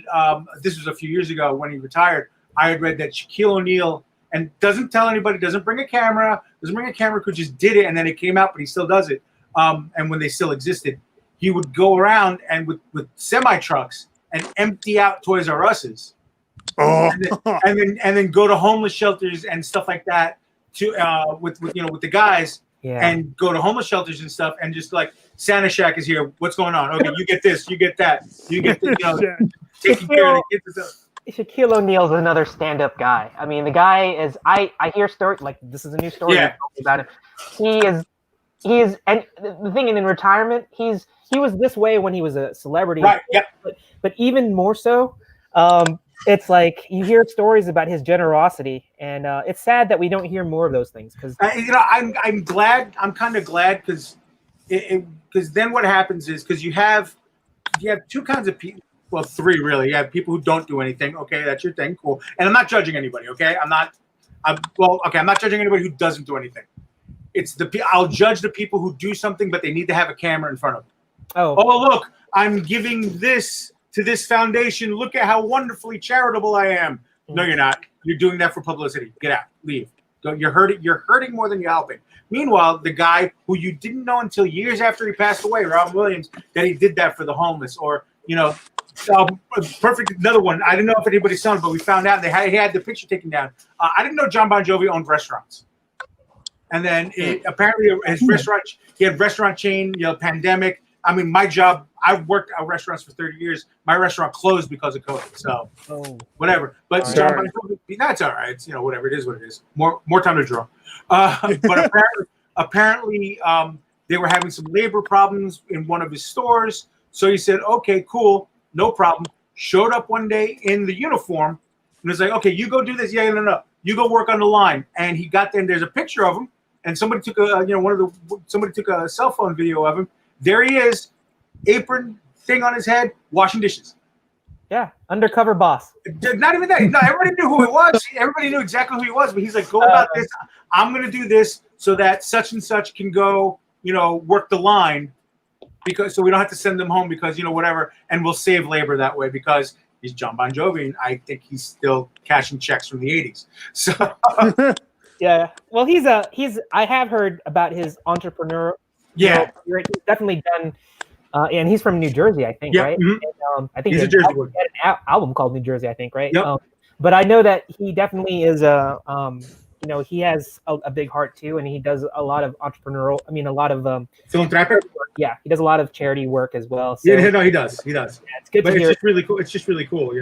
this was a few years ago when he retired, I had read that Shaquille O'Neal, and doesn't tell anybody, doesn't bring a camera crew, just did it, and then it came out, but he still does it. And when they still existed, he would go around and with semi trucks and empty out Toys R Us's, and then go to homeless shelters and stuff like that to with the guys. Yeah. And go to homeless shelters and stuff, and just like, Santa Shack is here. What's going on? Okay, you get this, you get that, you get the, taking care of the kids.
Shaquille O'Neal is another stand-up guy. I mean, the guy is. I hear stories like this is a new story about him. He is, and the thing in retirement, he was this way when he was a celebrity.
Right. Yeah.
But even more so, it's like you hear stories about his generosity, and it's sad that we don't hear more of those things. Because
I'm glad. I'm kind of glad because then what happens is because you have two kinds of people. Well, three really. You have people who don't do anything. Okay, that's your thing. Cool. And I'm not judging anybody. Okay, I'm not judging anybody who doesn't do anything. It's I'll judge the people who do something, but they need to have a camera in front of them. Oh, look, I'm giving this to this foundation. Look at how wonderfully charitable I am. No, you're not. You're doing that for publicity. Get out. Leave. You're hurting more than you're helping. Meanwhile, the guy who you didn't know until years after he passed away, Robin Williams, that he did that for the homeless, or perfect. Another one. I didn't know if anybody saw it, but we found out he had the picture taken down. I didn't know John Bon Jovi owned restaurants, and then apparently his restaurant. He had restaurant chain. Pandemic. I mean, my job. I've worked at restaurants for 30 years. My restaurant closed because of COVID. So whatever. But John Bon Jovi, that's all right. It's whatever. It is what it is. More time to draw. But apparently, they were having some labor problems in one of his stores. So he said, okay, cool, no problem. Showed up one day in the uniform and was like, okay, you go do this. Yeah, no. You go work on the line. And he got there and there's a picture of him. And somebody took somebody took a cell phone video of him. There he is, apron thing on his head, washing dishes.
Yeah, undercover boss.
Not even that. No, everybody knew who it was. Everybody knew exactly who he was. But he's like, go about this. I'm going to do this so that such and such can go, work the line. because so we don't have to send them home because whatever, and we'll save labor that way because he's John Bon Jovi, and I think he's still cashing checks from the '80s. So
Yeah. Well, I have heard about his entrepreneur.
yeah,
He's definitely done. And he's from New Jersey, I think,
yeah,
right?
mhm.
And, I think
He's
he
a Jersey boy.
had an album called New Jersey, I think, right?
Yep.
But I know that he definitely is he has a big heart too, and he does a lot of entrepreneurial. I mean, a lot of
Philanthropic.
yeah, he does a lot of charity work as well. So
Yeah, no, he does.
yeah, it's good
But
to
it's
hear.
just really cool. It's just really cool,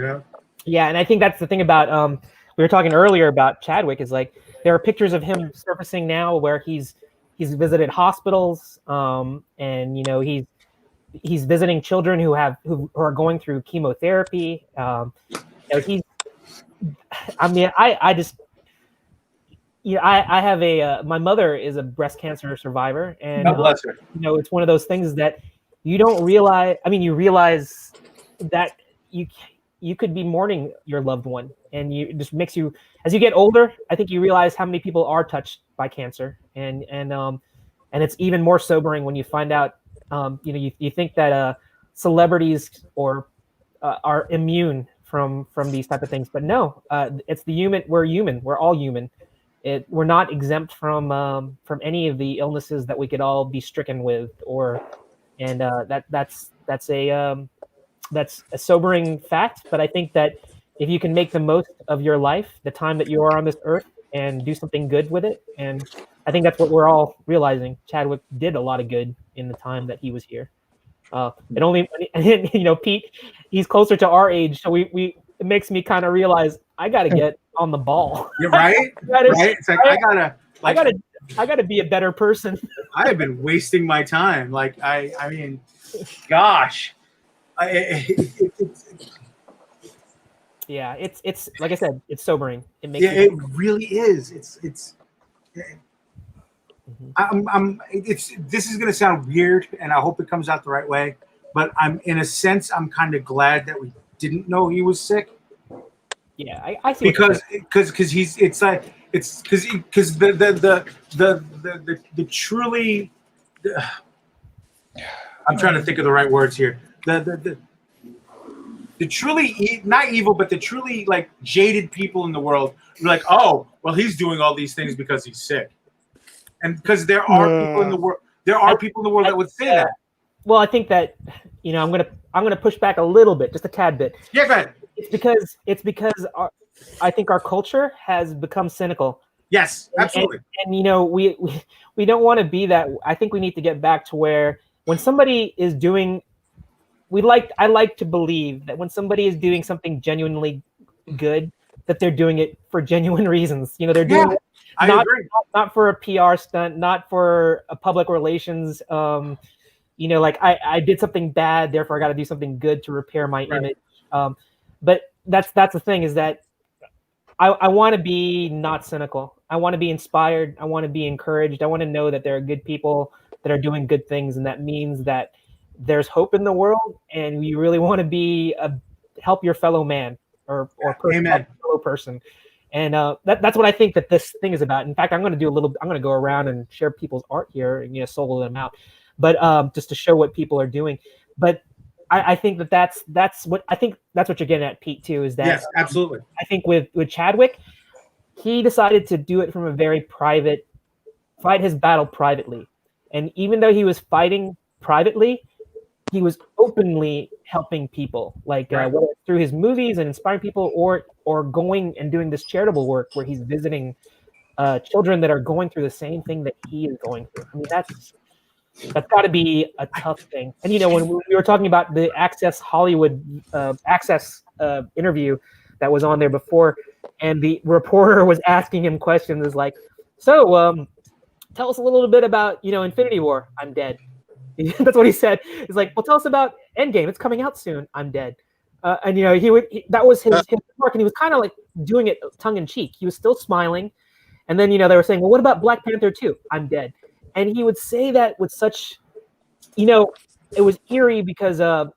Yeah, and I think that's the thing about we were talking earlier about Chadwick is like there are pictures of him surfacing now where he's visited hospitals, and he's visiting children who are going through chemotherapy. I just I have my mother is a breast cancer survivor, and
God bless her.
it's one of those things that you don't realize. I mean, you realize that you could be mourning your loved one, and it just makes you, as you get older, I think you realize how many people are touched by cancer, and it's even more sobering when you find out. You think that celebrities are immune from these type of things, but no, it's the human. We're human. We're all human. We're not exempt from any of the illnesses that we could all be stricken with, that's a sobering fact. But I think that if you can make the most of your life, the time that you are on this earth, and do something good with it, and I think that's what we're all realizing. Chadwick did a lot of good in the time that he was here. Pete, he's closer to our age, so it makes me kind of realize I got to get on the ball.
You're right. Right. It's like I
gotta be a better person.
I have been wasting my time. Like I mean, gosh,
yeah, it's like I said, it's sobering. It makes
it really is. It's.
Mhm.
This is gonna sound weird, and I hope it comes out the right way. But I'm in a sense, I'm kind of glad that we didn't know he was sick.
Yeah, I see.
Because the truly, I'm trying to think of the right words here. The truly not evil, but the truly like jaded people in the world are like, oh, well, he's doing all these things because he's sick, and because there are people in the world, that would say that.
Well, I think that I'm gonna push back a little bit, just a tad bit.
Yeah, go ahead.
It's because I think our culture has become cynical.
Yes, absolutely.
And we don't want to be that. I think we need to get back to where when somebody is doing, I like to believe that when somebody is doing something genuinely good, that they're doing it for genuine reasons. They're doing it not for a PR stunt, not for a public relations. Like I did something bad, therefore I got to do something good to repair my image. But that's the thing, is that I want to be not cynical. I want to be inspired. I want to be encouraged. I want to know that there are good people that are doing good things, and that means that there's hope in the world, and you really want to be help your fellow man or person, help your fellow person. And that's what I think that this thing is about. In fact, I'm going to go around and share people's art here and solo them out, but just to show what people are doing. But I think that's what you're getting at, Pete, too, is that
yes, absolutely.
I think with Chadwick, he decided to do it from a very fight his battle privately. And even though he was fighting privately, he was openly helping people, like whether it's through his movies and inspiring people, or going and doing this charitable work where he's visiting children that are going through the same thing that he is going through. I mean, that's got to be a tough thing. And when we were talking about the Access Hollywood interview that was on there before, and the reporter was asking him questions, is like, so tell us a little bit about Infinity War. I'm dead. That's what he said. He's like, well, tell us about Endgame. It's coming out soon. I'm dead. And that was his mark, and he was kind of like doing it tongue in cheek. He was still smiling, and then they were saying, well, what about Black Panther 2? I'm dead. And he would say that with such, it was eerie, because I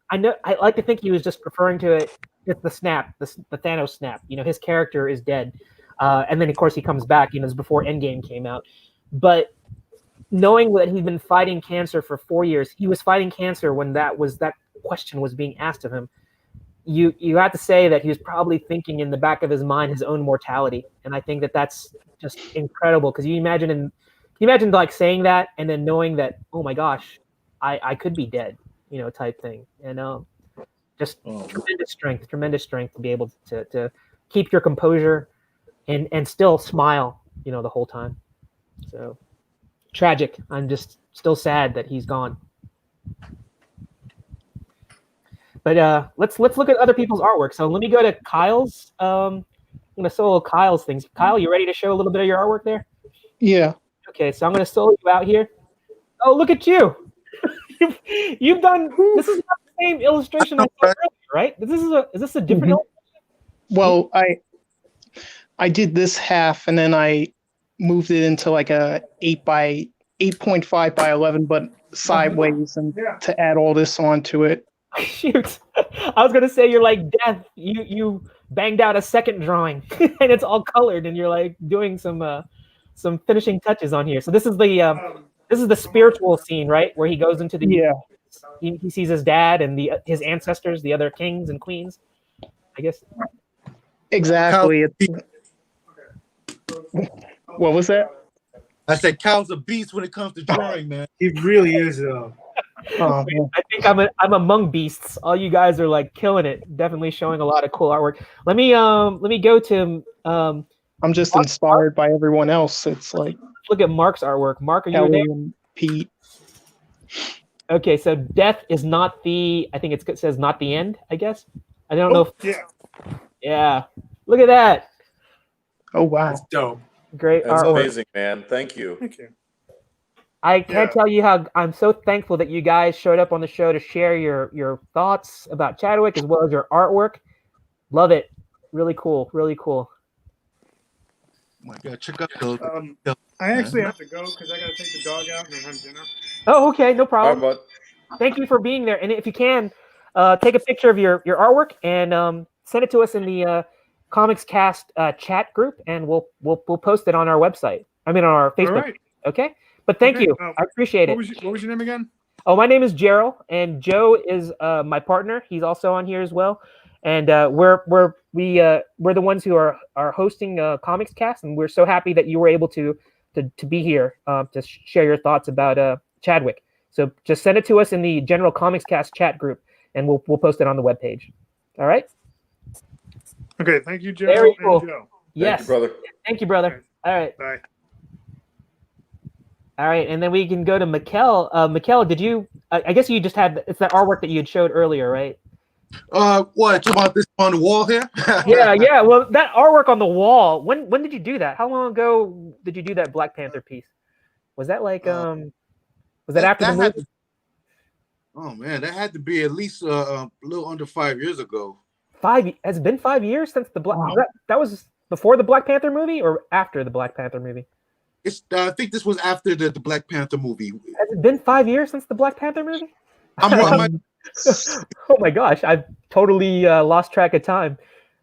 like to think he was just referring to it as the snap, the Thanos snap. His character is dead, and then of course he comes back. It's before Endgame came out, but
knowing that he'd been fighting cancer for 4 years, he was fighting cancer when that question was being asked of him. You have to say that he was probably thinking in the back of his mind his own mortality, and I think that that's just incredible. Because you imagine like saying that and then knowing that, oh my gosh, I could be dead, type thing, and just tremendous strength to be able to keep your composure and still smile, the whole time. So tragic. I'm just still sad that he's gone. But let's look at other people's artwork. So let me go to Kyle's. I'm gonna solo Kyle's things. Kyle, you ready to show a little bit of your artwork there?
Yeah.
Okay, so I'm gonna solo you out here. Oh, look at you! You've done. This is not the same illustration I saw earlier, right? Is this a different illustration?
Well, I did this half, and then I moved it into like a 8.5 by 11, but sideways, and to add all this onto it.
Shoot, I was gonna say you're like Death. You banged out a second drawing, and it's all colored, and you're like doing some finishing touches on here. So this is the spiritual scene, right, where he goes into the he sees his dad and his ancestors, the other kings and queens, I guess.
Exactly. What was that?
I said Cal's a beast when it comes to drawing, man.
He really is, though.
Oh,
I think I'm among beasts. All you guys are like killing it. Definitely showing a lot of cool artwork. Let me go to
I'm just inspired by everyone else. It's like
look at Mark's artwork. Mark, are you
Kelly
there?
and Pete.
Okay, so death is not the. I think it says not the end. I guess. I don't know. Yeah. Look at that.
Oh wow.
That's dope.
Great
That's
artwork.
amazing, man. Thank you.
Thank you.
I can't tell you how I'm so thankful that you guys showed up on the show to share your thoughts about Chadwick as well as your artwork. Love it. Really cool. Really cool.
Oh my God, check out those.
I actually have to go because I got to take the dog out and then have dinner.
Oh, okay. No
All
problem.
right, bud.
Thank you for being there. And if you can, take a picture of your artwork and send it to us in the Comics Cast chat group, and we'll post it on our website. I mean, on our Facebook.
All right.
Okay. But thank you. I appreciate it.
What was your name again?
Oh, my name is Gerald, and Joe is my partner. He's also on here as well. And we're the ones who are hosting Comics Cast, and we're so happy that you were able to be here to share your thoughts about Chadwick. So just send it to us in the general Comics Cast chat group, and we'll post it on the webpage. All right.
Okay. Thank you, Gerald.
Very cool.
And Joe.
Yes.
Thank you, brother.
Thank you, brother. All right.
Bye.
All right, and then we can go to Mikkel. Mikkel, did you? I guess you just had it's that artwork that you had showed earlier, right?
What about this on the wall here?
Yeah. Well, that artwork on the wall. When did you do that? How long ago did you do that Black Panther piece? Was that like was that after the movie?
Oh man, that had to be at least a little under 5 years ago.
Has it been 5 years since the Black? That was before the Black Panther movie or after the Black Panther movie?
I think this was after the Black Panther movie.
Has it been 5 years since the Black Panther movie?
I'm
Oh my gosh, I've totally lost track of time.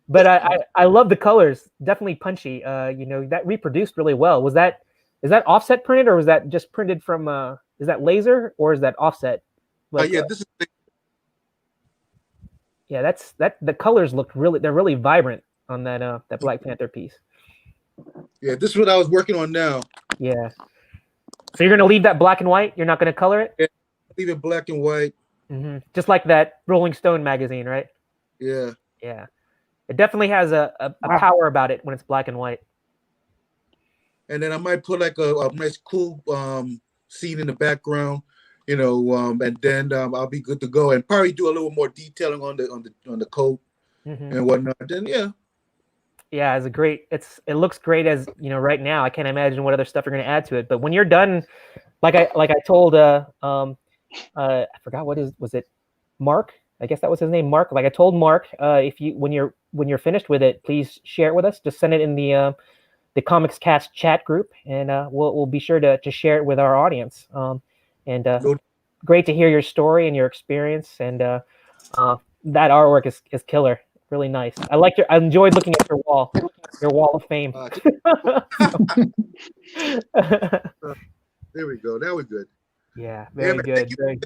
But I love the colors. Definitely punchy. That reproduced really well. Is that offset printed or was that just printed from? Is that laser or is that offset?
This is.
Yeah, that's the colors look they're really vibrant on that Black Panther piece.
Yeah, this is what I was working on now.
Yeah. So you're gonna leave that black and white? You're not gonna color it?
Yeah, leave it black and white.
Mm-hmm. Just like that Rolling Stone magazine, right?
Yeah.
Yeah. It definitely has a power about it when it's black and white.
And then I might put like a nice cool scene in the background, and then I'll be good to go. And probably do a little more detailing on the coat and whatnot. Then
Yeah, it looks great as right now. I can't imagine what other stuff you're gonna add to it. But when you're done, like I told I forgot was it Mark? I guess that was his name, Mark. Like I told Mark, when you're finished with it, please share it with us. Just send it in the Comics Cast chat group, and we'll be sure to share it with our audience. Great to hear your story and your experience, and that artwork is killer. Really nice. I enjoyed looking at your wall of fame.
There we go. Now we're good.
Yeah,
Yeah,
very
man,
good.
thank you.
Very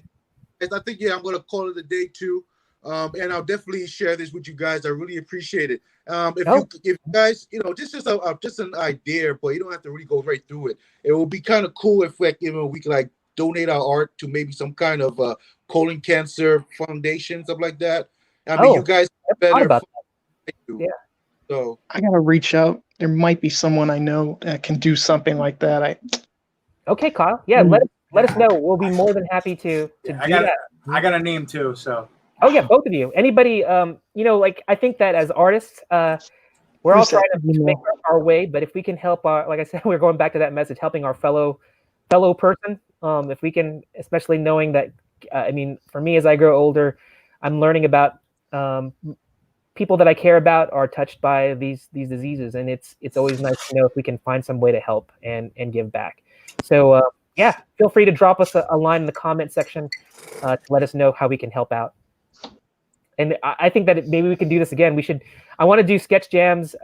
I think, yeah, I'm going to call it a day too. And I'll definitely share this with you guys. I really appreciate it. If you guys, just an idea, but you don't have to really go right through it. It will be kind of cool if we could like donate our art to maybe some kind of colon cancer foundation, stuff like that. I mean, you guys better.
about Yeah.
So
I gotta reach out. There might be someone I know that can do something like that.
Okay, Kyle. Yeah, let us know. We'll be more than happy to do that.
I got a name too. So.
Oh yeah, both of you. Anybody? Like I think that as artists, we're all
Who's
trying
that?
to make our way. But if we can help, like I said, we're going back to that message, helping our fellow person. If we can, especially knowing that, I mean, for me as I grow older, I'm learning about people that I care about are touched by these diseases, and it's always nice to know if we can find some way to help and give back. So yeah, feel free to drop us a line in the comment section to let us know how we can help out. And I think that maybe we can do this again. I want to do sketch jams.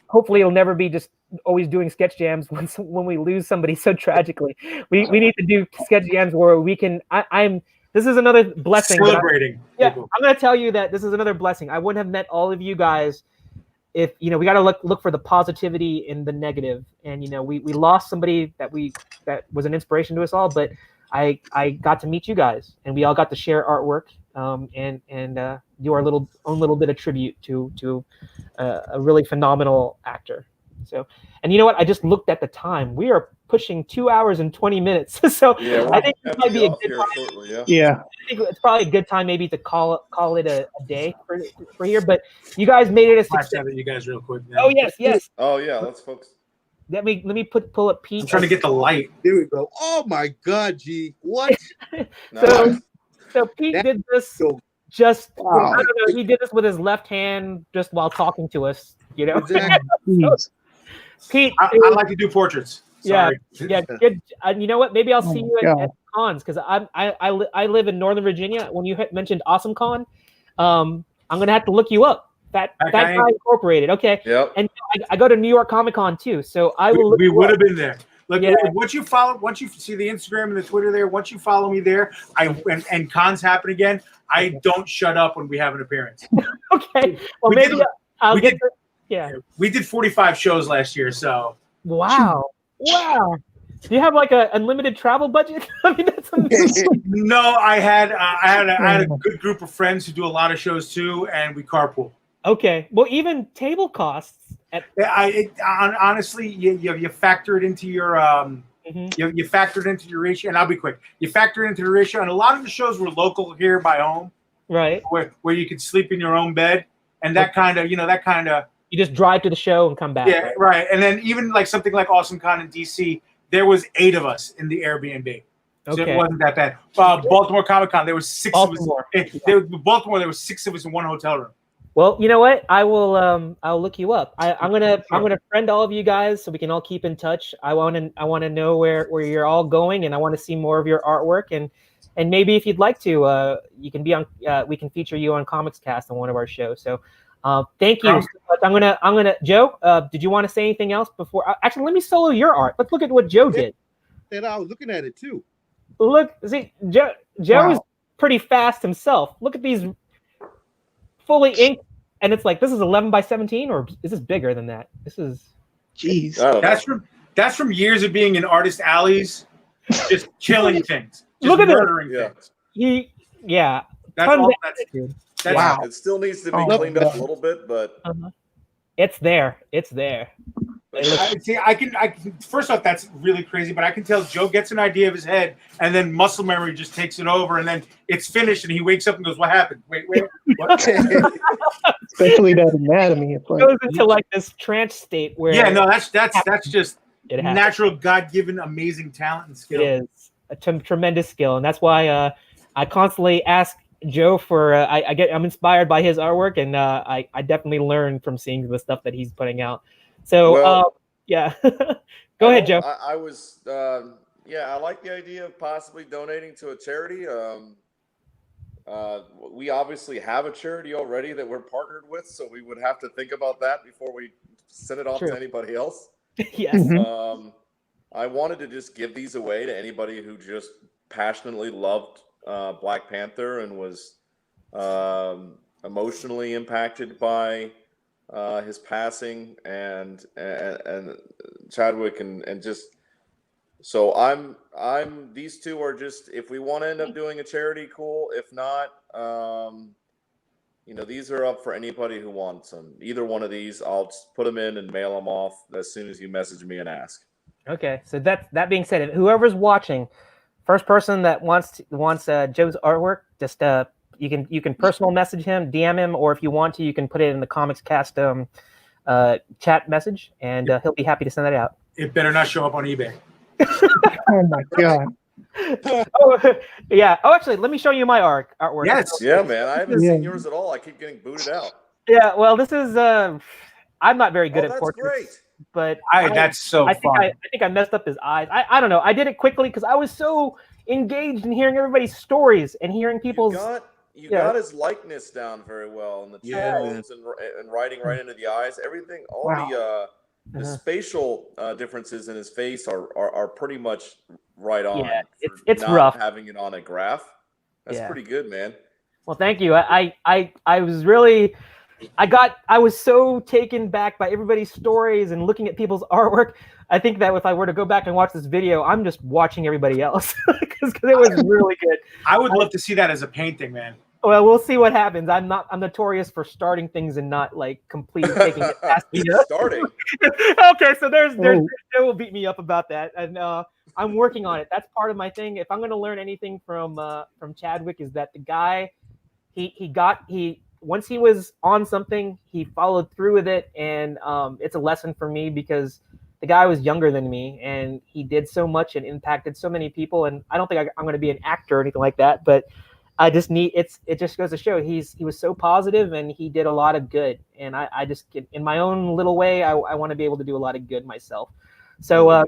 Hopefully it'll never be just always doing sketch jams when we lose somebody so tragically. We need to do sketch jams where we can, this is another blessing.
Celebrating.
I'm going to tell you that this is another blessing. I wouldn't have met all of you guys if, we got to look for the positivity in the negative. And, we lost somebody that was an inspiration to us all, but I got to meet you guys and we all got to share artwork and do our own little bit of tribute to a really phenomenal actor. So, and you know what? I just looked at the time. We are pushing 2 hours and 20 minutes. So
Yeah,
I think this might be a good time.
Shortly,
Yeah.
I think it's probably a good time maybe to call it a day for here. But you guys made it a
Flash
success.
that at you guys real quick.
Oh yes.
Oh yeah, let's focus.
Let me pull up Pete.
I'm trying to get the light.
Here we go. Oh my God, G. What?
So Pete did this just I don't know, he did this with his left hand just while talking to us,
Exactly.
Pete,
I like to do portraits. Sorry.
Yeah. Good. You know what? Maybe I'll see you at cons because I live in Northern Virginia. When you mentioned Awesome Con, I'm gonna have to look you up. That guy Incorporated. Okay.
Yep.
And I go to New York Comic Con too, so I will.
We would have been there. Look, once you see the Instagram and the Twitter there, once you follow me there, and cons happen again, I don't shut up when we have an appearance.
Okay. Well, maybe I'll get.
We did 45 shows last year, so.
Wow. Do you have like a unlimited travel budget? I mean, that's amazing.
No, I had a good group of friends who do a lot of shows too, and we carpool.
Okay. Well, even table costs.
Honestly, you factor it into your you factor it into your ratio, and I'll be quick. You factor it into the ratio, and a lot of the shows were local here by home,
right?
Where you could sleep in your own bed, and that kind of
you just drive to the show and come back.
Yeah, right. And then even like something like Awesome Con in DC, there was 8 of us in the Airbnb. So it wasn't that bad. Baltimore Comic Con, there was 6 of us. Baltimore, there was 6 of us in one hotel room.
Well, you know what? I will. I'll look you up. I'm gonna friend all of you guys so we can all keep in touch. I want to know where you're all going, and I want to see more of your artwork. And maybe if you'd like to, you can be on. We can feature you on Comics Cast on one of our shows. So, thank you. I'm gonna. Joe, did you want to say anything else before? Actually, let me solo your art. Let's look at what Joe did.
And I was looking at it too.
Look, see, Joe is pretty fast himself. Look at these. Fully inked, and it's like this is 11 by 17, or is this bigger than that? This is.
Jeez.
That's from years of being in artist alleys, just killing things, just
look at
murdering things. That's all.
Wow. It still needs to be cleaned up a little bit, but
it's there. It's there.
I can. First off, that's really crazy, but I can tell Joe gets an idea of his head, and then muscle memory just takes it over, and then it's finished, and he wakes up and goes, "What happened? Wait, what?"
Especially that anatomy. It's like,
goes into like this trance state where.
Yeah, no, that's just natural, God-given, amazing talent and skill.
It is a tremendous skill, and that's why I constantly ask Joe for. I'm inspired by his artwork, and I definitely learn from seeing the stuff that he's putting out. So, yeah, go ahead, Joe.
I was, I like the idea of possibly donating to a charity. We obviously have a charity already that we're partnered with, so we would have to think about that before we send it off to anybody else.
Yes.
I wanted to just give these away to anybody who just passionately loved Black Panther and was emotionally impacted by his passing and Chadwick and just so these two are just, if we want to end up doing a charity, cool. If not, these are up for anybody who wants them. Either one of these, I'll just put them in and mail them off as soon as you message me and ask.
Okay, so that being said, whoever's watching, first person that wants Joe's artwork, just you can personal message him, DM him, or if you want to, you can put it in the Comics Cast chat message, and he'll be happy to send that out.
It better not show up on eBay.
Oh my God.
Oh, yeah. Oh, actually, let me show you my artwork.
Yes.
Yeah, man. I haven't
Yeah.
seen yours at all. I keep getting booted out.
Yeah. Well, this is. I'm not very good at
That's
portraits,
great.
but
That's so
I think
fun.
I think I messed up his eyes. I don't know. I did it quickly because I was so engaged in hearing everybody's stories and hearing people's.
You got his likeness down very well, and the
Yeah,
tones and writing right into the eyes. Everything, all
Wow.
the spatial differences in his face are pretty much right on.
Yeah,
for
it's
not
rough.
having it on a graph. That's
Yeah.
pretty good, man.
Well, thank you. I was really. I was so taken back by everybody's stories and looking at people's artwork. I think that if I were to go back and watch this video, I'm just watching everybody else because it was really good.
I would love to see that as a painting, man.
Well, we'll see what happens. I'm notorious for starting things and not like completely taking it past me.
Starting.
Okay, so there's Joe will beat me up about that, and I'm working on it. That's part of my thing. If I'm going to learn anything from Chadwick, is that the guy he once he was on something, he followed through with it, and it's a lesson for me because the guy was younger than me, and he did so much and impacted so many people. And I don't think I'm going to be an actor or anything like that, but I just it just goes to show he was so positive and he did a lot of good. And I just in my own little way, I want to be able to do a lot of good myself. So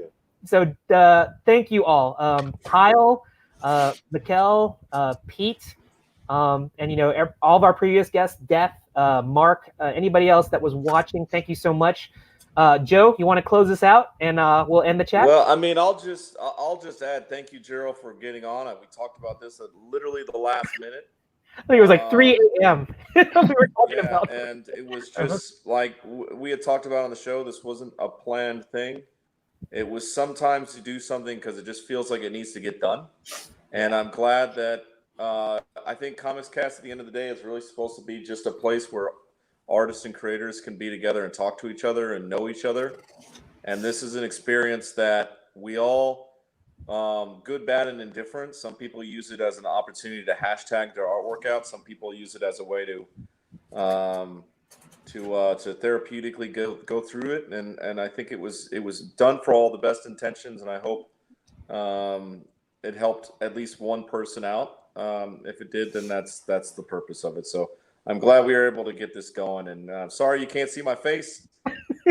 thank you all, Kyle, Mikkel, Pete. And all of our previous guests, Def, Mark, anybody else that was watching, thank you so much. Joe, you want to close this out and we'll end the chat?
Well, I mean, I'll just add thank you, Gerald, for getting on. We talked about this at literally the last minute.
I think it was like 3 a.m. we were talking about
it. And it was just like we had talked about on the show. This wasn't a planned thing. It was sometimes you do something because it just feels like it needs to get done. And I'm glad that I think Comics Cast at the end of the day is really supposed to be just a place where artists and creators can be together and talk to each other and know each other. And this is an experience that we all, good, bad, and indifferent. Some people use it as an opportunity to hashtag their artwork out. Some people use it as a way to therapeutically go through it. And I think it was done for all the best intentions. And I hope it helped at least one person out. If it did, then that's the purpose of it. So I'm glad we were able to get this going. And I'm sorry you can't see my face.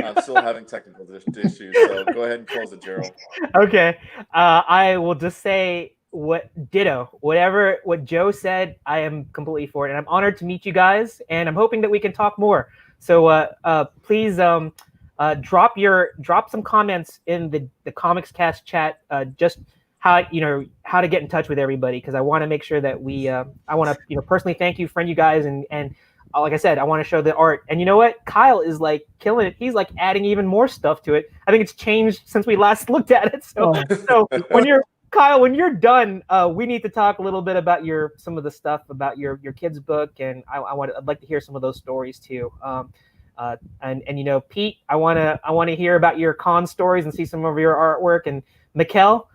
I'm still having technical issues. So go ahead and close it, Gerald.
Okay. I will just say what Joe said, I am completely for it. And I'm honored to meet you guys. And I'm hoping that we can talk more. So please drop some comments in the Comics Cast chat, just how to get in touch with everybody, because I want to make sure that I want to personally thank you, friend you guys, and like I said, I want to show the art. And you know what? Kyle is like killing it. He's like adding even more stuff to it. I think it's changed since we last looked at it. So when you're done, we need to talk a little bit about some of the stuff about your kid's book, and I'd like to hear some of those stories too. And Pete, I want to hear about your con stories and see some of your artwork. And Mikkel,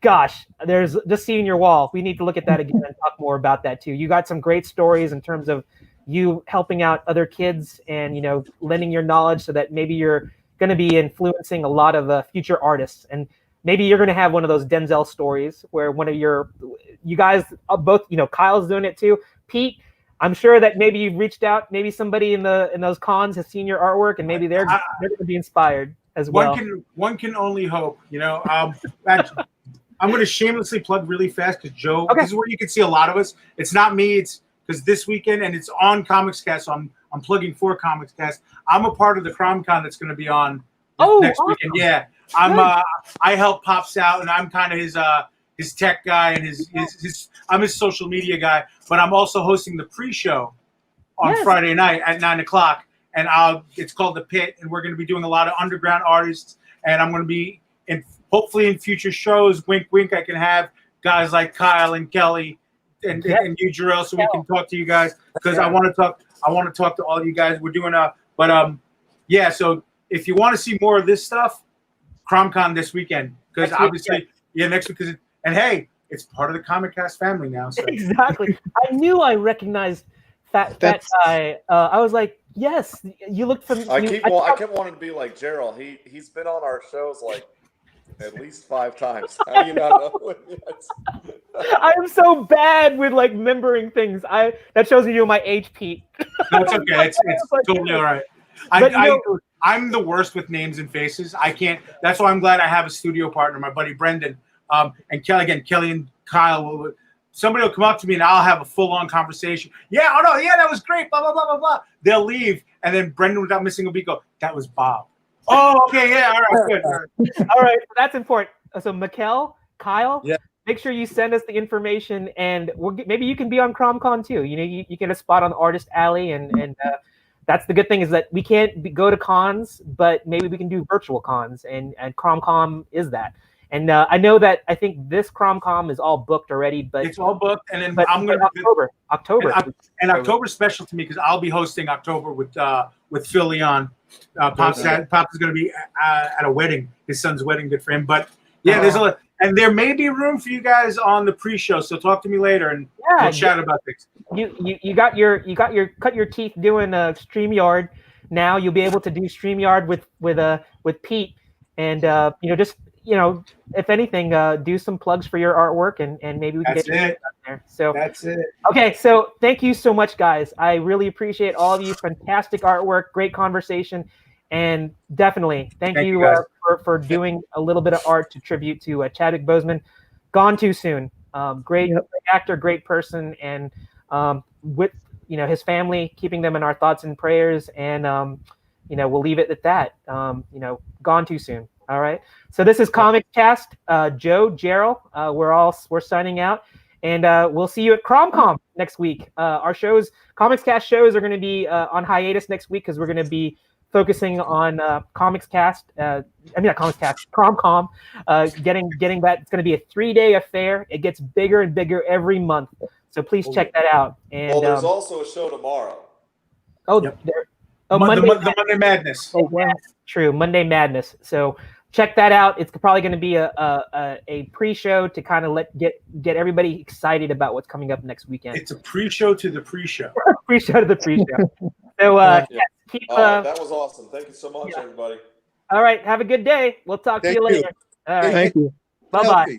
gosh, there's just seeing your wall. We need to look at that again and talk more about that too. You got some great stories in terms of you helping out other kids and, lending your knowledge so that maybe you're going to be influencing a lot of future artists. And maybe you're going to have one of those Denzel stories where one of you guys both, Kyle's doing it too. Pete, I'm sure that maybe you've reached out, maybe somebody in those cons has seen your artwork and maybe they're going to be inspired as well.
One can only hope, I'm going to shamelessly plug really fast because Joe,
okay.
This is where you can see a lot of us. It's not me. It's because this weekend and it's on Comics Cast. So I'm plugging for Comics Cast. I'm a part of the CromCon that's going to be on
Oh,
next
awesome.
weekend. Yeah, I help Pops out, and I'm kind of his tech guy and his I'm his social media guy. But I'm also hosting the pre-show on
Yes.
Friday night at 9:00, and it's called The Pit, and we're going to be doing a lot of underground artists, and I'm going to be hopefully in future shows. Wink, wink. I can have guys like Kyle and Kelly and you, Jarrell, so we can talk to you guys because I want to talk. I want to talk to all you guys. We're doing yeah. So if you want to see more of this stuff, CromCon this weekend because obviously next week and hey, it's part of the Comic Cast family now. So.
Exactly. I knew I recognized Fat Guy. I was like, yes, you looked familiar.
I kept wanting to be like Gerald. He's been on our shows like at least 5 times. How do you not know it yet?
I am so bad with like remembering things. That shows you my age, Pete.
That's okay. It's totally all right. I'm the worst with names and faces. I can't. That's why I'm glad I have a studio partner, my buddy Brendan, and Kelly and Kyle. Somebody will come up to me and I'll have a full-on conversation. Yeah, oh no, yeah, that was great. Blah blah blah blah blah. They'll leave, and then Brendan, without missing a beat, go, "That was Bob." Oh, okay, yeah, all right, good.
All right, that's important. So, Mikkel, Kyle,
Yeah.
Make sure you send us the information, and maybe you can be on CromCon too. You know, you get a spot on Artist Alley, and that's the good thing is that we can't go to cons, but maybe we can do virtual cons, and CromCon is that. And I know that I think this CromCon is all booked already, but
it's all booked. And then I'm going
to October.
And October's special to me because I'll be hosting October with Phil Leon. Pop's is going to be at a wedding, his son's wedding. Good for him. But yeah, there's and there may be room for you guys on the pre-show. So talk to me later and we'll chat about things.
You got your cut your teeth doing StreamYard. Now you'll be able to do StreamYard with Pete, and just if anything, do some plugs for your artwork, and maybe we can get you out there. So
that's it.
Okay, so thank you so much, guys. I really appreciate all of you. Fantastic artwork, great conversation, and definitely thank you for doing a little bit of art to tribute to Chadwick Boseman. Gone too soon. Great actor, great person, and with his family, keeping them in our thoughts and prayers, and we'll leave it at that. Gone too soon. All right. So this is Comic Cast. Joe, Gerald, we're signing out, and we'll see you at CromCon next week. Our Comics Cast shows are going to be on hiatus next week because we're going to be focusing on Comics Cast. Not Comics Cast, CromCon. Getting that. It's going to be a 3-day affair. It gets bigger and bigger every month. So please check that out. And
there's also a show tomorrow.
Monday Madness.
Oh, wow. True, Monday Madness. So check that out. It's probably going to be a pre-show to kind of get everybody excited about what's coming up next weekend.
It's a pre-show to the pre-show.
Pre-show to the pre-show. So
that was awesome. Thank you so much, everybody.
All right, have a good day. We'll talk to you later. All right.
Thank you.
Bye-bye.